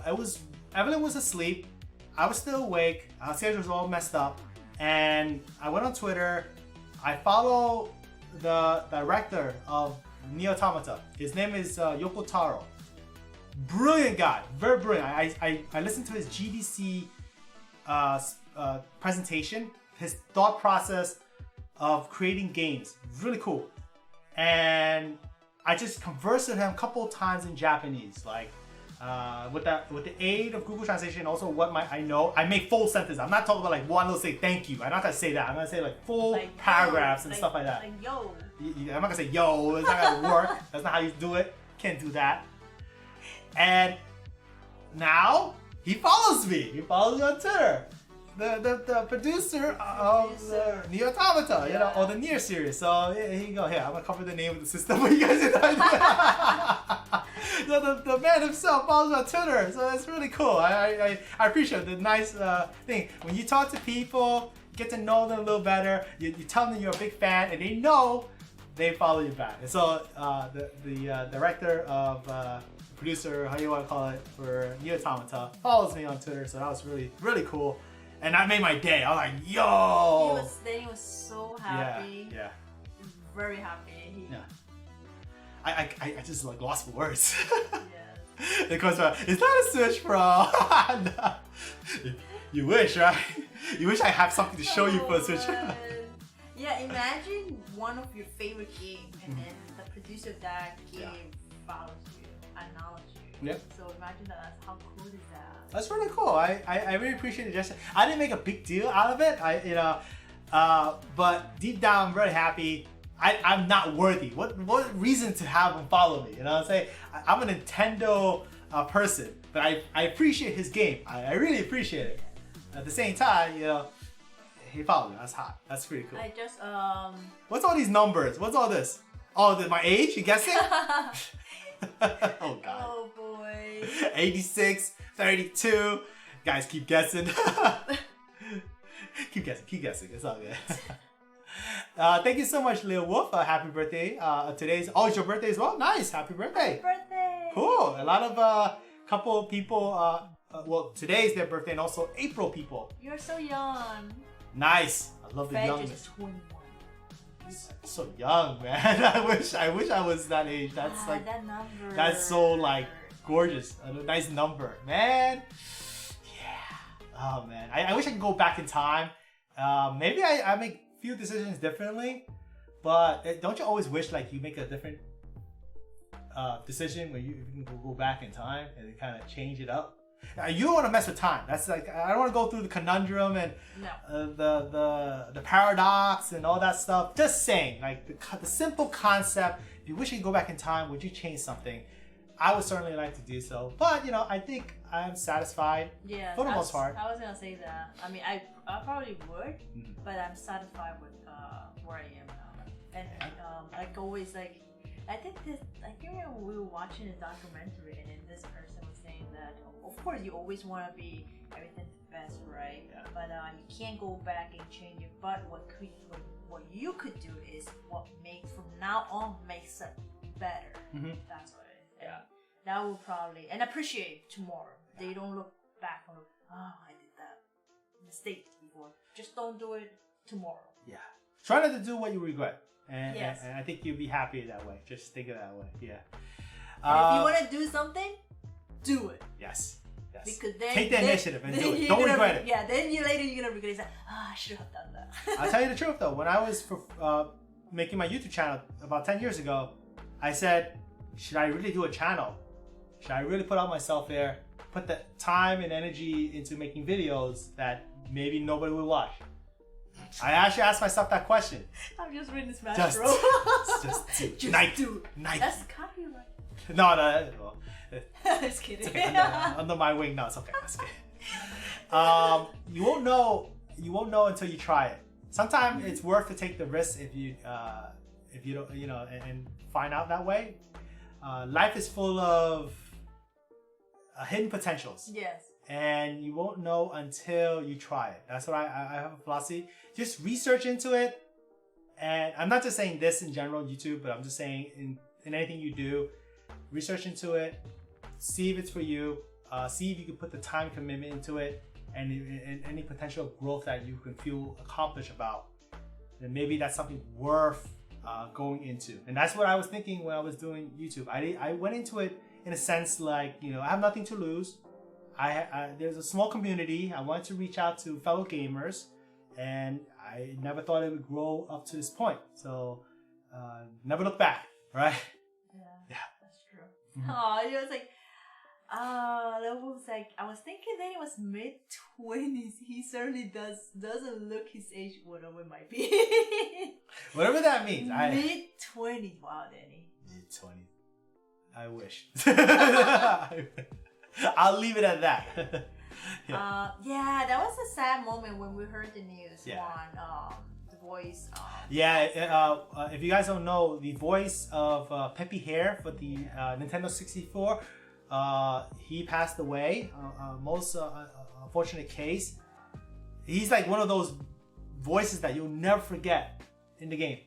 Evelyn was asleep. I was still awake. Our schedule was all messed up, and I went on Twitter. I follow the director of Nier Automata. His name is Yoko Taro. Brilliant guy, very brilliant. I listened to his GDC presentation, his thought process of creating games, really cool. and I just conversed with him a couple of times in Japanese, like with the aid of Google Translation. Also, what I know, I make full sentences. I'm not talking about like one little say thank you. I'm not gonna say that. I'm gonna say like full paragraphs and stuff like that. Like yo. I'm not gonna say yo. It's not gonna work. That's not how you do it. Can't do that. And now he follows me. He follows me on Twitter. The producer of the Nier Automata, you know, or the Nier series. So here you go. Here, I'm gonna cover the name of the system for you guys. The man himself follows me on Twitter, so that's really cool. I appreciate the nice thing. When you talk to people, get to know them a little better. You tell them you're a big fan, and they know they follow you back. And so the director of producer, how you want to call it, for Nier Automata follows me on Twitter. So that was really, really cool. And that made my day. I was like, yo! He was so happy. Yeah. Very happy. Yeah. I just like lost for words. Yes. It comes from, is that a Switch Pro? No. You wish, right? You wish I have something to show you for a Switch. Yeah, imagine one of your favorite games and then the producer of that game follows you, acknowledges you. Yep. So imagine that. How cool is that? That's really cool. I really appreciate the gesture. I didn't make a big deal out of it. But deep down, I'm very happy. I'm not worthy. What reason to have him follow me? You know what I'm saying? I'm a Nintendo person, but I appreciate his game. I really appreciate it. At the same time, you know, he followed me. That's hot. That's pretty cool. I just What's all these numbers? What's all this? Oh, my age? You guessing? Oh god. Oh boy. 86, 32. Guys, keep guessing. Keep guessing. It's all good. Thank you so much, Lil Wolf. Happy birthday. It's your birthday as well? Nice. Happy birthday. Happy birthday. Cool. A lot of couple of people. Well, today's their birthday, and also April people. You're so young. Nice. I love the Fed youngness. is 21. So young, man. I wish I was that age. That's like that number. That's so like gorgeous. A nice number, man. Yeah. Oh man. I wish I could go back in time. Maybe I make few decisions differently, but don't you always wish like you make a different decision where you can go back in time and kind of change it up? You don't want to mess with time. That's like, I don't want to go through the conundrum and the paradox and all that stuff. Just saying, like the simple concept. If you wish you could go back in time, would you change something? I would certainly like to do so. But you know, I think I'm satisfied. Yeah, for the most part. I was gonna say that. I mean, I probably would, but I'm satisfied with where I am now. And like always, like I think when we were watching a documentary, and then this person was saying that, of course, you always want to be everything the best, right? Yeah. But you can't go back and change it. But what you could do is what makes from now on makes it better. That's what it is. Yeah. That will probably and appreciate tomorrow. Yeah. They don't look back and look, oh, I did that mistake before. Just don't do it tomorrow. Yeah. Try not to do what you regret. And, yes. and I think you'll be happy that way. Just think of that way. Yeah. And if you want to do something, do it. Yes. Because then take the initiative and do it. Don't regret it. Yeah. Then later you're gonna regret it. I should have done that. I'll tell you the truth though. When I was making my YouTube channel about 10 years ago, I said, should I really do a channel? Should I really put out myself there, put the time and energy into making videos that maybe nobody would watch? I actually asked myself that question. I'm just reading Smash Bros. Just do it. That's copyright. No. Well, just kidding. Okay, under my wing. No, it's okay. That's good. You won't know until you try it. Sometimes it's worth to take the risk if you don't, you know, and find out that way. Life is full of hidden potentials. Yes. And you won't know until you try it. That's what I have a philosophy. Just research into it. And I'm not just saying this in general, YouTube, but I'm just saying in anything you do, research into it, see if it's for you, see if you can put the time commitment into it, and any potential growth that you can feel accomplished about. Then maybe that's something worth going into. And that's what I was thinking when I was doing YouTube. I went into it in a sense like, you know, I have nothing to lose. There's a small community. I wanted to reach out to fellow gamers, and I never thought it would grow up to this point. So never look back, right? Yeah. That's true. Oh, it was like, that was like, I was thinking that it was mid-20s. He certainly doesn't look his age, whatever it might be. Whatever that means. Mid-20s. Wow, Danny. Mid-20s. I wish. I'll leave it at that. That was a sad moment when we heard the news on the voice. If you guys don't know, the voice of Peppy Hare for the Nintendo 64, he passed away. Most unfortunate case. He's like one of those voices that you'll never forget in the game.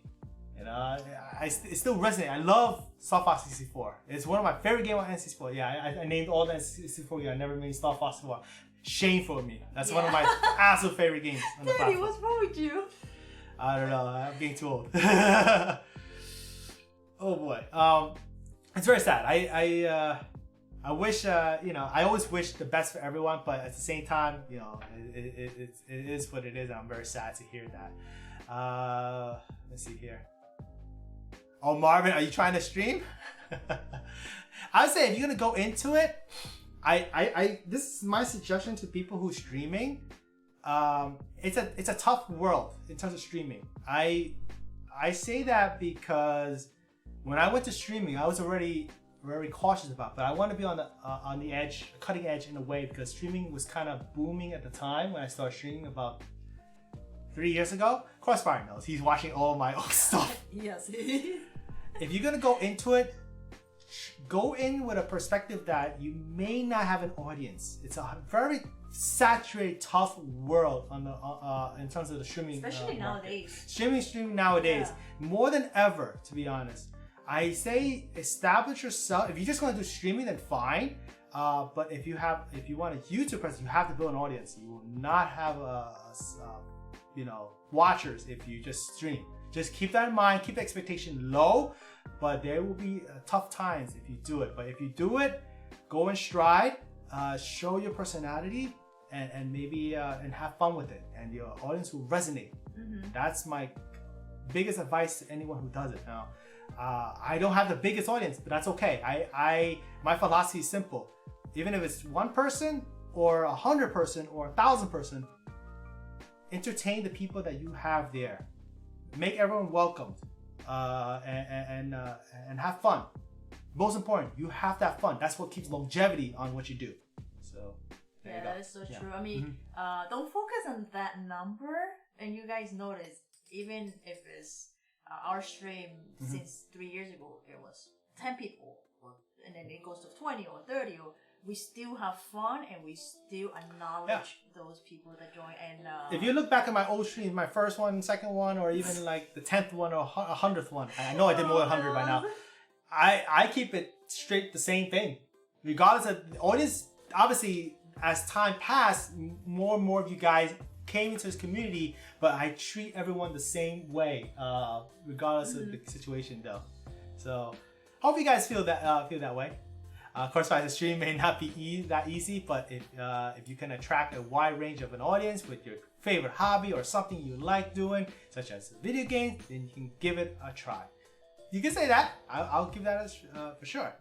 It still resonates. I love Star Fox 64. It's one of my favorite games on N64. Yeah, I named all the N64 games. I never named Star Fox 64. Shameful of me. That's one of my absolute favorite games on the platform. Daddy, what's wrong with you? I don't know. I'm getting too old. Oh boy. It's very sad. I wish, I always wish the best for everyone, but at the same time, it is what it is. And I'm very sad to hear that. Let's see here. Oh, Marvin, are you trying to stream? I would say if you're gonna go into it, this is my suggestion to people who's streaming. It's a tough world in terms of streaming. I say that because when I went to streaming, I was already very cautious about it, but I want to be on the edge, cutting edge in a way, because streaming was kind of booming at the time when I started streaming about 3 years ago. Crossfire knows. He's watching all my old stuff. Yes. If you're gonna go into it, go in with a perspective that you may not have an audience. It's a very saturated, tough world on the in terms of the streaming. Especially nowadays. Streaming nowadays, more than ever, to be honest. I say establish yourself. If you're just gonna do streaming, then fine. But if you want a YouTube presence, you have to build an audience. You will not have watchers if you just stream. Just keep that in mind. Keep the expectation low, but there will be tough times if you do it. But if you do it, go in stride, show your personality, and maybe and have fun with it, and your audience will resonate. That's my biggest advice to anyone who does it. Now, I don't have the biggest audience, but that's okay. My philosophy is simple. Even if it's one person or 100 person or 1,000 person, entertain the people that you have there. Make everyone welcomed, and have fun. Most important, you have to have fun. That's what keeps longevity on what you do. So there you go. That is so true. I mean, don't focus on that number. And you guys notice, even if it's our stream since 3 years ago, it was 10 people, and then it goes to 20 or 30, or we still have fun and we still acknowledge those people that join. And if you look back at my old streams, my first one, second one, or even like the 10th one or 100th one, I know I did more than 100 by now. I keep it straight the same thing, regardless of the audience. Obviously, as time passed, more and more of you guys came into this community, but I treat everyone the same way, regardless of the situation, though. So, hope you guys feel that way. Of course, the stream may not be that easy, but if you can attract a wide range of an audience with your favorite hobby or something you like doing, such as video games, then you can give it a try. You can say that. I'll give that for sure.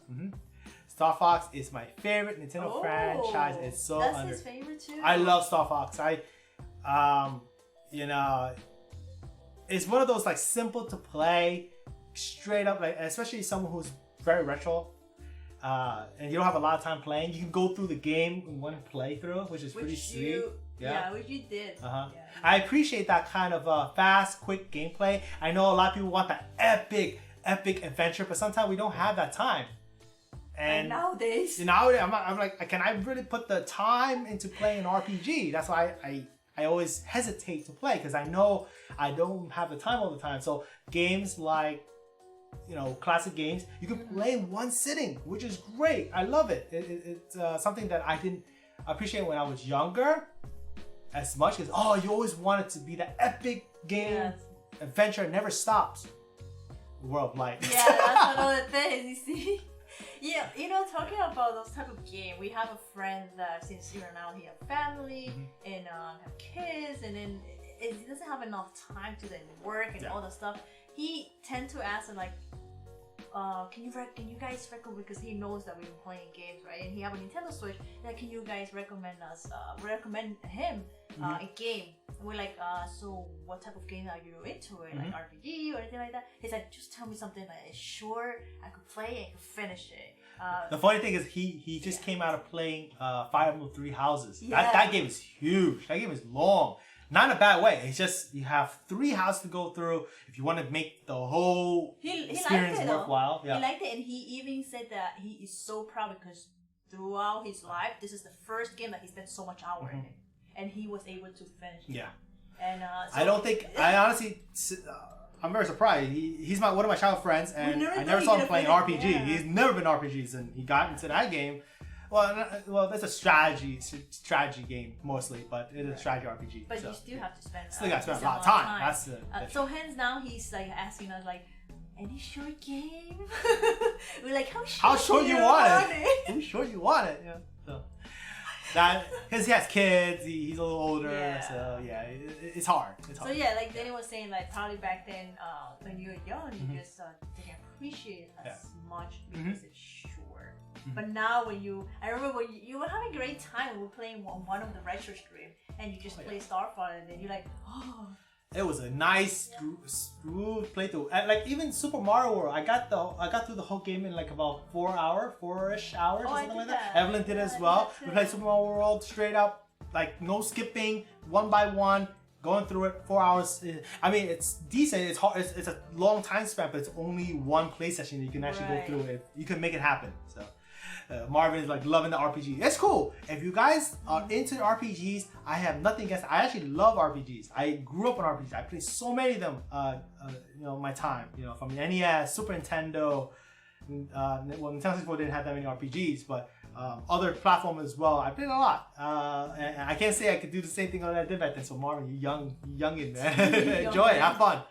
Star Fox is my favorite Nintendo franchise. It's so that's his favorite too. I love Star Fox. It's one of those like simple to play, straight up, like especially someone who's very retro. And you don't have a lot of time playing, you can go through the game in one playthrough, which is pretty sweet. Which you did. I appreciate that kind of fast, quick gameplay. I know a lot of people want that epic adventure, but sometimes we don't have that time. And nowadays, I'm like, can I really put the time into playing an RPG? That's why I always hesitate to play, because I know I don't have the time all the time. So games like, classic games, you can play in one sitting, which is great. I love it. It's something that I didn't appreciate when I was younger as much, because you always want it to be that epic game adventure never stops. World of Light. Yeah, that's another thing, you see. Yeah, talking about those type of game, we have a friend that since now he have family and have kids, and then he doesn't have enough time to then work and all that stuff. he tend to ask like, can you guys recommend, because he knows that we've been playing games, right? And he have a Nintendo Switch. Like, can you guys recommend him a game? And we're like, so what type of game are you into? Like RPG or anything like that? He's like, just tell me something that is short, I could play and finish it. The funny thing is he just came out of playing Fire Emblem Three Houses. That game is huge. That game is long. Not in a bad way. It's just you have 3 houses to go through if you want to make the whole experience worthwhile. Yeah. He liked it, and he even said that he is so proud because throughout his life, this is the first game that he spent so much hour in it, and he was able to finish it. Yeah. And so I don't think I honestly. I'm very surprised. He's one of my childhood friends, and I never saw him playing RPG. Yeah. He's never been RPGs, and he got into that game. Well, that's a strategy game mostly, but it is a strategy RPG. But so you still have to spend. Still got to spend a lot of time. That's so hence now he's like asking us like, any short game? We're like, how short you want it? How short you want it? Yeah. So that because he has kids, he's a little older, so yeah, it's hard. It's hard. So yeah, like Danny was saying, like probably back then when you were young, you just didn't appreciate it as much because it's short. But now I remember when you were having a great time when we were playing one of the retro stream, and you just play Starfall, and then you're like, oh. It was a nice, smooth playthrough. Like even Super Mario World, I got through the whole game in like about 4-ish hours or something like that. Evelyn did as well. We played Super Mario World straight up, like no skipping, 1 by 1. Going through it 4 hours. I mean, it's decent. It's hard. It's a long time span, but it's only one play session. You can actually go through it. You can make it happen. So Marvin is like loving the RPG. It's cool. If you guys are into RPGs, I have nothing against it. I actually love RPGs. I grew up on RPGs. I played so many of them. My time. From NES, Super Nintendo. Nintendo 64 didn't have that many RPGs, but other platforms as well. I played a lot, and I can't say I could do the same thing that I did back then. So Marvin, you youngin, man, enjoy it, have fun.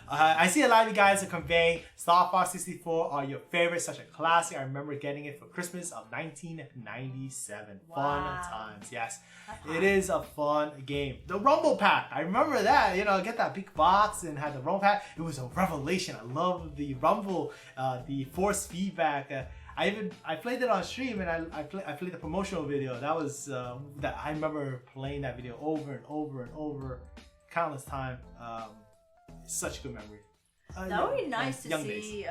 I see a lot of you guys are conveying Star Fox 64 are your favorite, such a classic. I remember getting it for Christmas of 1997. Wow. Fun times, yes. It is a fun game. The Rumble Pack, I remember that. Get that big box and had the Rumble Pack. It was a revelation. I love the Rumble, the force feedback. I played it on stream, and I played the promotional video. That was I remember playing that video over and over and over, countless time. Such a good memory. That would be nice to see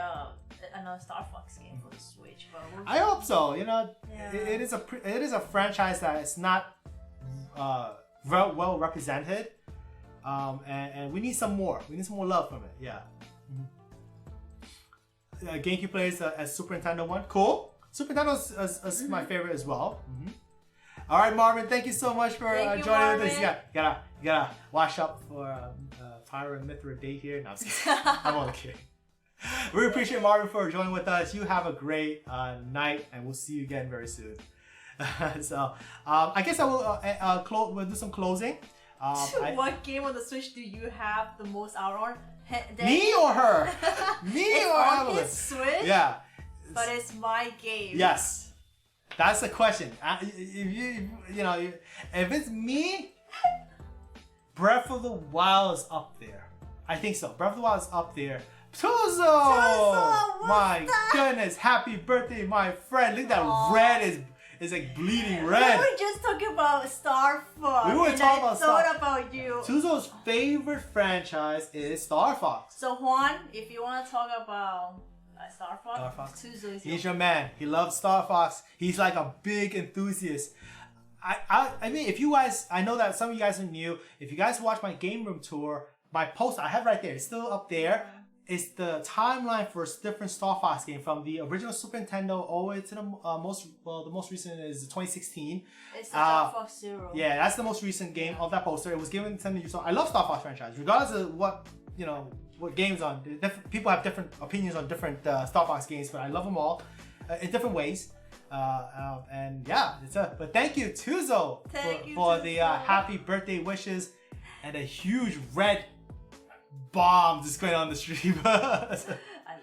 another Star Fox game for the Switch. But I hope so. It is a franchise that is not well represented, and we need some more. We need some more love from it. Yeah. GameCube plays as Super Nintendo one. Cool. Super Nintendo is my favorite as well. All right, Marvin. Thank you so much for joining us. You gotta wash up for Pyra and Mithra date here. No, I'm just kidding. I'm only kidding. We appreciate Marvin for joining with us. You have a great night, and we'll see you again very soon. So I guess I will we'll do some closing. What game on the Switch do you have the most hour on? Me or her? Me or on his Switch? Yeah. But it's my game. Yes. That's the question. If it's me, Breath of the Wild is up there. I think so. Breath of the Wild is up there. Tuzo! My goodness. Happy birthday, my friend. Look at that red is like bleeding red. We were just talking about Star Fox. We were talking about Star Fox. About you. Tuzo's favorite franchise is Star Fox. So Juan, if you want to talk about Star Fox. Tuzo is He's your man. He loves Star Fox. He's like a big enthusiast. I mean, if you guys, I know that some of you guys are new. If you guys watch my game room tour, my post I have right there, it's still up there. It's the timeline for different Star Fox game from the original Super Nintendo all the way to the most recent is 2016. It's Star Fox Zero. Yeah, that's the most recent game of that poster. It was given to Nintendo. So I love Star Fox franchise, regardless of what games on. People have different opinions on different Star Fox games, but I love them all in different ways. And yeah, but thank you, Tuzo, for the happy birthday wishes and a huge red bomb just going on the stream. I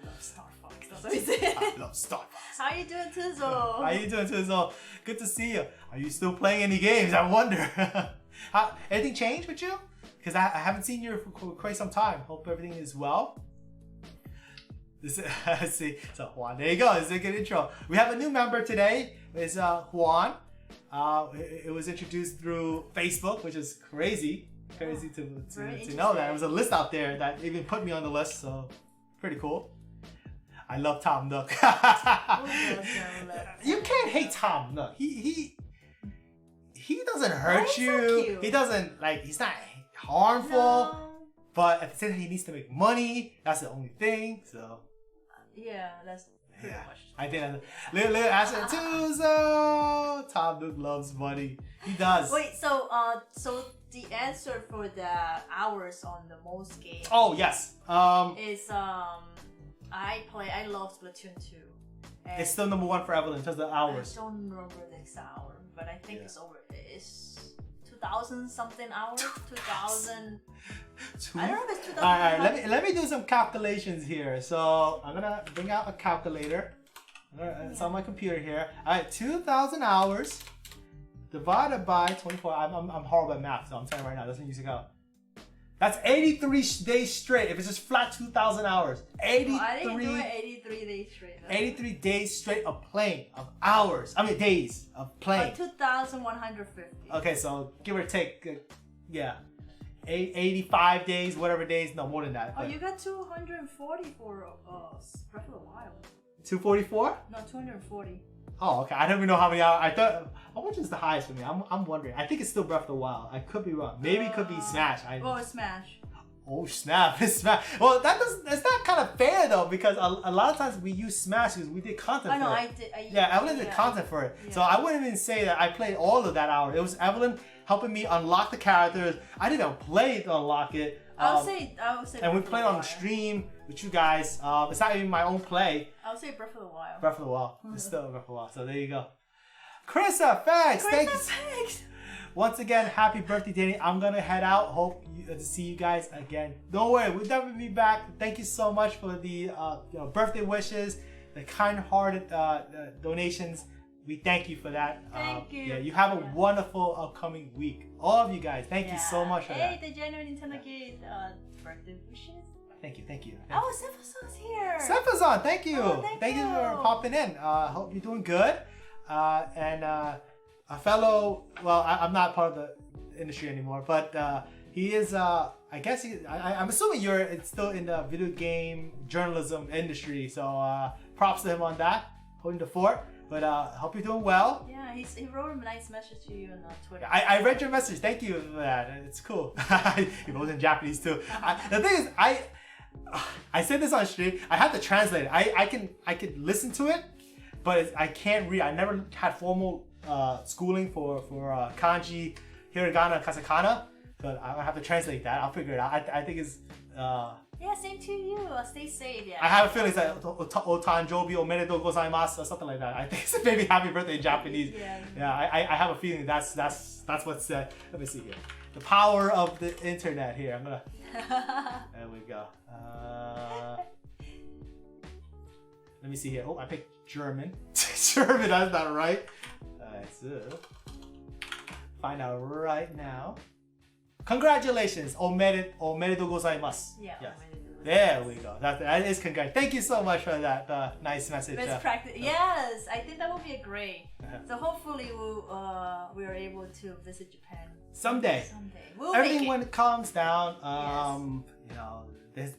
love Star Fox. That's what he said. I love Star Fox. How you doing, Tuzo? How you doing, Tuzo? Good to see you. Are you still playing any games? I wonder. Anything changed with you? because I haven't seen you for quite some time. Hope everything is well. Let's see. So Juan, there you go. It's a good intro. We have a new member today. It's Juan. It was introduced through Facebook, which is crazy to know that. There was a list out there that even put me on the list, so pretty cool. I love Tom Nook. You can't hate Tom Nook. He doesn't hurt you. He doesn't he's not harmful. No. But at the same time, he needs to make money. That's the only thing. So yeah, that's pretty much. I think little answer Tuzo. Tom Nook loves money. He does. Wait, so the answer for the hours on the most game. Oh yes. Is I love Splatoon 2. It's still number one for Evelyn in terms of hours. I don't remember the exact hour, but I think it's 2,000 something hours. 2,000. I don't know if it's 2,000. Alright, let me do some calculations here. So I'm gonna bring out a calculator. It's on my computer here. Alright, 2,000 hours divided by 24. I'm horrible at math, so I'm telling you right now, doesn't use it out. That's 83 days straight. If it's just flat 2,000 hours. 83. I didn't do it 83 days straight. 83 days straight of playing, of hours. I mean days of playing. 2,150. Okay, so give or take, 85 days, whatever days. No, more than that. Oh, you got 240 for Breath of the Wild. 244? No, 240. Oh, okay. I don't even know how many hours. I thought, how much is the highest for me? I'm wondering. I think it's still Breath of the Wild. I could be wrong. Maybe it could be Smash. It's Smash. Oh snap! It's Smash. Well, it's not kind of fair though, because a lot of times we use Smash because we did content. I did. Evelyn did content for it, so I wouldn't even say that I played all of that hour. It was Evelyn helping me unlock the characters. I didn't play to unlock it. I would say. And we played on stream with you guys. It's not even my own play. I would say Breath of the Wild. Breath of the Wild. It's still Breath of the Wild. So there you go. Carissa, thanks. Thanks. Once again, happy birthday, Danny. I'm gonna head out. Hope to see you guys again. Don't worry, we'll definitely be back. Thank you so much for the birthday wishes, the kind-hearted donations. We thank you for that. Thank you. Yeah, you have a wonderful upcoming week. All of you guys, thank you so much for that. Hey, the genuine NintendoCade birthday wishes. Thank you. Oh, Sephazon's here. Sephazon, thank you. Oh, thank you for popping in. Hope you're doing good. And a fellow, well, I'm not part of the industry anymore, but he is, I guess, I'm assuming you're still in the video game journalism industry, so props to him on that, holding the fort. But hope you're doing well. Yeah, he wrote a nice message to you on Twitter. I read your message. Thank you for that. It's cool. He wrote in Japanese too. The thing is, I said this on stream. I have to translate it. I can listen to it, but I can't read. I never had formal schooling for kanji, hiragana, katakana. But I have to translate that. I'll figure it out. I think it's. Yeah, same to you. Stay safe. Yeah. I have a feeling it's like Otanjobi omedetou gozaimasu or something like that. I think it's maybe happy birthday in Japanese. Yeah. I have a feeling that's what's said. Let me see here. The power of the internet here. I'm gonna. There we go. Let me see here. Oh, I picked German. German, that's not right. Alright, so find out right now. Congratulations, omedetou gozaimasu. Yeah. Yes. There we go. That is congrats. Thank you so much for that nice message. Best practice. Yes, I think that will be a great. So hopefully we are able to visit Japan someday. We'll Everything when it calms down. Yes.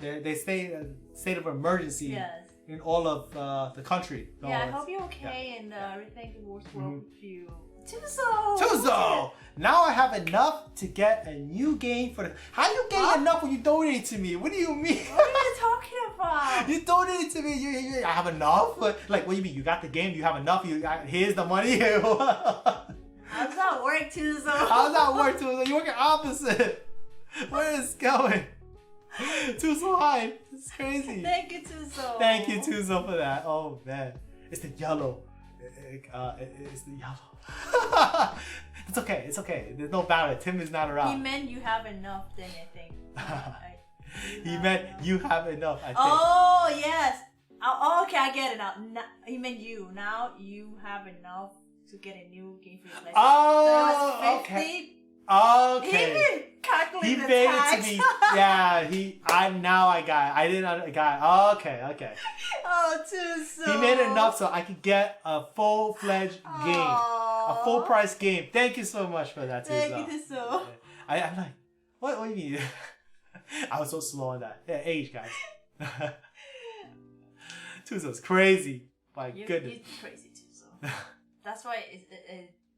They stay in a state of emergency. Yes. In all of the country. I hope you're okay and everything works well with you. Tuzo! Now I have enough to get a new game for the. How you getting enough when you donated to me? What do you mean? What are you talking about? You donated to me. I have enough. Like, what do you mean? You got the game. You have enough. Here's the money. How does that work, Tuzo? How does that work, Tuzo? You're working opposite. Where is it going? Tuzo high. It's crazy. Thank you, Tuzo. Thank you, Tuzo, for that. Oh man, it's the yellow. It's the yellow. It's okay. It's okay. There's no battle. Tim is not around. He meant you have enough. Then I think. He meant you have enough. I think. Oh yes. Oh, okay, I get it now. He meant you. Now you have enough to get a new game for your PlayStation. Oh, so it was 50 okay. Okay. He He made it to me. Yeah, I got it. I didn't got it. Okay. Oh, Tuzo. He made it enough so I could get a full-fledged game. A full price game. Thank you so much for that, Tuzo. Thank you, Tuzo. I'm like, what do you mean? I was so slow on that. Yeah, age, guys. Tuzo's crazy. My goodness. You're crazy, Tuzo. That's why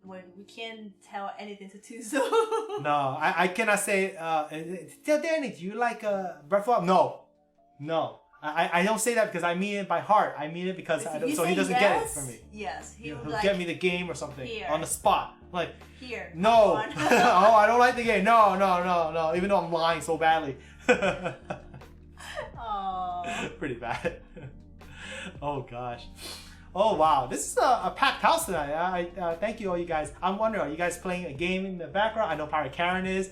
when we can't tell anything to Tuzo. No, I cannot say. Tell Danny, do you like Breath of the Wild? No. I don't say that because I mean it by heart. I mean it because so he doesn't get it from me. Yes, He'll like, get me the game or something here. on the spot. Like here. no, oh I don't like the game. No. Even though I'm lying so badly. Oh. Pretty bad. Oh gosh. Oh wow, this is a packed house tonight. I thank you all you guys. I'm wondering, are you guys playing a game in the background? I know probably Karen is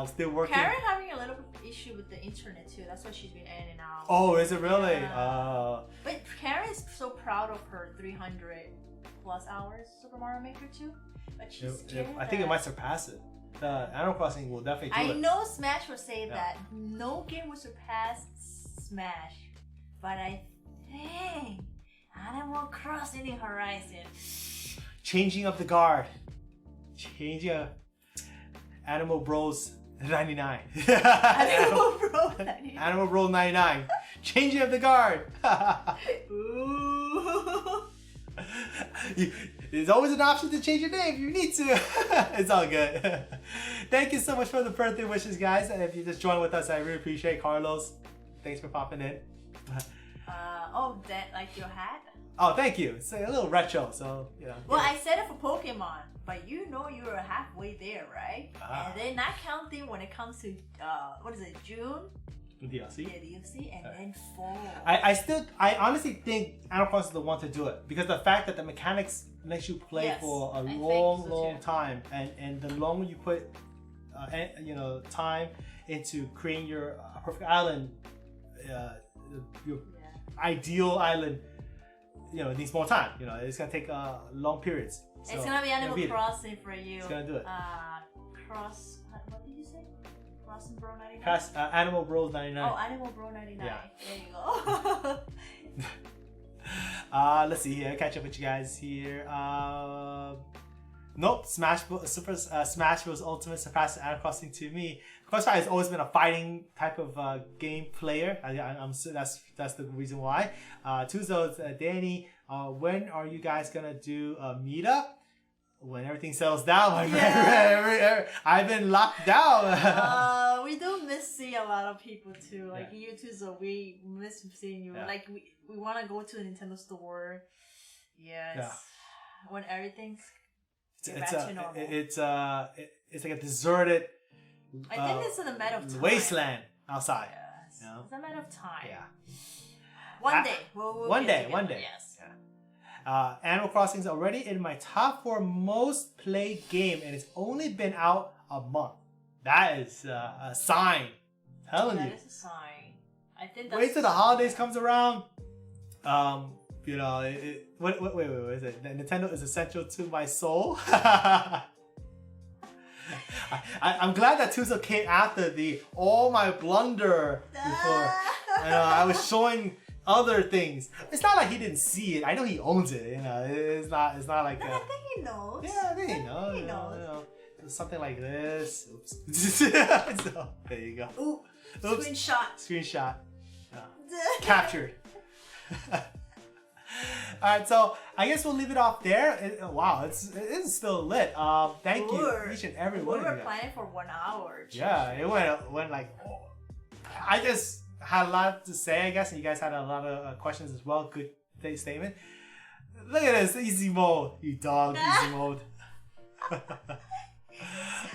still working. Karen having a little issue with the internet too. That's why she's been in and out. Oh, is it really? Yeah. But Karen is so proud of her 300 plus hours Super Mario Maker 2. But she's scared. I think it might surpass it. Animal Crossing will definitely do it. I know Smash will say that no game will surpass Smash, but I think Animal Crossing New Horizon. Changing up the guard. Changing up Animal Bros 99. Animal Bros 99. Animal Bros 99. Changing up the guard. Ooh. There's always an option to change your name if you need to. It's all good. Thank you so much for the birthday wishes, guys. And if you just joined with us, I really appreciate it. Carlos, thanks for popping in. Oh, that like your hat? Oh, thank you. It's a little retro, so Well, I said it for Pokemon, but you know you were halfway there, right? And then not counting when it comes to what is it, June? DLC. Yeah, DLC, and then fall. I honestly think Animal Crossing is the one to do it because the fact that the mechanics makes you play for a long time, and the longer you put time into creating your perfect island, your ideal island, it needs more time. It's gonna take long periods. So it's gonna be Animal Crossing for you. It's gonna do it. What did you say? Crossing Bro 99? Animal Bros 99. Oh, Animal Bro 99. Yeah. There you go. Let's see here. Catch up with you guys here. Nope. Smash Bros. Ultimate surpassed Animal Crossing to me. Crossfire has always been a fighting type of game player. I'm that's the reason why. Tuzo, Danny, when are you guys gonna do a meetup? When everything settles down, my friend. I've been locked down. We do miss seeing a lot of people too. Like you too, so we miss seeing you. Like we want to go to the Nintendo store. Yes. When everything's back to normal. It's like a deserted. I think it's a matter of time. Wasteland outside. Yes. It's a matter of time. Yeah. One day. One day. Yes. Yeah. Animal Crossing is already in my top 4 most played game, and it's only been out a month. That is a sign. Telling you. That is a sign. I think. Wait till the holidays comes around. Wait, is it? Nintendo is essential to my soul. I'm glad that Tuzo came after all my blunder before. I was showing other things. It's not like he didn't see it. I know he owns it. It's not like. I think he knows. Yeah, I think he knows. He knows. Something like this. Oops. So, there you go. Oops. Screenshot. Captured. Alright, so I guess we'll leave it off there. Wow, it is still lit. Thank you, each and every one of you. We were planning for 1 hour. Yeah, it went like. I just had a lot to say, I guess, and you guys had a lot of questions as well. Good statement. Look at this, easy mode, you dog, easy mode.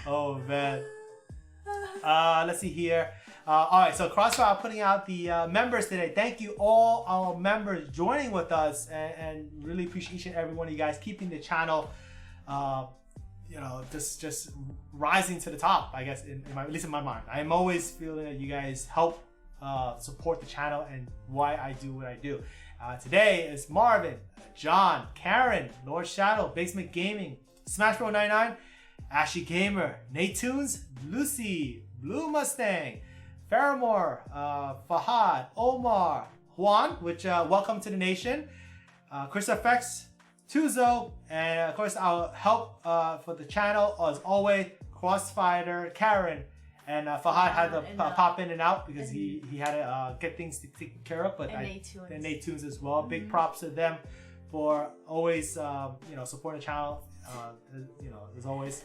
Oh man. Let's see here. Alright, so Crossfire putting out the members today. Thank you all our members joining with us, and really appreciate each and every one of you guys keeping the channel just rising to the top, I guess, at least in my mind. I'm always feeling that you guys help support the channel and why I do what I do. Today is Marvin, John, Karen, Lord Shadow, Basement Gaming, Smash Bro 99, Ashy Gamer, Nate Tunes, Lucy, Blue Mustang, Faramore, Fahad, Omar, Juan, which welcome to the nation, Chris FX, Tuzo, and of course our help for the channel as always, Crossfighter, Karen, and Fahad had to pop in and out because he had to get things taken care of, but and Nate Tunes as well. Big props to them for always supporting the channel, as always.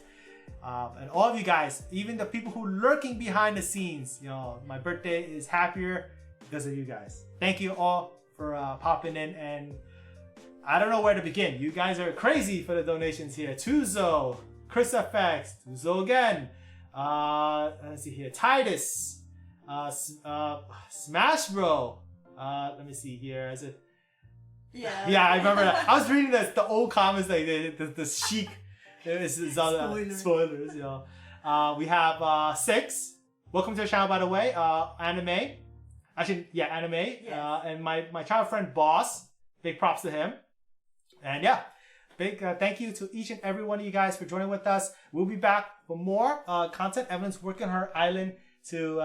And all of you guys, even the people who are lurking behind the scenes, my birthday is happier because of you guys. Thank you all for popping in, and I don't know where to begin. You guys are crazy for the donations here. Tuzo, Chris FX, Tuzo again. Let's see here. Titus, Smash Bro. Let me see here. Is it? Yeah, I remember that. I was reading the old comments, like the chic. Spoilers. We have 6. Welcome to the channel, by the way. Anime. Actually, yeah, Anime. Yes. And my child friend Boss. Big props to him. And yeah, big thank you to each and every one of you guys for joining with us. We'll be back for more content. Evelyn's working her island to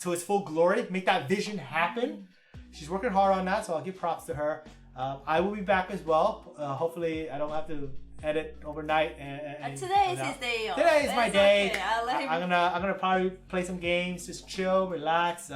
its full glory. Make that vision happen. She's working hard on that, so I'll give props to her. I will be back as well. Hopefully, I don't have to edit overnight. And today is his day off. Today is my day. Okay. I'm gonna probably play some games, just chill, relax.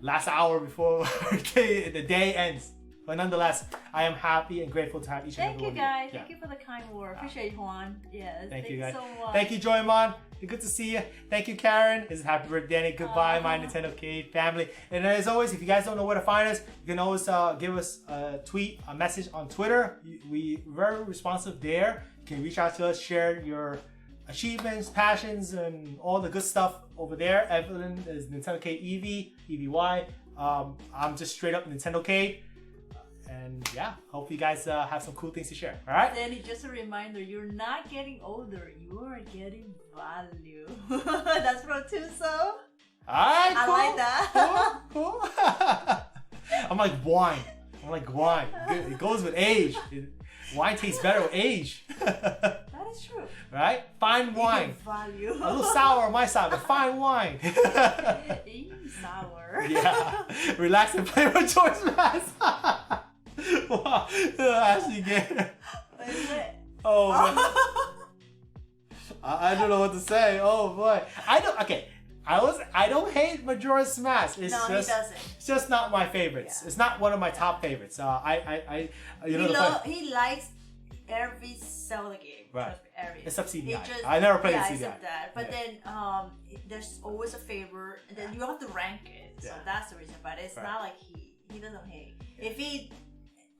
Last hour before the day ends. But nonetheless, I am happy and grateful to have each and every one of you. Thank you guys. Thank you for the kind word. Appreciate Juan. Yes. Thank you guys. So much. Thank you, Joymon. Good to see you. Thank you, Karen. This is happy birthday, Danny. Goodbye, my NintendoCade family. And as always, if you guys don't know where to find us, you can always give us a tweet, a message on Twitter. We're very responsive there. You can reach out to us, share your achievements, passions, and all the good stuff over there. Evelyn is NintendoCade Evie, EVY. I'm just straight up NintendoCade. And yeah, hope you guys have some cool things to share. All right? Danny, just a reminder, you're not getting older. You are getting value. That's from Tuso. All right, cool. I like that. Cool. I'm like wine. It goes with age. Wine tastes better with age. That is true. Right? Fine wine. Value. A little sour on my side, but fine wine. Sour. Yeah. Relax and play with George Mass. Wow. Ashley Gamer. Oh man. I don't know what to say. Oh boy. I don't hate Majora's Mask. He doesn't. It's just not my favorites. Yeah. It's not one of my top favorites. He likes every Zelda game. Right. Every. Except CDI. I never played CDI. Except that. But then there's always a favor, and then you have to rank it. So that's the reason. But it's not like he doesn't hate. If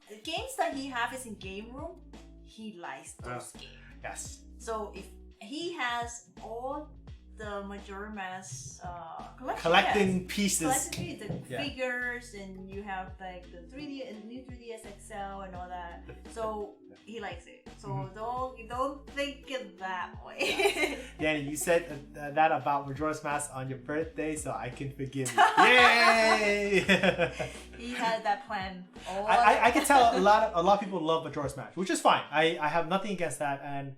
the games that he has is in game room, he likes those games. Yes. So if he has all the Majora's Mask collecting pieces, the figures, and you have like the 3D and new 3DS XL and all that. So he likes it. So don't think it that way. Danny, you said that about Majora's Mask on your birthday, so I can forgive you. Yay! He had that plan. I can tell a lot of people love Majora's Mask, which is fine. I have nothing against that, and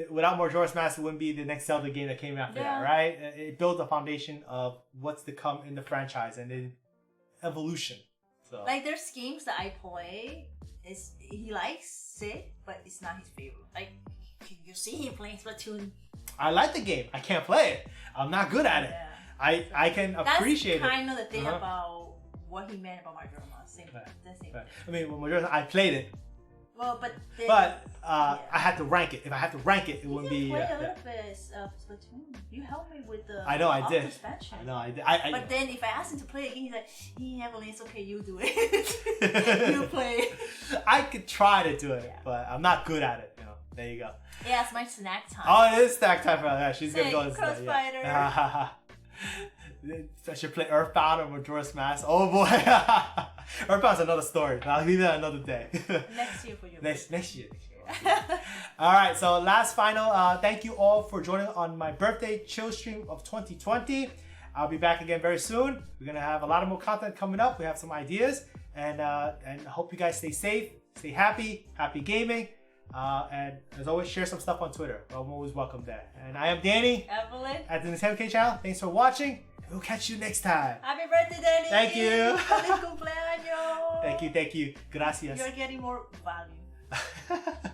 without Majora's Mask, it wouldn't be the next Zelda game that came after that, right? It builds a foundation of what's to come in the franchise and in evolution. So like there's games that I play, he likes it, but it's not his favorite. Like you see him playing Splatoon. I like the game. I can't play it. I'm not good at it. I can appreciate it. That's kind of the thing about what he meant about Majora's Mask. Same. I mean, when Majora's, I played it. Well, but I had to rank it. If I had to rank it, it wouldn't be. Play a little bit of Splatoon. You helped me with the. I know I did. Expansion. I know I did. But then if I asked him to play again, he's like, Evelyn, it's okay. You do it. You play. I could try to do it, but I'm not good at it. There you go. Yeah, it's my snack time. Oh, it is snack time for her. She's gonna go. Crossfighter. I should play Earthbound or Majora's Mask. Oh boy. Earthbound's another story. I'll leave that another day. Next year for you. Next year. Alright, so last final thank you all for joining on my birthday chill stream of 2020. I'll be back again very soon. We're gonna have a lot of more content coming up. We have some ideas, and hope you guys stay safe, stay happy, happy gaming. And as always, share some stuff on Twitter. I'm always welcome there. And I am Danny Evelyn at the NintendoCade channel. Thanks for watching. We'll catch you next time. Happy birthday, Danny! Thank you. Feliz cumpleaños! Thank you. Gracias. You're getting more value.